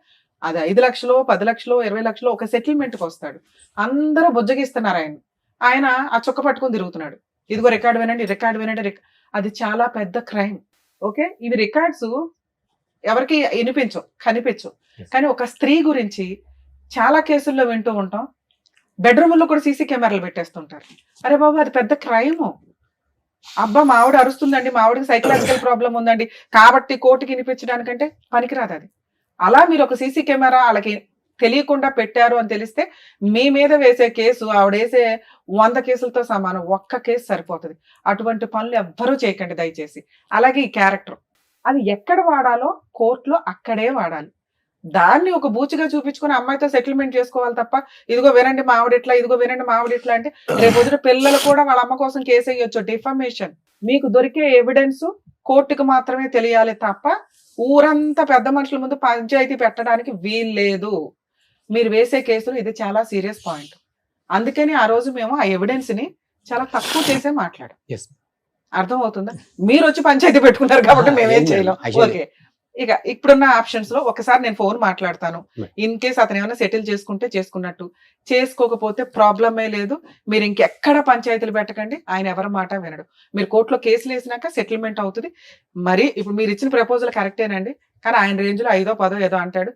అది 5 లక్షలు, 10 లక్షలు, 20 లక్షలు ఒక సెటిల్మెంట్కి వస్తాడు. అందరూ బుజ్జగిస్తున్నారు ఆయన ఆ చుక్క పట్టుకుని తిరుగుతున్నాడు. ఇదిగో రికార్డు వినండి, రికార్డు వినండి. అది చాలా పెద్ద క్రైమ్. ఓకే, ఇవి రికార్డ్స్ ఎవరికి వినిపించవు, కనిపించవు. కానీ ఒక స్త్రీ గురించి చాలా కేసుల్లో వింటూ ఉంటాం, బెడ్రూమ్లో కూడా సీసీ కెమెరాలు పెట్టేస్తుంటారు. అరే బాబు, అది పెద్ద క్రైమ్. అబ్బా మా ఆవిడ అరుస్తుందండి, మా ఆవిడకి సైకలాజికల్ ప్రాబ్లం ఉందండి కాబట్టి కోర్టుకి వినిపించడానికంటే పనికిరాదు అది. అలా మీరు ఒక సీసీ కెమెరా వాళ్ళకి తెలియకుండా పెట్టారు అని తెలిస్తే మీ మీద వేసే కేసు ఆవిడ వేసే 100 కేసులతో సమానం. ఒక్క కేసు సరిపోతుంది. అటువంటి పనులు ఎవ్వరూ చేయకండి దయచేసి. అలాగే ఈ క్యారెక్టర్, అది ఎక్కడ వాడాలో కోర్టులో అక్కడే వాడాలి. దాన్ని ఒక బూచిగా చూపించుకుని అమ్మాయితో సెటిల్మెంట్ చేసుకోవాలి తప్ప, ఇదిగో వినండి మా ఆవిడ ఇట్లా, ఇదిగో వినండి మా ఆవిడ ఇట్లా అంటే రేపు వదిన పిల్లలు కూడా వాళ్ళ అమ్మ కోసం కేసు వేయొచ్చు. డిఫమేషన్. మీకు దొరికే ఎవిడెన్స్ కోర్టుకు మాత్రమే తెలియాలి తప్ప ఊరంతా పెద్ద మనుషుల ముందు పంచాయతీ పెట్టడానికి వీల్లేదు. మీరు వేసే కేసులు ఇది చాలా సీరియస్ పాయింట్. అందుకని ఆ రోజు మేము ఆ ఎవిడెన్స్ ని చాలా తక్కువ చేసే మాట్లాడాం. అర్థం అవుతుందా? మీరు వచ్చి పంచాయతీ పెట్టుకున్నారు కాబట్టి మేమేం చేయలేం. ఓకే, ఇక ఇప్పుడున్న ఆప్షన్స్ లో ఒకసారి నేను ఫోన్ మాట్లాడతాను. ఇన్ కేస్ అతను ఏమైనా సెటిల్ చేసుకుంటే చేసుకున్నట్టు, చేసుకోకపోతే ప్రాబ్లమే లేదు. మీరు ఇంకెక్కడ పంచాయతీలు పెట్టకండి, ఆయన ఎవరి మాట వినడు. మీరు కోర్టులో కేసులు వేసినాక సెటిల్మెంట్ అవుతుంది. మరి ఇప్పుడు మీరు ఇచ్చిన ప్రపోజల్ కరెక్టేనండి, కానీ ఆయన రేంజ్ లో 5ో 10ో ఏదో అంటాడు.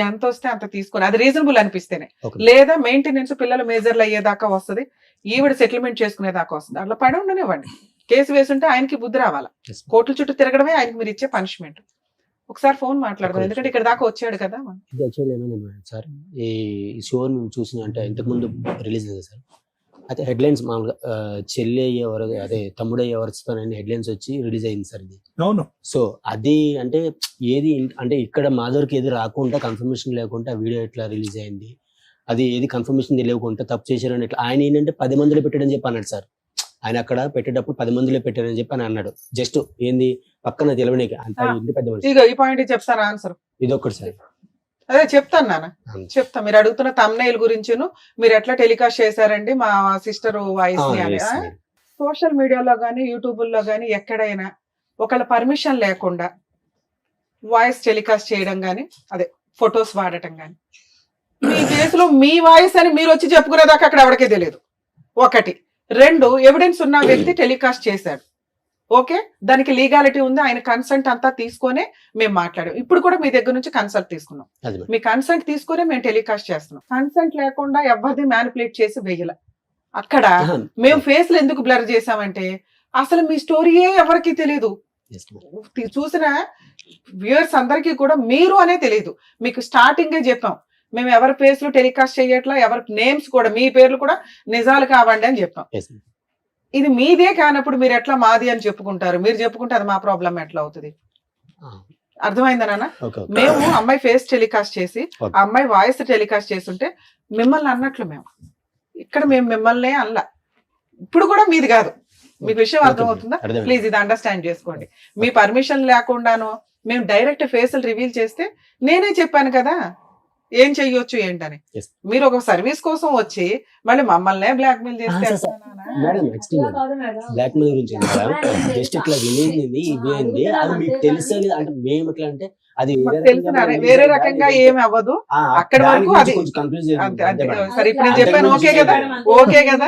ఎంత వస్తే అంత తీసుకొని, అది రీజనబుల్ అనిపిస్తేనే, లేదా మెయింటెనెన్స్ పిల్లలు మేజర్లు అయ్యేదాకా వస్తుంది, ఈవిడ సెటిల్మెంట్ చేసుకునేదాకా వస్తుంది. అట్లా పడి ఉండనివ్వండి. కేసు వేసుంటే ఆయనకి బుద్ధి రావాలా. కోర్టుల చుట్టూ తిరగడమే ఆయనకి మీరు ఇచ్చే పనిష్మెంట్. ఒకసారి ఫోన్ మాట్లాడదాం, ఎందుకంటే ఇక్కడ దాకా వచ్చాడు కదా. ఇది యాక్చువల్లీ ఏమైంది సార్, ఈ షో మేము చూసిన అంటే ఇంతకుముందు రిలీజ్ అయింది సార్. అయితే హెడ్లైన్స్ మామూలుగా చెల్లి అయ్యేవారు, అదే తమ్ముడు అయ్యేవారుస్తానని హెడ్లైన్స్ వచ్చి రిలీజ్ అయింది సార్ ఇది. అవును. సో అది అంటే ఏది అంటే ఇక్కడ మాధవర్కి ఏది రాకుండా, కన్ఫర్మేషన్ లేకుండా ఆ వీడియో ఎట్లా రిలీజ్ అయింది, అది ఏది కన్ఫర్మేషన్ తెలియకుండా తప్పు చేశారని ఎట్లా, ఆయన ఏంటంటే 10 మందిలో పెట్టాడని చెప్పి అన్నాడు సార్. ఆయన అక్కడ పెట్టేటప్పుడు 10 మందిలో పెట్టారని చెప్పి అని అన్నాడు. జస్ట్ ఏంది పక్కన తెలవడానికి అంత పెద్ద మనిషి. ఈ పాయింట్ చెప్తాను ఆన్సర్. ఇది ఒక్కటి సార్. అదే చెప్తాను నాన్న, చెప్తా. మీరు అడుగుతున్న తమ్నైల్ గురించిను మీరు ఎట్లా టెలికాస్ట్ చేశారండి మా సిస్టర్ వాయిస్ ని అని. సోషల్ మీడియాలో గానీ యూట్యూబ్లో గానీ ఎక్కడైనా ఒకళ్ళ పర్మిషన్ లేకుండా వాయిస్ టెలికాస్ట్ చేయడం గానీ, అదే ఫొటోస్ వాడటం కానీ. మీ కేసులో మీ వాయిస్ అని మీరు వచ్చి చెప్పుకునేదాకా అక్కడ ఎవరికే తెలియదు. 1 2 ఎవిడెన్స్ ఉన్న వ్యక్తి టెలికాస్ట్ చేశాడు. ఓకే, దానికి లీగాలిటీ ఉంది, ఆయన కన్సెంట్ అంతా తీసుకొనే మేము మాట్లాడాం. ఇప్పుడు కూడా మీ దగ్గర నుంచి కన్సల్ట్ తీసుకున్నాం. మీ కన్సెంట్ తీసుకునే మేము టెలికాస్ట్ చేస్తున్నాం. కన్సెంట్ లేకుండా ఎవరిది మ్యానిపులేట్ చేసి వెయ్యల. అక్కడ మేము ఫేస్లు ఎందుకు బ్లర్ చేసామంటే అసలు మీ స్టోరీయే ఎవరికి తెలియదు. చూసిన వ్యూయర్స్ అందరికీ కూడా మీరు అనే తెలియదు. మీకు స్టార్టింగే చెప్పాం, మేము ఎవరి ఫేస్లు టెలికాస్ట్ చేయట్లా, ఎవరి నేమ్స్ కూడా మీ పేర్లు కూడా నిజాలు కావండి అని చెప్పాం. ఇది మీదే కానప్పుడు మీరు ఎట్లా మాది అని చెప్పుకుంటారు? మీరు చెప్పుకుంటే అది మా ప్రాబ్లం ఎట్లా అవుతుంది? అర్థమైందా నాన్న? మేము అమ్మాయి ఫేస్ టెలికాస్ట్ చేసి ఆ అమ్మాయి వాయిస్ టెలికాస్ట్ చేస్తుంటే మిమ్మల్ని అన్నట్లు మేము ఇక్కడ మేము మిమ్మల్ని అనలా. ఇప్పుడు కూడా మీది కాదు. మీకు విషయం అర్థమవుతుందా? ప్లీజ్ ఇది అండర్స్టాండ్ చేసుకోండి. మీ పర్మిషన్ లేకుండాను మేము డైరెక్ట్ ఫేసులు రివీల్ చేస్తే నేనే చెప్పాను కదా ఏం చెయ్యొచ్చు ఏంటని. మీరు ఒక సర్వీస్ కోసం వచ్చి మళ్ళీ మమ్మల్నే బ్లాక్ మెయిల్ చేస్తే బ్లాక్ మెయిల్ గురించి జస్ట్ ఇట్లా వినేది ఇవేంది అది మీకు తెలుసా అంటే మేము ఎట్లా అంటే అది వేరే రకంగా ఏమి అవ్వదు. అక్కడ వరకు అది సరే ఇప్పుడు నేను చెప్పాను ఓకే కదా, ఓకే కదా.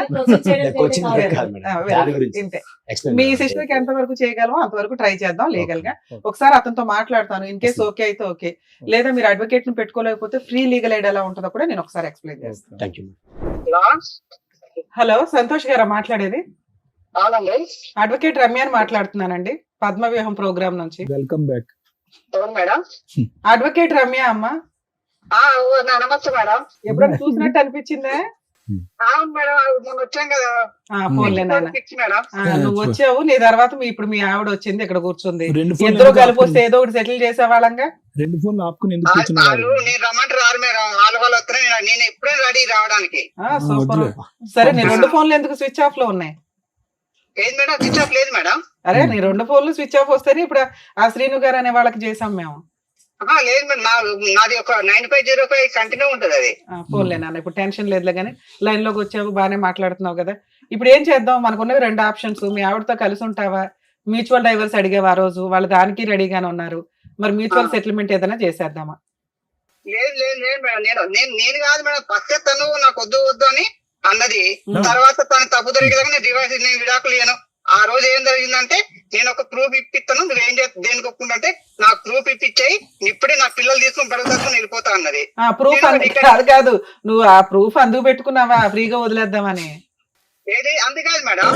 మీ సిస్టర్ కి ఎంత వరకు చేయగలమో అంతవరకు ట్రై చేద్దాం లీగల్ గా. ఒకసారి అతనితో మాట్లాడతాను. ఇన్ కేసు ఓకే అయితే ఓకే, లేదా మీరు అడ్వకేట్ ని పెట్టుకోలేకపోతే ఫ్రీ లీగల్ ఎయిడ్ ఎలా ఉంటుందో కూడా నేను ఒకసారి ఎక్స్ప్లెయిన్ చేస్తాను. హలో, సంతోష్ గారా మాట్లాడేది? అడ్వకేట్ రమ్యాని మాట్లాడుతున్నానండి, పద్మవ్యూహం ప్రోగ్రామ్ నుంచి. Welcome back madam. Advocate Ramya అమ్మ. నమస్తే మేడం. ఎప్పుడైనా చూసినట్టు అనిపించిందే? అవును మేడం, మొన్న వచ్చాం కదా. ఫోన్లే నాన్న, మేడం నువ్వు వచ్చావు, నీ తర్వాత ఇప్పుడు మీ ఆవిడ వచ్చింది, ఇక్కడ కూర్చుంది. ఇద్దరు కలిపి వస్తే ఏదో ఒకటి సెటిల్ చేసేవాళ్ళంగా. 2 ఫోన్లు ఆపుకుని ఎందుకు నేను రమ్మంటారు రారు మేడం, వాళ్ళు వస్తున్నాయి. నేను ఎప్పుడే రెడీ రావడానికి. సూపర్. సరే, నీ 2 ఫోన్లు ఎందుకు స్విచ్ ఆఫ్ లో ఉన్నాయి? ఏది మేడం స్విచ్ ఆఫ్ లేదు మేడం. అరే నీ 2 ఫోన్లు స్విచ్ ఆఫ్ వస్తేనే ఇప్పుడు ఆ శ్రీను గారు అనే వాళ్ళకి చేసాం మేము. లేదు మేడం, నాది ఒక 9505 కంటిన్యూ ఉంటది అది. ఫోన్లే నాన్న, ఇప్పుడు టెన్షన్ లేదులే కానీ లైన్ లోకి వచ్చావు, బాగానే మాట్లాడుతున్నావు కదా. ఇప్పుడు ఏం చేద్దాం? మనకున్నవి 2 ఆప్షన్స్. మీ ఆవిడతో కలిసి ఉంటావా? మ్యూచువల్ డైవర్స్ అడిగేవా ఆ రోజు? వాళ్ళు దానికి రెడీగానే ఉన్నారు. మరి మ్యూచువల్ సెటిల్మెంట్ ఏదైనా చేసేద్దామా? లేదు లేదు లేదు మేడం, నేను కాదు మేడం, ఫస్ట్ తను నాకు వద్దు అని అన్నది. తర్వాత తను తప్పు జరిగేదాకా నేను డివైస్ నేను విడాకులు ఇయ్యను. ఆ రోజు ఏం జరిగిందంటే నేను ఒక ప్రూఫ్ ఇప్పిస్తాను, నువ్వేం దేనికి ఒప్పుకుంటే నాకు ప్రూఫ్ ఇప్పించాయి, ఇప్పుడే నా పిల్లలు తీసుకుని పడుతుంది వెళ్ళిపోతా అన్నది. ప్రూఫ్ కాదు, నువ్వు ఆ ప్రూఫ్ అందుకు పెట్టుకున్నావా ఫ్రీగా వదిలేద్దామని? ఏది అందుకాదు మేడం,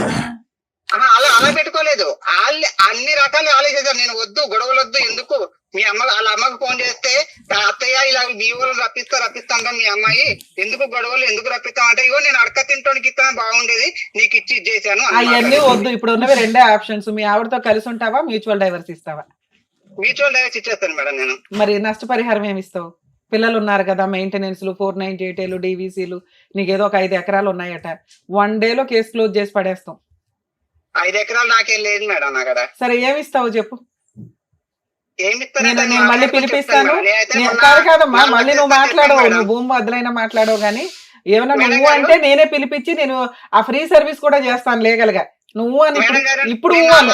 అలా పెట్టుకోలేదు. అన్ని రకాలు ఆలోచించారు. నేను వద్దు, గొడవలు వద్దు, ఎందుకు మీ వాళ్ళ అమ్మకు ఫోన్ చేస్తే అత్తయ్య ఇలా మీ ఊళ్ళో రప్పిస్తాను మీ అమ్మాయి, ఎందుకు గొడవలు ఎందుకు రప్పిస్తాం అంటే, ఇగో నేను అడక తింటానికి ఇస్తాను బాగుండేది, నీకు ఇచ్చి ఇచ్చేసాను. అవన్నీ వద్దు. ఇప్పుడు ఉన్నవి 2 ఆప్షన్స్. మీ ఆవిడతో కలిసి ఉంటావా, మ్యూచువల్ డైవర్స్ ఇస్తావా? మ్యూచువల్ డైవర్స్ ఇచ్చేస్తాను మేడం నేను. మరి నష్టపరిహారం ఏమి ఇస్తావు? పిల్లలు ఉన్నారు కదా, మెయింటెనెన్స్లు, 498 DVCలు, నీకేదో ఒక 5 ఎకరాలు ఉన్నాయట. 1 డేలో కేసు క్లోజ్ చేసి పడేస్తాం. 5 ఎకరాలు నాకేం లేదు మేడం నా కదా. సరే ఏమి ఇస్తావు చెప్పు? నేను మళ్ళీ పిలిపిస్తాను. కాదమ్మా, మళ్ళీ నువ్వు మాట్లాడవు, నువ్వు భూమి బదులైనా మాట్లాడవు కానీ ఏమన్నా నువ్వు అంటే నేనే పిలిపించి నేను ఆ ఫ్రీ సర్వీస్ కూడా చేస్తాను లీగల్ గా. నువ్వు అని ఇప్పుడు 4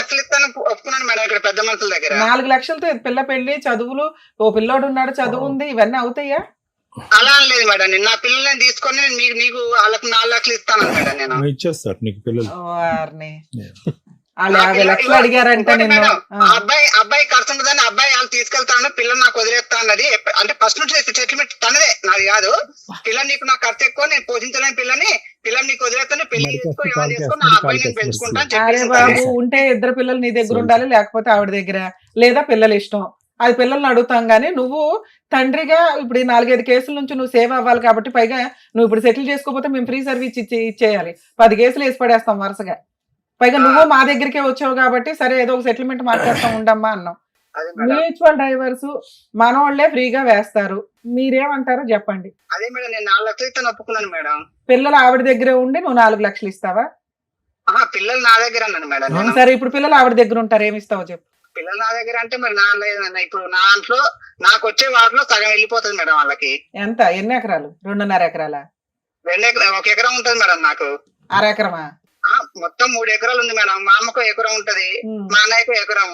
లక్షలతో పిల్ల పెళ్లి, చదువులు, ఓ పిల్లోడు ఉన్నాడు, చదువు ఉంది, ఇవన్నీ అవుతాయా? అలా లేదు మేడం, నేను నా పిల్లల్ని తీసుకొని మీకు వాళ్ళకి 4 లక్షలు ఇస్తాను మేడం. నేను ఇచ్చేస్తారు నీకు పిల్లలు. వాళ్ళు 50 లక్షలు అడిగారంటే నేను అబ్బాయి ఖర్చు ఉంటుందని అబ్బాయి వాళ్ళు తీసుకెళ్తాను, పిల్లలు నాకు వదిలేస్తా అన్నది. అంటే ఫస్ట్ నుంచి సెటిల్మెంట్ తనదే, నాది కాదు. పిల్లలు నీకు నాకు ఖర్చు ఎక్కువ, నేను పోషించలేని పిల్లలు నీకు వదిలేస్తాను, పెళ్లి చేసుకుని ఆ అబ్బాయి నేను పెంచుకుంటాను. అరే బాబు, ఉంటే 2 పిల్లలు నీ దగ్గర ఉండాలి, లేకపోతే ఆవిడ దగ్గర, లేదా పిల్లలు ఇష్టం, అది పిల్లల్ని అడుగుతాం. గానీ నువ్వు తండ్రిగా ఇప్పుడు 4-5 కేసుల నుంచి నువ్వు సేవ్ అవ్వాలి కాబట్టి, పైగా నువ్వు ఇప్పుడు సెటిల్ చేసుకోకపోతే మేము ఫ్రీ సర్వీస్ ఇచ్చేయాలి. 10 కేసులు వేసి పడేస్తాం వరుసగా. పైగా నువ్వు మా దగ్గరికే వచ్చావు కాబట్టి సరే ఏదో ఒక సెటిల్మెంట్ మాట్లాడుతాం ఉండమ్మా అన్నాం. మ్యూచువల్ డైవర్స్ మనోళ్లే ఫ్రీగా వేస్తారు, మీరేమంటారో చెప్పండి. అదే మేడం, నేను 4 లక్షలు ఇస్తాను ఒప్పుకున్నాను మేడం. పిల్లలు ఆవిడ దగ్గరే ఉండి నువ్వు 4 లక్షలు ఇస్తావా? పిల్లలు నా దగ్గర అన్నాను మేడం. సరే, ఇప్పుడు పిల్లలు ఆవిడ దగ్గర ఉంటారు, ఏమి ఇస్తావో చెప్పు. పిల్లలు నా దగ్గర అంటే మరి నా లేదన్న, ఇప్పుడు నా దాంట్లో నాకు వచ్చే వాటిలో సగం వెళ్ళిపోతుంది మేడం వాళ్ళకి. ఎంత? ఎన్ని ఎకరాలు? 2.5 ఎకరాలా? 2 ఎకరాలు, 1 ఎకరం ఉంటుంది మేడం నాకు. 1/2 ఎకరమా? మొత్తం 3 ఎకరాలు ఉంది మేడం. మా అమ్మకు ఎకరం ఉంటది, మా అన్నయ్యకు ఎకరం.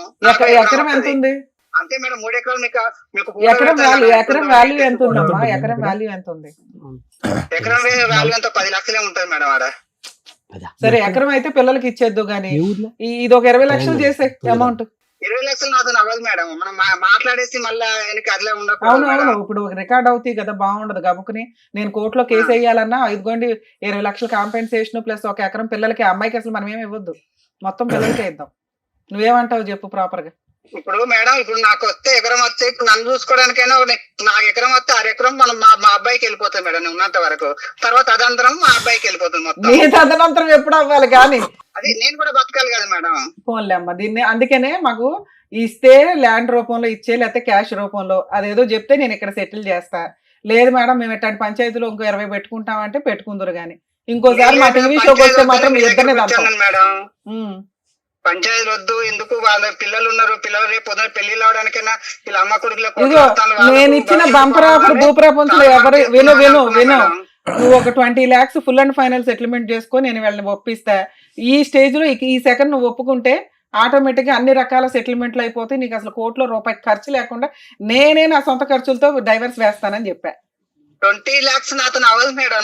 ఎకరం ఎంత ఉంది? అంతే మేడం 3 ఎకరాలు మీకు ఎకరం వాల్యూ ఎంత ఉందమ్మా? ఎకరం వాల్యూ ఎంత ఉంది? ఎకరం వాల్యూ ఎంత 10 లక్షలే ఉంటుంది మేడం ఆడ. సరే ఎకరం అయితే పిల్లలకి ఇచ్చేద్దు గానీ ఇది ఒక 20 లక్షలు చేసే అమౌంట్. 20 లక్షలు నాతో అవ్వదు మేడం. మనం మాట్లాడేసి మళ్ళీ వెనక్కి అట్లా ఉండదు. అవును ఇప్పుడు రికార్డ్ అవుతాయి కదా, బాగుండదు. గబుకుని నేను కోర్టులో కేసు వేయాలన్నా ఇదిగోండి 20 లక్షలు కాంపెన్సేషన్ ప్లస్ ఒక ఎకరం పిల్లలకి. అమ్మాయికి అసలు మనం ఏమి ఇవ్వద్దు, మొత్తం పిల్లలకే ఇద్దాం. నువ్వేమంటావు చెప్పు ప్రాపర్ గా. ఇప్పుడు మేడం ఇప్పుడు నాకు వస్తే ఎకరం వస్తే ఇప్పుడు నన్ను చూసుకోవడానికైనా నాకు ఎకరం వస్తే 6 ఎకరం మనం మా అబ్బాయికి వెళ్ళిపోతాం మేడం నేను ఉన్నంత వరకు. తర్వాత అదంతరం మా అబ్బాయికి వెళ్ళిపోతుంది మొత్తం. నీ తదనంతరం ఎప్పుడు అవ్వాలి కానీ అది నేను కూడా బతకాలి కదా మేడం. ఫోన్లే అమ్మ దీన్ని. అందుకనే మాకు ఇస్తే ల్యాండ్ రూపంలో ఇచ్చే, లేకపోతే క్యాష్ రూపంలో అదేదో చెప్తే నేను ఇక్కడ సెటిల్ చేస్తా. లేదు మేడం మేము ఎట్లాంటి పంచాయతీలో ఇంకో 20 పెట్టుకుంటామంటే పెట్టుకుందరు గానీ ఇంకోసారి మా టీవీ షోకి వస్తే మాత్రం మీ ఇద్దరినే మేడం. పంచాయతీలు వద్దు, ఎందుకు వాళ్ళ పిల్లలు ఉన్నారు, పిల్లలు రేపు పొద్దున పెళ్లిళ్ళు అవడానికైనా వీళ్ళ అమ్మ కొడుకులకు నేను ఇచ్చిన బంపర్ ఆఫర్ భూప్రపంచంలో ఎవరు విను నువ్వు ఒక 20 lakhs full and final settlement చేసుకో, నేను వీళ్ళని ఒప్పిస్తా. ఈ స్టేజ్ లో ఈ సెకండ్ నువ్వు ఒప్పుకుంటే ఆటోమేటిక్ గా అన్ని రకాల సెటిల్మెంట్లు అయిపోతాయి. నీకు అసలు కోర్టులో రూపాయి ఖర్చు లేకుండా నేనే నా సొంత ఖర్చులతో డైవర్స్ వేస్తానని చెప్పా. 20 lakhs నాతో అవ్వదు మేడం.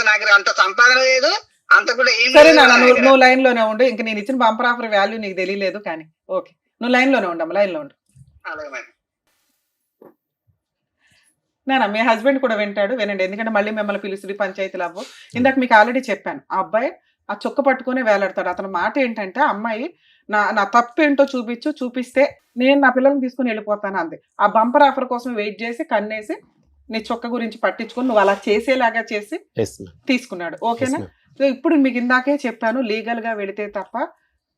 నాకు అంత సంపాదన లేదు, అంత కూడా ఏం. సరే నాన్న నువ్వు లైన్ లోనే ఉండు. ఇంక నేను ఇచ్చిన బంపర్ ఆఫర్ వాల్యూ నీకు తెలియలేదు కానీ ఓకే, నువ్వు లైన్ లోనే ఉండమ్మా, లైన్ లో ఉండు. అలాగే మేడం. నాన్న మీ హస్బెండ్ కూడా వినండి, ఎందుకంటే మళ్ళీ మిమ్మల్ని పిలుస్తుంది పంచాయతీలు అవ్వు. ఇందాక మీకు ఆల్రెడీ చెప్పాను, ఆ అబ్బాయి ఆ చొక్క పట్టుకునే వేలాడతాడు. అతని మాట ఏంటంటే అమ్మాయి నా తప్పు ఏంటో చూపిస్తే నేను నా పిల్లల్ని తీసుకుని వెళ్ళిపోతాను అంది. ఆ బంపర్ ఆఫర్ కోసం వెయిట్ చేసి కన్నేసి నీ చొక్క గురించి పట్టించుకుని నువ్వు అలా చేసేలాగా చేసి తీసుకున్నాడు. ఓకేనా? సో ఇప్పుడు మీకు ఇందాకే చెప్పాను, లీగల్ గా వెళితే తప్ప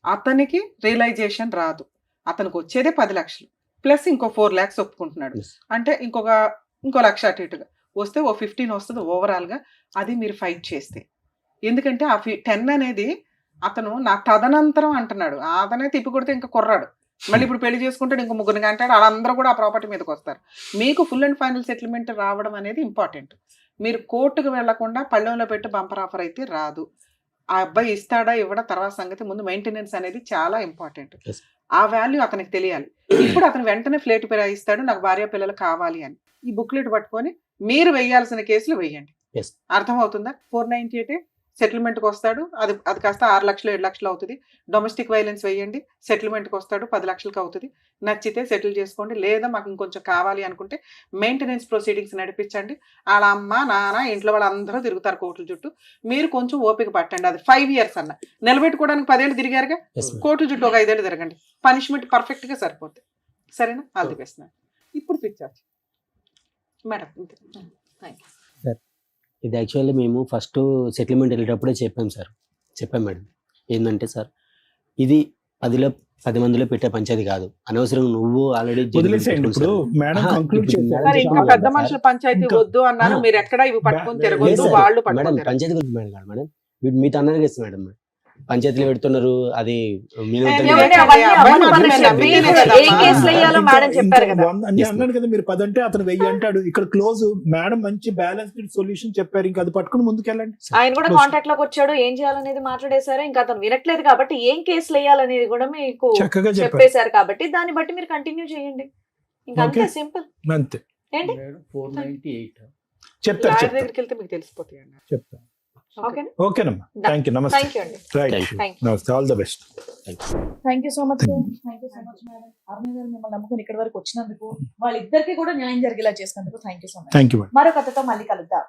అతనికి రియలైజేషన్ రాదు. అతనికి వచ్చేదే 10 లక్షలు ప్లస్ ఇంకో 4 lakhs ఒప్పుకుంటున్నాడు. అంటే ఇంకో లక్ష అటు ఇటుగా వస్తే ఓ 15 వస్తుంది ఓవరాల్ గా. అది మీరు ఫైట్ చేస్తే, ఎందుకంటే ఆ 10 అనేది అతను నా తదనంతరం అంటున్నాడు. అతనే తిప్పి కొడితే ఇంకా కుర్రాడు, మళ్ళీ ఇప్పుడు పెళ్లి చేసుకుంటాడు, ఇంకో 3 అంటాడు. వాళ్ళందరూ కూడా ఆ ప్రాపర్టీ మీదకి వస్తారు. మీకు ఫుల్ అండ్ ఫైనల్ సెటిల్మెంట్ రావడం అనేది ఇంపార్టెంట్. మీరు కోర్టుకు వెళ్లకుండా పళ్ళెంలో పెట్టి బంపర్ ఆఫర్ అయితే రాదు. ఆ అబ్బాయి ఇస్తాడా ఇవ్వడా తర్వాత సంగతి, ముందు మెయింటెనెన్స్ అనేది చాలా ఇంపార్టెంట్. ఆ వాల్యూ అతనికి తెలియాలి. ఇప్పుడు అతను వెంటనే ఫ్లేట్ ఇస్తాడు, నాకు భార్య పిల్లలు కావాలి అని. ఈ బుక్లెట్ పట్టుకొని మీరు వేయాల్సిన కేసులు వేయండి. అర్థమవుతుందా? 498 సెటిల్మెంట్కి వస్తాడు, అది కాస్త 6 లక్షలు 7 లక్షలు అవుతుంది. డొమెస్టిక్ వైలెన్స్ వేయండి, సెటిల్మెంట్కి వస్తాడు 10 లక్షలకు అవుతుంది. నచ్చితే సెటిల్ చేసుకోండి, లేదా మాకు ఇంకొంచెం కావాలి అనుకుంటే మెయింటెనెన్స్ ప్రొసీడింగ్స్ నడిపించండి. వాళ్ళ అమ్మ నాన్న ఇంట్లో వాళ్ళందరూ తిరుగుతారు కోర్టుల చుట్టూ. మీరు కొంచెం ఓపిక పట్టండి. అది 5 years అన్న నిలబెట్టుకోవడానికి 10 ఏళ్ళు తిరిగారుగా, కోర్టుల చుట్టూ ఒక 5 ఏళ్ళు తిరగండి, పనిష్మెంట్ పర్ఫెక్ట్ గా సరిపోతుంది. సరేనా? All the best. ఇప్పుడు పిచ్చారు మేడం. ఇది యాక్చువల్లీ మేము ఫస్ట్ సెటిల్మెంట్ వెళ్ళేటప్పుడే చెప్పాం మేడం. ఏంటంటే సార్, ఇది 10 మందిలో పెట్టే పంచాయతీ కాదు. అనవసరంగా నువ్వు ఆల్రెడీ పెద్ద మనుషుల పంచాయతీ వద్దు అన్నారు. మీరు ఎక్కడ ఇవి పట్టుకొని తిరగొద్దు, వాళ్ళు మేడం పంచాయతీ గురించి మేడం మీతో అన్నారు కదా మేడం, పంచాయతీలు పెడుతున్నారు. అది అన్నాడు కదా మీరు 10 అంటే అతను 1000 అంటాడు. ఇక్కడ క్లోజ్ మేడం మంచి బ్యాలెన్స్డ్ సొల్యూషన్ చెప్పారు. ఇంకా అది పట్టుకుని ముందుకెళ్ళండి. ఆయన కూడా కాంటాక్ట్ లోకి వచ్చాడు, ఏం చేయాలనేది మాట్లాడేశారు. ఇంకా అతను వినట్లేదు కాబట్టి ఏం కేసులు వేయాలనేది కూడా మీకు చక్కగా చెప్పేశారు. కాబట్టి దాన్ని బట్టి మీరు కంటిన్యూ చేయండి. ఇంకా అంతే, సింపుల్. అంతే. ఏంటి 498 చెప్తాను, దగ్గరికి వెళ్తే మీకు తెలిసిపోతాయి. చెప్తాను. ఓకేనమ్మా, థ్యాంక్ యూ. నమస్తే. నమస్తే, all the best. Thank you so much. Thank you so much madam. Aruna గారు మిమ్మల్ని నమ్ముకుని ఇక్కడి వరకు వచ్చినందుకు, వాళ్ళిద్దరికి కూడా న్యాయం జరిగేలా చేసినందుకు thank you so much. Thank you. మరో కథతో మళ్ళీ కలుద్దాం.